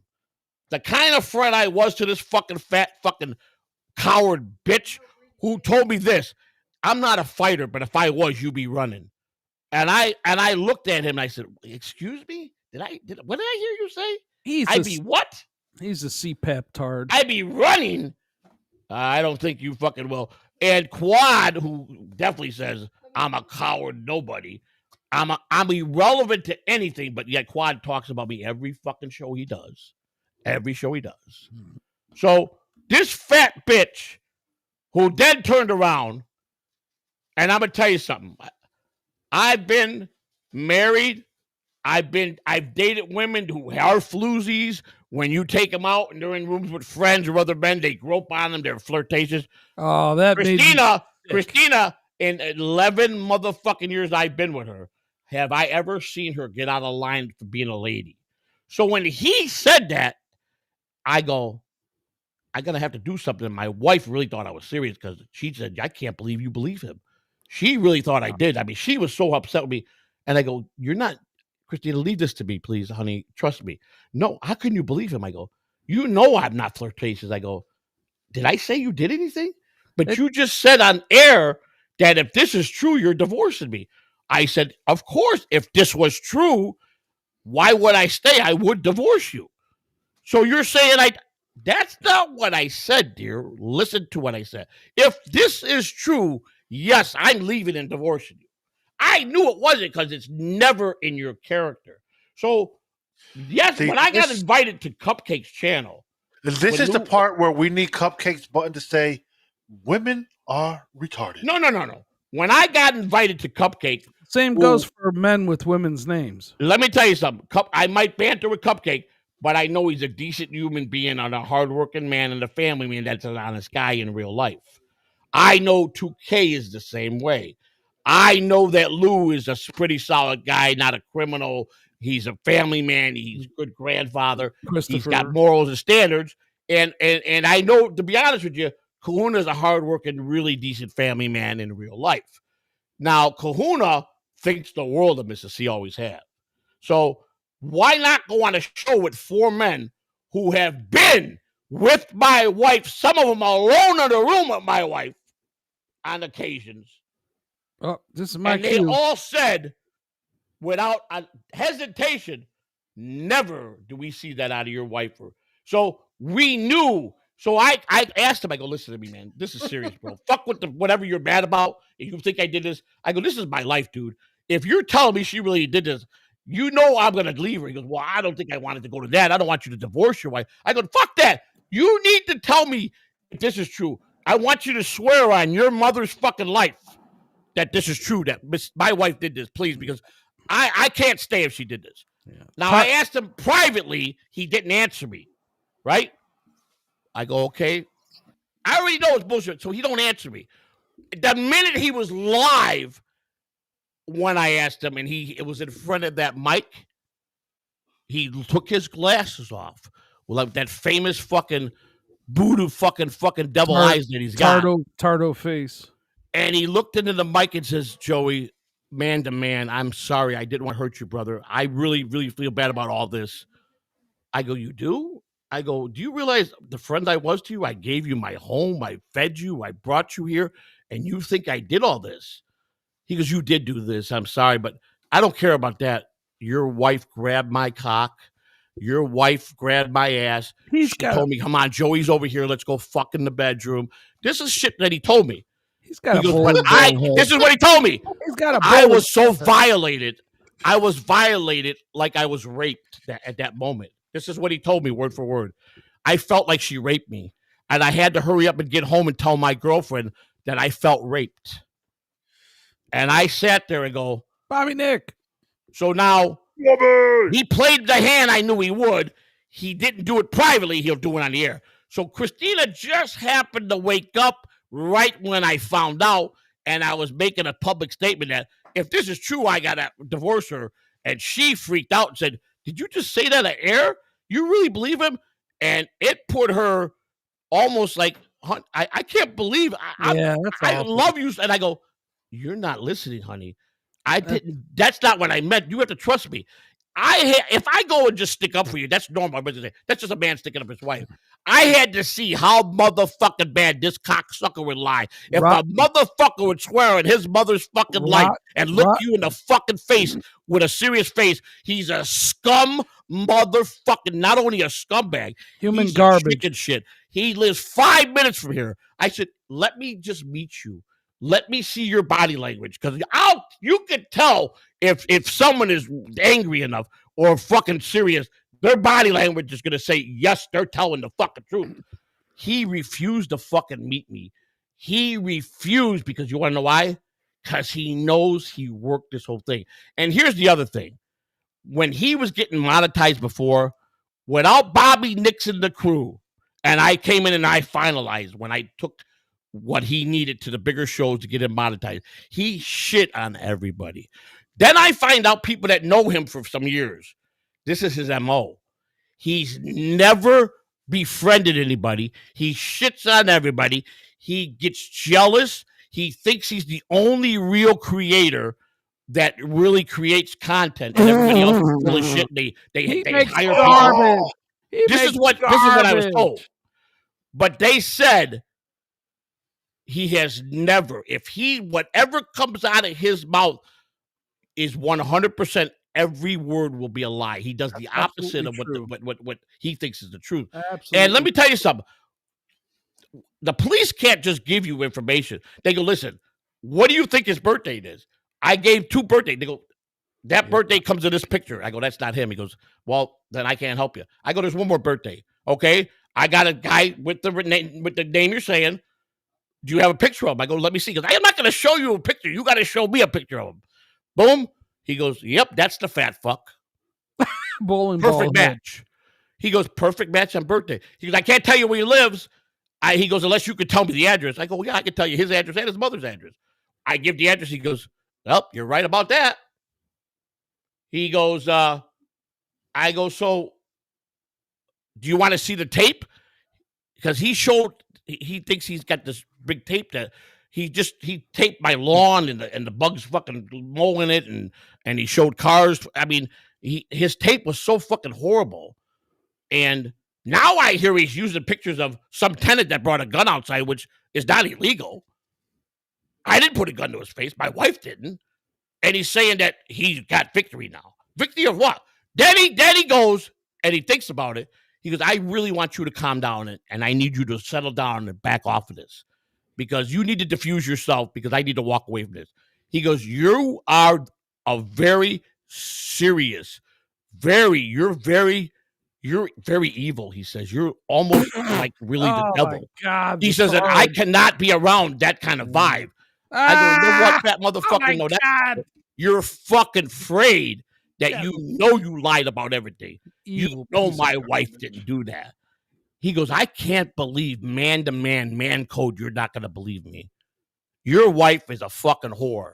The kind of friend I was to this fucking fat fucking coward bitch who told me this. I'm not a fighter, but if I was, you'd be running. And I looked at him and I said, excuse me? What did I hear you say? I'd be what? He's a CPAP tard. I'd be running. I don't think you fucking will. And Quad, who definitely says I'm a coward, nobody. I'm irrelevant to anything, but yet Quad talks about me every fucking show he does. Every show he does. So this fat bitch who then turned around, and I'm gonna tell you something. I've been married. I've dated women who are floozies. When you take them out and they're in rooms with friends or other men, they grope on them. They're flirtatious. Oh, that Christina in 11 motherfucking years I've been with her, have I ever seen her get out of line for being a lady. So when he said that, I go, I'm going to have to do something. My wife really thought I was serious because she said, I can't believe you believe him. She really thought I did. I mean, she was so upset with me. And I go, you're not, Christina, leave this to me, please, honey. Trust me. No, how can you believe him? I go, you know I'm not flirtatious. I go, did I say you did anything? But you just said on air that if this is true, you're divorcing me. I said, of course, if this was true, why would I stay? I would divorce you. So you're saying that's not what I said, dear. Listen to what I said. If this is true, yes, I'm leaving and divorcing you. I knew it wasn't because it's never in your character. So, yes, when I got invited to Cupcake's channel. This is the part where we need Cupcake's button to say, women are retarded. No. When I got invited to Cupcake. Same goes for men with women's names. Let me tell you something. I might banter with Cupcake, but I know he's a decent human being and a hardworking man and a family man that's an honest guy in real life. I know 2K is the same way. I know that Lou is a pretty solid guy, not a criminal. He's a family man. He's a good grandfather. He's got morals and standards. And I know, to be honest with you, Kahuna is a hardworking, really decent family man in real life. Now, Kahuna thinks the world of Mrs. C always has. So why not go on a show with 4 men who have been with my wife, some of them alone in the room with my wife on occasions. Oh, this is my and they all said, without a hesitation, never do we see that out of your wife. So we knew. So I asked him, I go, listen to me, man. This is serious, bro. Fuck with whatever you're mad about. If you think I did this, I go, this is my life, dude. If you're telling me she really did this, you know I'm going to leave her. He goes, well, I don't think I wanted to go to that. I don't want you to divorce your wife. I go, fuck that. You need to tell me if this is true. I want you to swear on your mother's fucking life that this is true, that my wife did this, please, because I can't stay if she did this. Yeah. Now, I asked him privately. He didn't answer me, right? I go, okay. I already know it's bullshit, so he don't answer me. The minute he was live, when I asked him, and it was in front of that mic, he took his glasses off with like that famous fucking voodoo fucking devil eyes that he's got. Tardo face. And he looked into the mic and says, Joey, man to man, I'm sorry. I didn't want to hurt you, brother. I really, really feel bad about all this. I go, you do? I go, do you realize the friend I was to you? I gave you my home. I fed you. I brought you here. And you think I did all this? He goes, you did do this. I'm sorry, but I don't care about that. Your wife grabbed my cock. Your wife grabbed my ass. She told me, come on, Joey's over here. Let's go fuck in the bedroom. This is shit that he told me. He's got this is what he told me. He's got I was so violated. I was violated like I was raped at that moment. This is what he told me word for word. I felt like she raped me. And I had to hurry up and get home and tell my girlfriend that I felt raped. And I sat there and go, Bobby Nick. So now he played the hand I knew he would. He didn't do it privately. He'll do it on the air. So Christina just happened to wake up right when I found out, and I was making a public statement that if this is true, I got to divorce her. And she freaked out and said, did you just say that on air? You really believe him? And it put her almost like, I can't believe I love you. And I go, you're not listening, honey. I didn't. That's not what I meant. You have to trust me. If I go and just stick up for you, that's normal. That's just a man sticking up his wife. I had to see how motherfucking bad this cocksucker would lie. If a motherfucker would swear on his mother's fucking life and look you in the fucking face with a serious face, he's a scum motherfucking, not only a scumbag, human he's garbage. Chicken shit. He lives 5 minutes from here. I said, let me just meet you. Let me see your body language, because you could tell if someone is angry enough or fucking serious, their body language is going to say, yes, they're telling the fucking truth. He refused to fucking meet me. He refused because you want to know why? Because he knows he worked this whole thing. And here's the other thing. When he was getting monetized before, without Bobby Nixon, the crew, and I came in and I finalized when I took what he needed to the bigger shows to get him monetized. He shit on everybody. Then I find out people that know him for some years. This is his MO. He's never befriended anybody. He shits on everybody. He gets jealous. He thinks he's the only real creator that really creates content, and everybody else is full of shit. They hire people. This is what I was told. But they said he has never, whatever comes out of his mouth is 100%. Every word will be a lie. He does the opposite of what he thinks is the truth. Absolutely. And let me tell you something. The police can't just give you information. They go, listen, what do you think his birthday is? I gave 2 birthdays. They go, that birthday comes in this picture. I go, that's not him. He goes, well, then I can't help you. I go, there's one more birthday. Okay. I got a guy with the name you're saying. Do you have a picture of him? I go, let me see. Because I am not going to show you a picture. You got to show me a picture of him. Boom. He goes, yep, that's the fat fuck. Perfect match. He goes, perfect match on birthday. He goes, I can't tell you where he lives. He goes, unless you could tell me the address. I go, yeah, I can tell you his address and his mother's address. I give the address. He goes, well, you're right about that. He goes, I go, so do you want to see the tape? Because he thinks he's got this big tape that he taped my lawn and the bugs fucking mowing it and he showed cars. I mean, his tape was so fucking horrible. And now I hear he's using pictures of some tenant that brought a gun outside, which is not illegal. I didn't put a gun to his face. My wife didn't. And he's saying that he's got victory now. Victory of what? Then he goes and he thinks about it. He goes, I really want you to calm down and I need you to settle down and back off of this because you need to diffuse yourself because I need to walk away from this. He goes, you are a very serious, you're very evil. He says, you're almost like really the devil. God, he says that I cannot be around that kind of vibe. I go, you know what, that motherfucker, no, that you're fucking afraid that you know you lied about everything. You know my wife didn't do that. He goes, I can't believe man to man code. You're not going to believe me. Your wife is a fucking whore.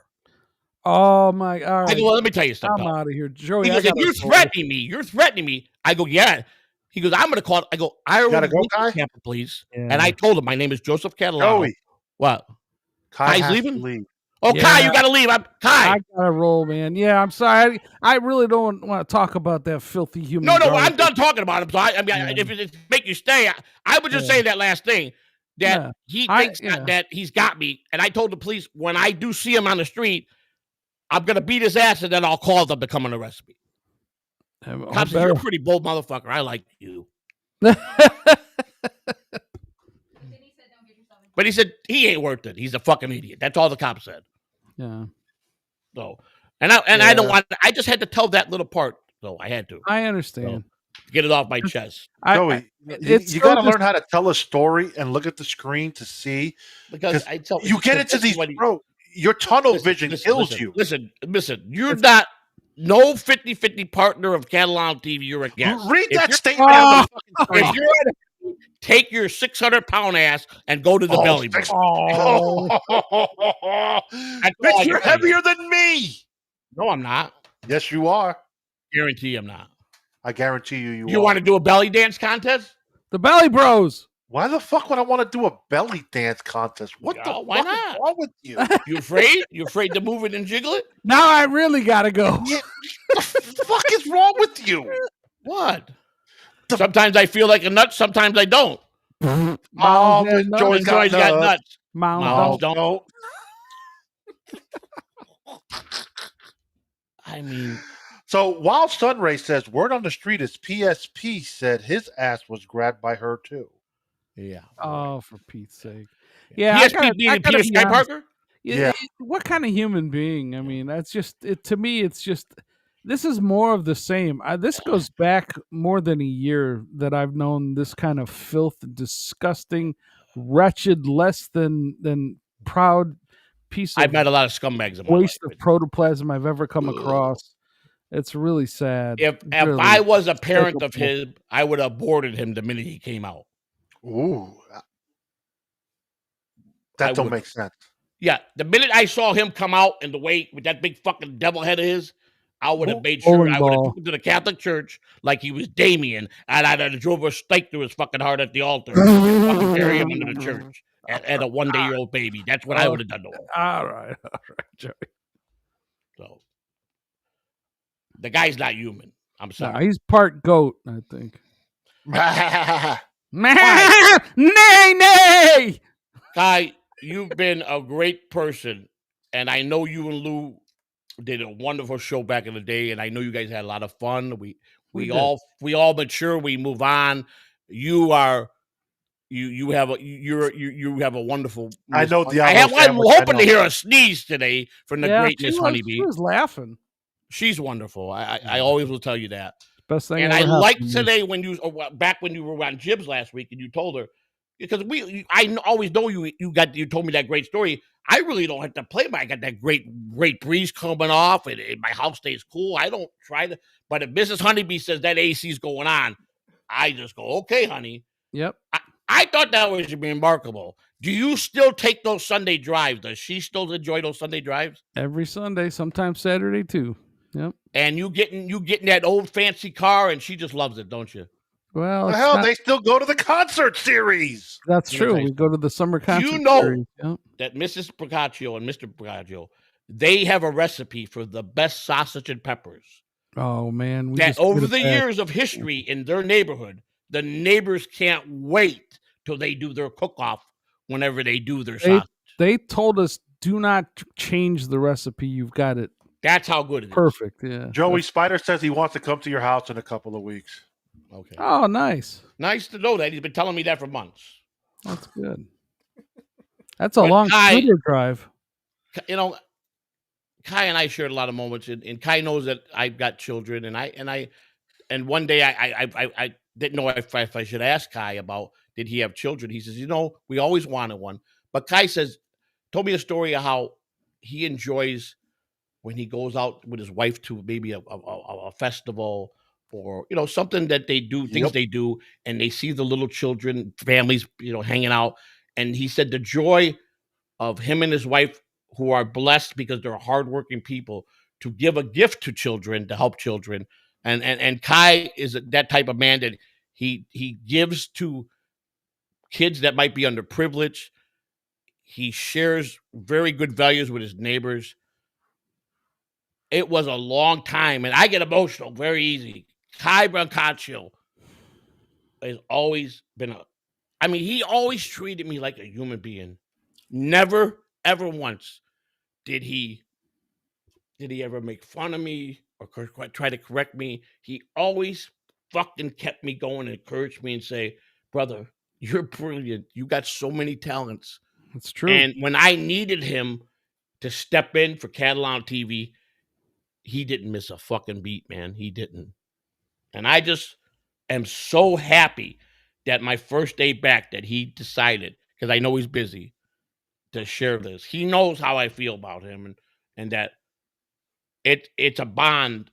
Oh my! All right. I go, well, let me tell you something. I'm out of here, Joey. He goes, you're threatening me. You're threatening me. I go, yeah. He goes, I'm going to call it. I go, I gotta go, Kai? Camper, please. Yeah. And I told him my name is Joseph Catalano. Joey. What? Kai's leaving. Oh, yeah. Kai, you got to leave. Kai. I got to roll, man. Yeah, I'm sorry. I really don't want to talk about that filthy human. No, I'm done talking about him. So if it make you stay, I would just say that last thing that he thinks that he's got me. And I told the police when I do see him on the street, I'm going to beat his ass and then I'll call them to come and arrest me. Cops said, you're a pretty bold motherfucker. I like you. But he said he ain't worth it. He's a fucking idiot. That's all the cop said. Yeah. So, I don't want. I just had to tell that little part. So I had to. I understand. So, get it off my chest. Joey, you got to learn how to tell a story and look at the screen to see. Because you get into these, bro. Your tunnel vision kills you. Listen. You're not no 50-50 partner of Catalano TV. You're a guest. Read that statement. If you're take your 600-pound ass and go to the belly. Bitch, you're heavier than me. No, I'm not. Yes, you are. Guarantee I'm not. I guarantee you are. You want to do a belly dance contest? The Belly Bros. Why the fuck would I want to do a belly dance contest? Why not? Is wrong with you? You afraid? You afraid to move it and jiggle it? Now I really gotta go. Yeah. The fuck is wrong with you? What? Sometimes I feel like a nut. Sometimes I don't. Joey's got nuts. Moms don't. I mean, so Wild Sunray says word on the street is PSP said his ass was grabbed by her too. Yeah. Oh, for Pete's sake. Yeah. PSP being Peter Sky Parker? Yeah. What kind of human being? I mean, that's just it. To me, it's just. This is more of the same. This goes back more than a year that I've known this kind of filth, disgusting, wretched, less than proud piece of I've met a lot of scumbags in my waste of protoplasm I've ever come across. It's really sad. If really I was a parent of his, I would have aborted him the minute he came out. Ooh. That don't make sense. Yeah, the minute I saw him come out and the way with that big fucking devil head of his, I would have made sure I would have took him to the Catholic Church like he was Damien, and I'd have drove a stake through his fucking heart at the altar and fucking bury him under the church at a 1-day-old baby. That's what I would have done to him. All right, Joey. So the guy's not human. I'm sorry. Nah, he's part goat, I think. Nay. Kai, you've been a great person, and I know you and Lou did a wonderful show back in the day, and I know you guys had a lot of fun. We all mature. We move on. You have a wonderful. I know. I'm hoping to hear a sneeze today from the great Miss Honeybee. She was laughing. She's wonderful. I always will tell you that. Best thing. And I liked today when you back when you were on Jibs last week, and you told her because I always know you told me that great story. I really don't have to play, but I got that great breeze coming off, and my house stays cool. I don't try to, but if Mrs. Honeybee says that AC's going on, I just go, okay, honey. Yep. I thought that was remarkable. Do you still take those Sunday drives? Does she still enjoy those Sunday drives? Every Sunday, sometimes Saturday too. Yep. And you getting that old fancy car, and she just loves it, don't you? Well, the hell, they still go to the concert series. That's true. We go to the summer concert You know series. Yep. that Mrs. Bracacio and Mr. Bracacio, they have a recipe for the best sausage and peppers. Oh man, That over the years of history in their neighborhood, the neighbors can't wait till they do their cook-off whenever they do their sausage. They told us, do not change the recipe. You've got it. That's how good it is. Perfect. Yeah. Joey Spider says he wants to come to your house in a couple of weeks. Okay. Oh, nice. Nice to know that. He's been telling me that for months. That's good. That's a long Twitter drive. You know, Kai and I shared a lot of moments, and Kai knows that I've got children, and one day I didn't know if I should ask Kai about did he have children. He says, we always wanted one, but Kai told me a story of how he enjoys when he goes out with his wife to maybe a festival or something that they do, things they do, and they see the little children, families, hanging out, and he said the joy of him and his wife, who are blessed because they're hardworking people, to give a gift to children, to help children. And Kai is that type of man that he gives to kids that might be underprivileged. He shares very good values with his neighbors. It was a long time, and I get emotional very easy. KY Brancacio has always been he always treated me like a human being. Never, ever once did he ever make fun of me or try to correct me. He always fucking kept me going and encouraged me and say, brother, you're brilliant. You got so many talents. That's true. And when I needed him to step in for Catalano TV, he didn't miss a fucking beat, man. He didn't. And I just am so happy that my first day back that he decided, because I know he's busy, to share this. He knows how I feel about him and that it's a bond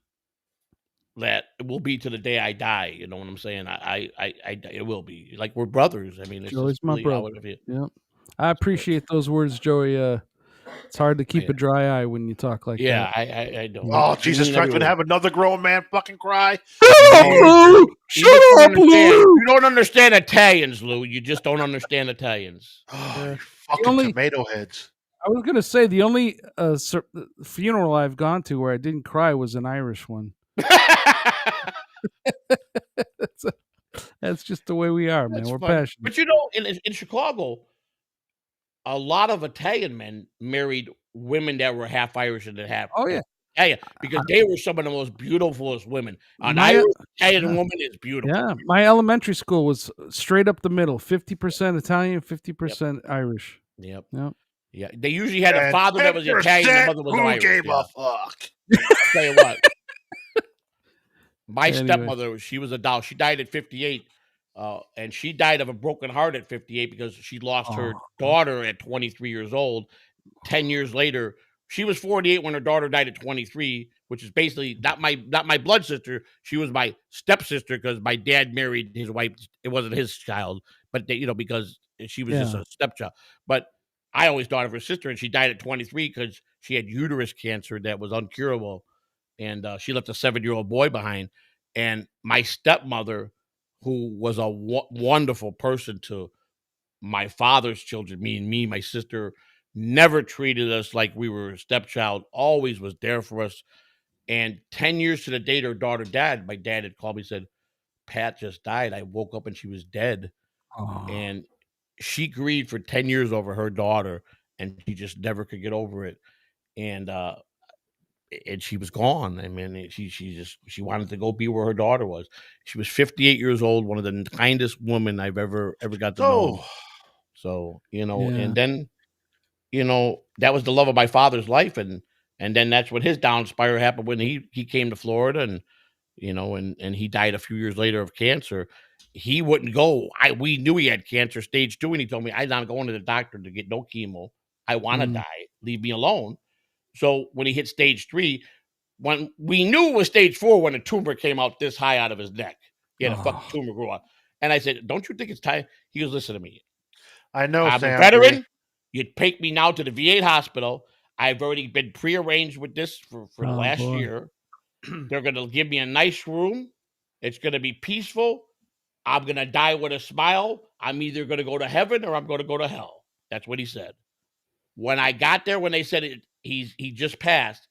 that will be to the day I die. You know what I'm saying? It will be. Like, we're brothers. I mean, it's Joey's just my really how brother. it is. Yep. I appreciate those words, Joey. It's hard to keep a dry eye when you talk like that. I don't. Oh, Jesus Christ, we're going to have another grown man fucking cry. Shut up, Lou. You don't understand Italians, Lou. You just don't understand Italians. Oh, fucking tomato heads. I was going to say the only funeral I've gone to where I didn't cry was an Irish one. That's just the way we are, man. We're passionate. But in Chicago, a lot of Italian men married women that were half Irish and half. Oh yeah, because they were some of the most beautifulest women. An Irish Italian woman is beautiful. Yeah, my elementary school was straight up the middle: 50% Italian, 50% Irish. Yep. Yeah. They usually had a father that was Italian, and the mother was Irish. Who gave a fuck? I'll tell you what. My stepmother, she was a doll. She died at 58. And she died of a broken heart at 58 because she lost her daughter at 23 years old. 10 years later, she was 48 when her daughter died at 23, which is basically not my blood sister. She was my stepsister because my dad married his wife. It wasn't his child, but because she was just a stepchild. But I always thought of her sister, and she died at 23 because she had uterus cancer that was uncurable, and she left a 7-year-old boy behind. And my stepmother, who was a wonderful person to my father's children, me, my sister, never treated us like we were a stepchild, always was there for us. And 10 years to the date her daughter died, my dad had called me and said, Pat just died. I woke up and she was dead. Oh. And she grieved for 10 years over her daughter, and she just never could get over it. And she was gone. I mean, she wanted to go be where her daughter was. She was 58 years old, one of the kindest women I've ever got to know. So, and then, that was the love of my father's life. And then that's when his down spiral happened when he came to Florida, and, and he died a few years later of cancer. He wouldn't go. We knew he had cancer, stage 2. And he told me, I'm not going to the doctor to get no chemo. I want to die. Leave me alone. So when he hit stage 3, when we knew it was stage 4, when a tumor came out this high out of his neck, he had a fucking tumor grow out. And I said, don't you think it's time? He goes, listen to me. I know, I'm Sam, a veteran. You'd take me now to the VA hospital. I've already been prearranged with this for the last year. They're going to give me a nice room. It's going to be peaceful. I'm going to die with a smile. I'm either going to go to heaven or I'm going to go to hell. That's what he said. When I got there, when they said he just passed,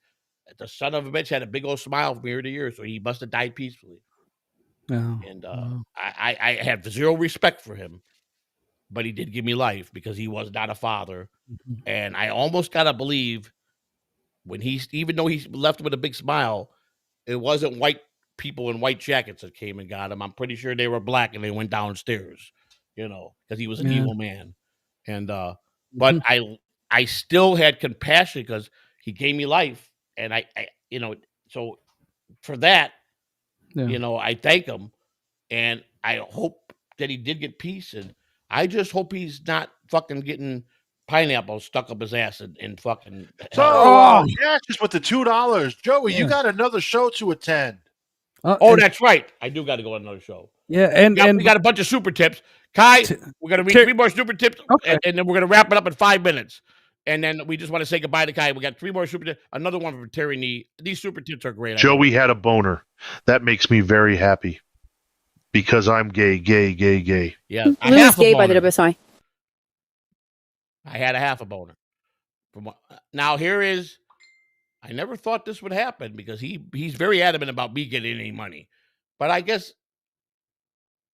the son of a bitch had a big old smile from ear to ear, so he must have died peacefully. Yeah. And I had zero respect for him, but he did give me life because he was not a father. Mm-hmm. And I almost got to believe when even though he left with a big smile, it wasn't white people in white jackets that came and got him. I'm pretty sure they were black and they went downstairs, because he was an evil man. And, but I still had compassion because he gave me life. And I so for that, I thank him, and I hope that he did get peace. And I just hope he's not fucking getting pineapple stuck up his ass and fucking. So, just with the $2, Joey, you got another show to attend. That's right. I do got to go on another show. Yeah, and we got a bunch of super tips. Kai, we're gonna read 3 more super tips, and then we're gonna wrap it up in 5 minutes. And then we just want to say goodbye to Kai. We got 3 more super tips. Another one from Terry Nee. These super tips are great. Joey had a boner. That makes me very happy because I'm gay. Yeah, Lou is gay by the WSI. I had a half a boner. Now here is. I never thought this would happen because he's very adamant about me getting any money, but I guess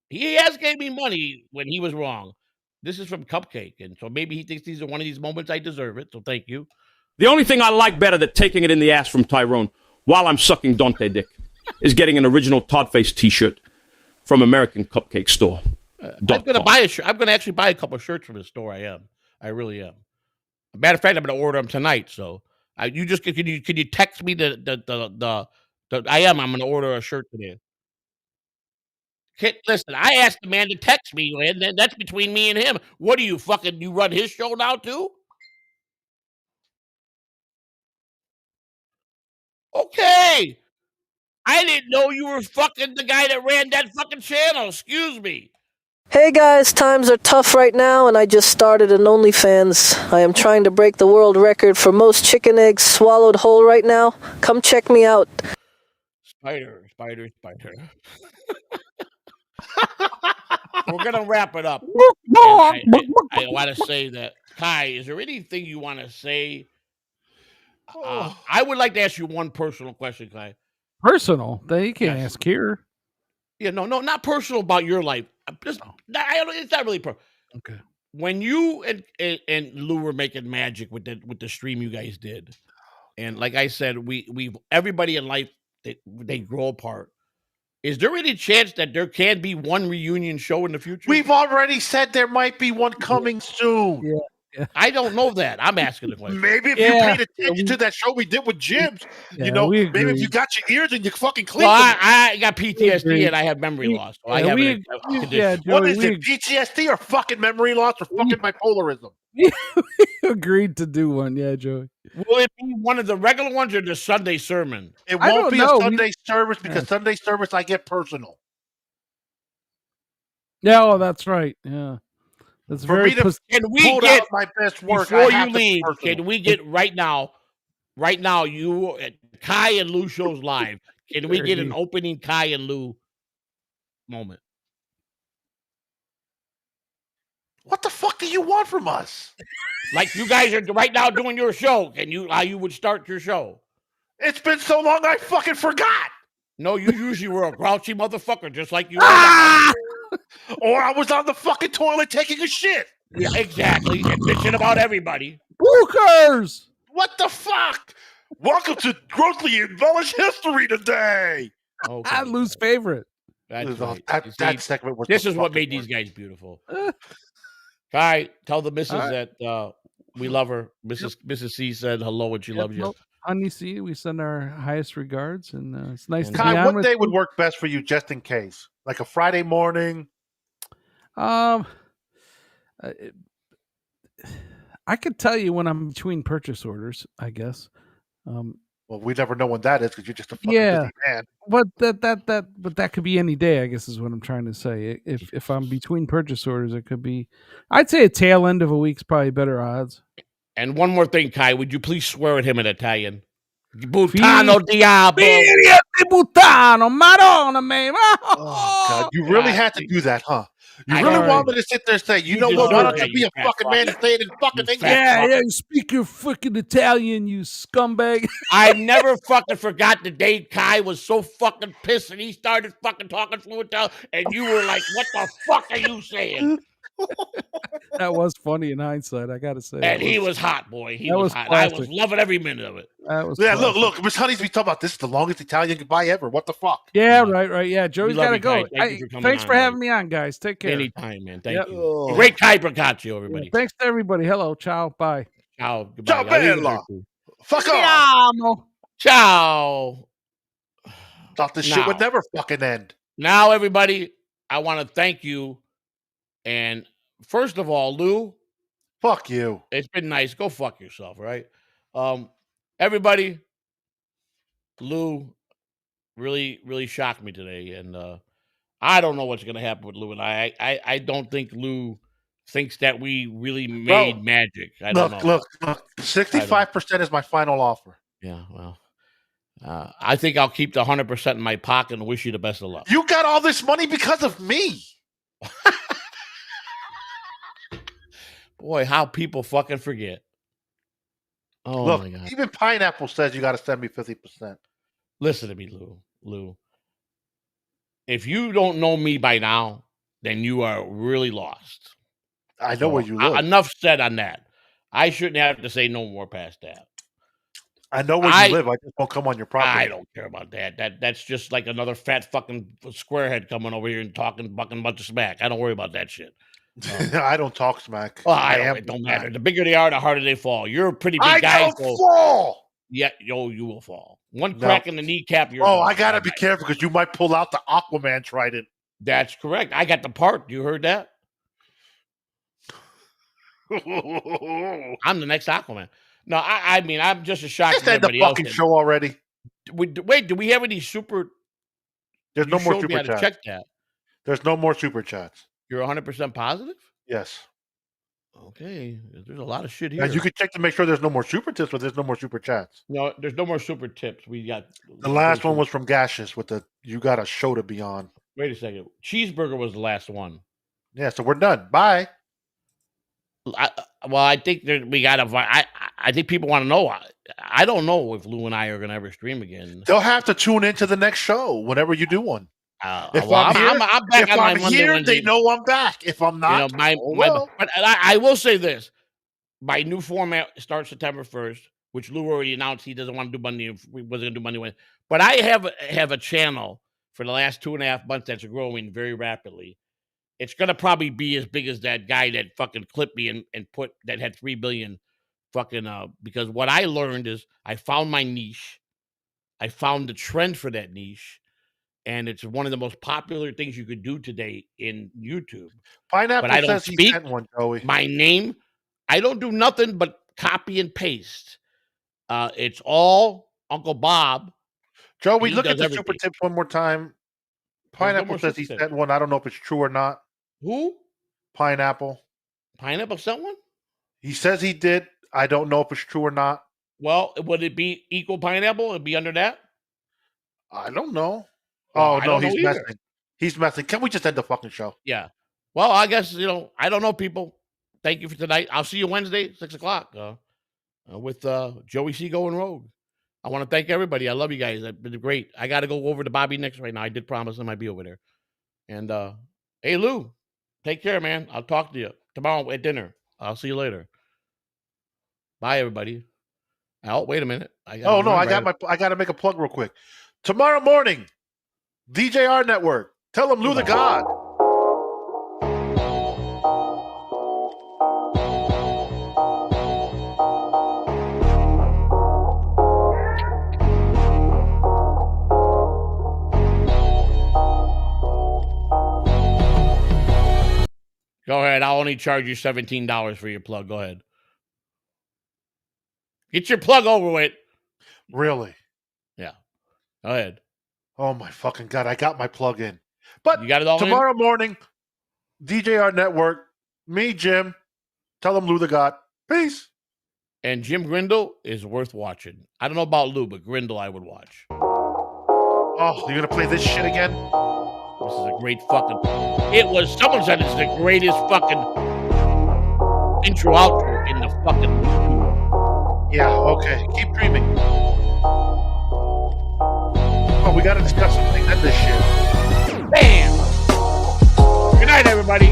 he has gave me money when he was wrong. This is from Cupcake, and so maybe he thinks these are one of these moments I deserve it. So thank you. The only thing I like better than taking it in the ass from Tyrone while I'm sucking Dante dick is getting an original Todd Face T-shirt from American Cupcake Store. I'm gonna buy a shirt. I'm gonna actually buy a couple of shirts from his store. I really am. Matter of fact, I'm gonna order them tonight. So you just can you text me the I'm gonna order a shirt today. Listen, I asked the man to text me, and that's between me and him. What do you run his show now too? Okay. I didn't know you were fucking the guy that ran that fucking channel. Excuse me. Hey guys, times are tough right now, and I just started an OnlyFans. I am trying to break the world record for most chicken eggs swallowed whole right now. Come check me out. Spider. We're gonna wrap it up. I want to say that, Kai, is there anything you want to say? I would like to ask you one personal question, Kai. Personal? You can't ask here. Yeah, no, not personal about your life. It's not really personal. Okay. When you and Lou were making magic with the stream you guys did, and like I said, we everybody in life they grow apart. Is there any chance that there can be one reunion show in the future? We've already said there might be one coming soon. Yeah. I don't know that. I'm asking the question. Maybe if you paid attention to that show we did with Jibs, maybe if you got your ears and you fucking clicked. Well, I got PTSD and I have memory loss. So I have a condition. What is it, PTSD or fucking memory loss or fucking bipolarism? We agreed to do one. Yeah, Joey. Will it be one of the regular ones or the Sunday sermon? It won't be a Sunday service because Sunday service I get personal. Yeah, that's right. Yeah. That's For very. me to Can we pull get out my best work before I you have to be leave? personal. Can we get right now? Right now, you Kai and Lou shows live. Can we get an opening Kai and Lou moment? What the fuck do you want from us? Like you guys are right now doing your show. Can you how you would start your show? It's been so long I fucking forgot. No, you usually were a grouchy motherfucker, just like you are now. Or I was on the fucking toilet taking a shit. Yeah, exactly. And bitching about everybody. Bookers! What the fuck? Welcome to Grossly Embellished History today. Okay. Lou's favorite. That's right. That segment was. This is what made these guys beautiful. Kai, tell the missus that we love her. Mrs. C said hello and she loves you. Honey C, we send our highest regards, and it's nice to be Kai, on what with day you. would work best for you, just in case? Like a Friday morning? I could tell you when I'm between purchase orders, I guess. Well, we never know when that is because you're just a fucking busy man. But that could be any day, I guess, is what I'm trying to say. If I'm between purchase orders, it could be. I'd say a tail end of a week's probably better odds. And one more thing, Kai, would you please swear at him in Italian? Buttano diavolo. Buttano, Madonna, man. Oh, God, you really had to do that, huh? You really want me to sit there and say, you know what? Why don't you be a fucking man and say it in fucking English? Yeah, you speak your fucking Italian, you scumbag. I never fucking forgot the day Kai was so fucking pissed and he started fucking talking fluent Italian, and you were like, what the fuck are you saying? That was funny in hindsight, I gotta say. And he was hot, boy. He was hot. Classic. I was loving every minute of it. Yeah, look, Miss Honey's be talking about this is the longest Italian goodbye ever. What the fuck? Yeah, right. Yeah, Joey's love got to you, go. Kai. Thanks for having me on, guys. Take care. Anytime, man. Thank you. Great Kai Brancacio, everybody. Yeah, thanks to everybody. Hello, ciao, bye. Ciao. Goodbye. Ciao, bella. Fuck off. Ciao. Thought this shit would never fucking end. Now, everybody, I want to thank you. And first of all, Lou. Fuck you. It's been nice. Go fuck yourself, right? Everybody, Lou really, really shocked me today. And I don't know what's going to happen with Lou and I. I don't think Lou thinks that we really made magic. I don't know. Look. 65% is my final offer. Yeah, well. I think I'll keep the 100% in my pocket and wish you the best of luck. You got all this money because of me. Boy, how people fucking forget. Oh, look, my God. Even Pineapple says you got to send me 50%. Listen to me, Lou. If you don't know me by now, then you are really lost. I know where you live. Enough said on that. I shouldn't have to say no more past that. I know where you live. I just won't come on your property. I don't care about that. That's just like another fat fucking squarehead coming over here and talking fucking bunch of smack. I don't worry about that shit. I don't talk smack. Well, it don't matter. The bigger they are, the harder they fall. You're a pretty big guy. I don't fall. Yeah, you will fall. One crack in the kneecap. You're I gotta be careful because you might pull out the Aquaman trident. That's correct. I got the part. You heard that? I'm the next Aquaman. No, I mean, I'm just as shocked as everybody else. Just end the fucking show already. Wait, do we have any super? There's no more super chats. Check that. There's no more super chats. You're 100% positive? Yes. Okay. There's a lot of shit here. Now, you can check to make sure there's no more super tips, but there's no more super chats. No, there's no more super tips. We got the last one was from Gaseous with the "You got a show to be on." Wait a second. Cheeseburger was the last one. Yeah, so we're done. Bye. I think we got to. I think people want to know. I don't know if Lou and I are going to ever stream again. They'll have to tune into the next show whenever you do one. If I'm back on my Monday, here, Wednesday. they know I'm back. If I'm not, but I will say this: my new format starts September 1st, which Lou already announced he doesn't want to do Monday. We wasn't going to do Monday Wednesday. But I have a channel for the last 2.5 months that's growing very rapidly. It's going to probably be as big as that guy that fucking clipped me and put that had 3 billion fucking because what I learned is I found my niche. I found the trend for that niche. And it's one of the most popular things you could do today in YouTube. Pineapple but I don't says speak. He sent one, Joey. My name, I don't do nothing but copy and paste. It's all Uncle Bob. Joey, look at the super tips one more time. Pineapple says he sent one. I don't know if it's true or not. Who? Pineapple. Pineapple someone? He says he did. I don't know if it's true or not. Well, would it be equal pineapple? It'd be under that? I don't know. Well, Oh, I no, don't know he's either. messing. He's messing. Can we just end the fucking show? Yeah. Well, I guess, I don't know, people. Thank you for tonight. I'll see you Wednesday, 6 o'clock, with Joey C. going rogue. I want to thank everybody. I love you guys. It's been great. I got to go over to Bobby next right now. I did promise I might be over there. And, hey, Lou, take care, man. I'll talk to you tomorrow at dinner. I'll see you later. Bye, everybody. Oh, wait a minute. I got to make a plug real quick. Tomorrow morning, DJR Network. Tell them Lou the God. Go ahead. I'll only charge you $17 for your plug. Go ahead. Get your plug over with. Really? Yeah. Go ahead. Oh, my fucking God. I got my plug in. But you got it all tomorrow morning, DJR Network, me, Jim, tell them Lou the God. Peace. And Jim Grindle is worth watching. I don't know about Lou, but Grindle I would watch. Oh, you're going to play this shit again? This is a great fucking... Someone said it's the greatest fucking intro outro in the fucking YouTube. Yeah, okay. Keep dreaming. Oh, we got to discuss something. End this shit. Bam! Good night, everybody.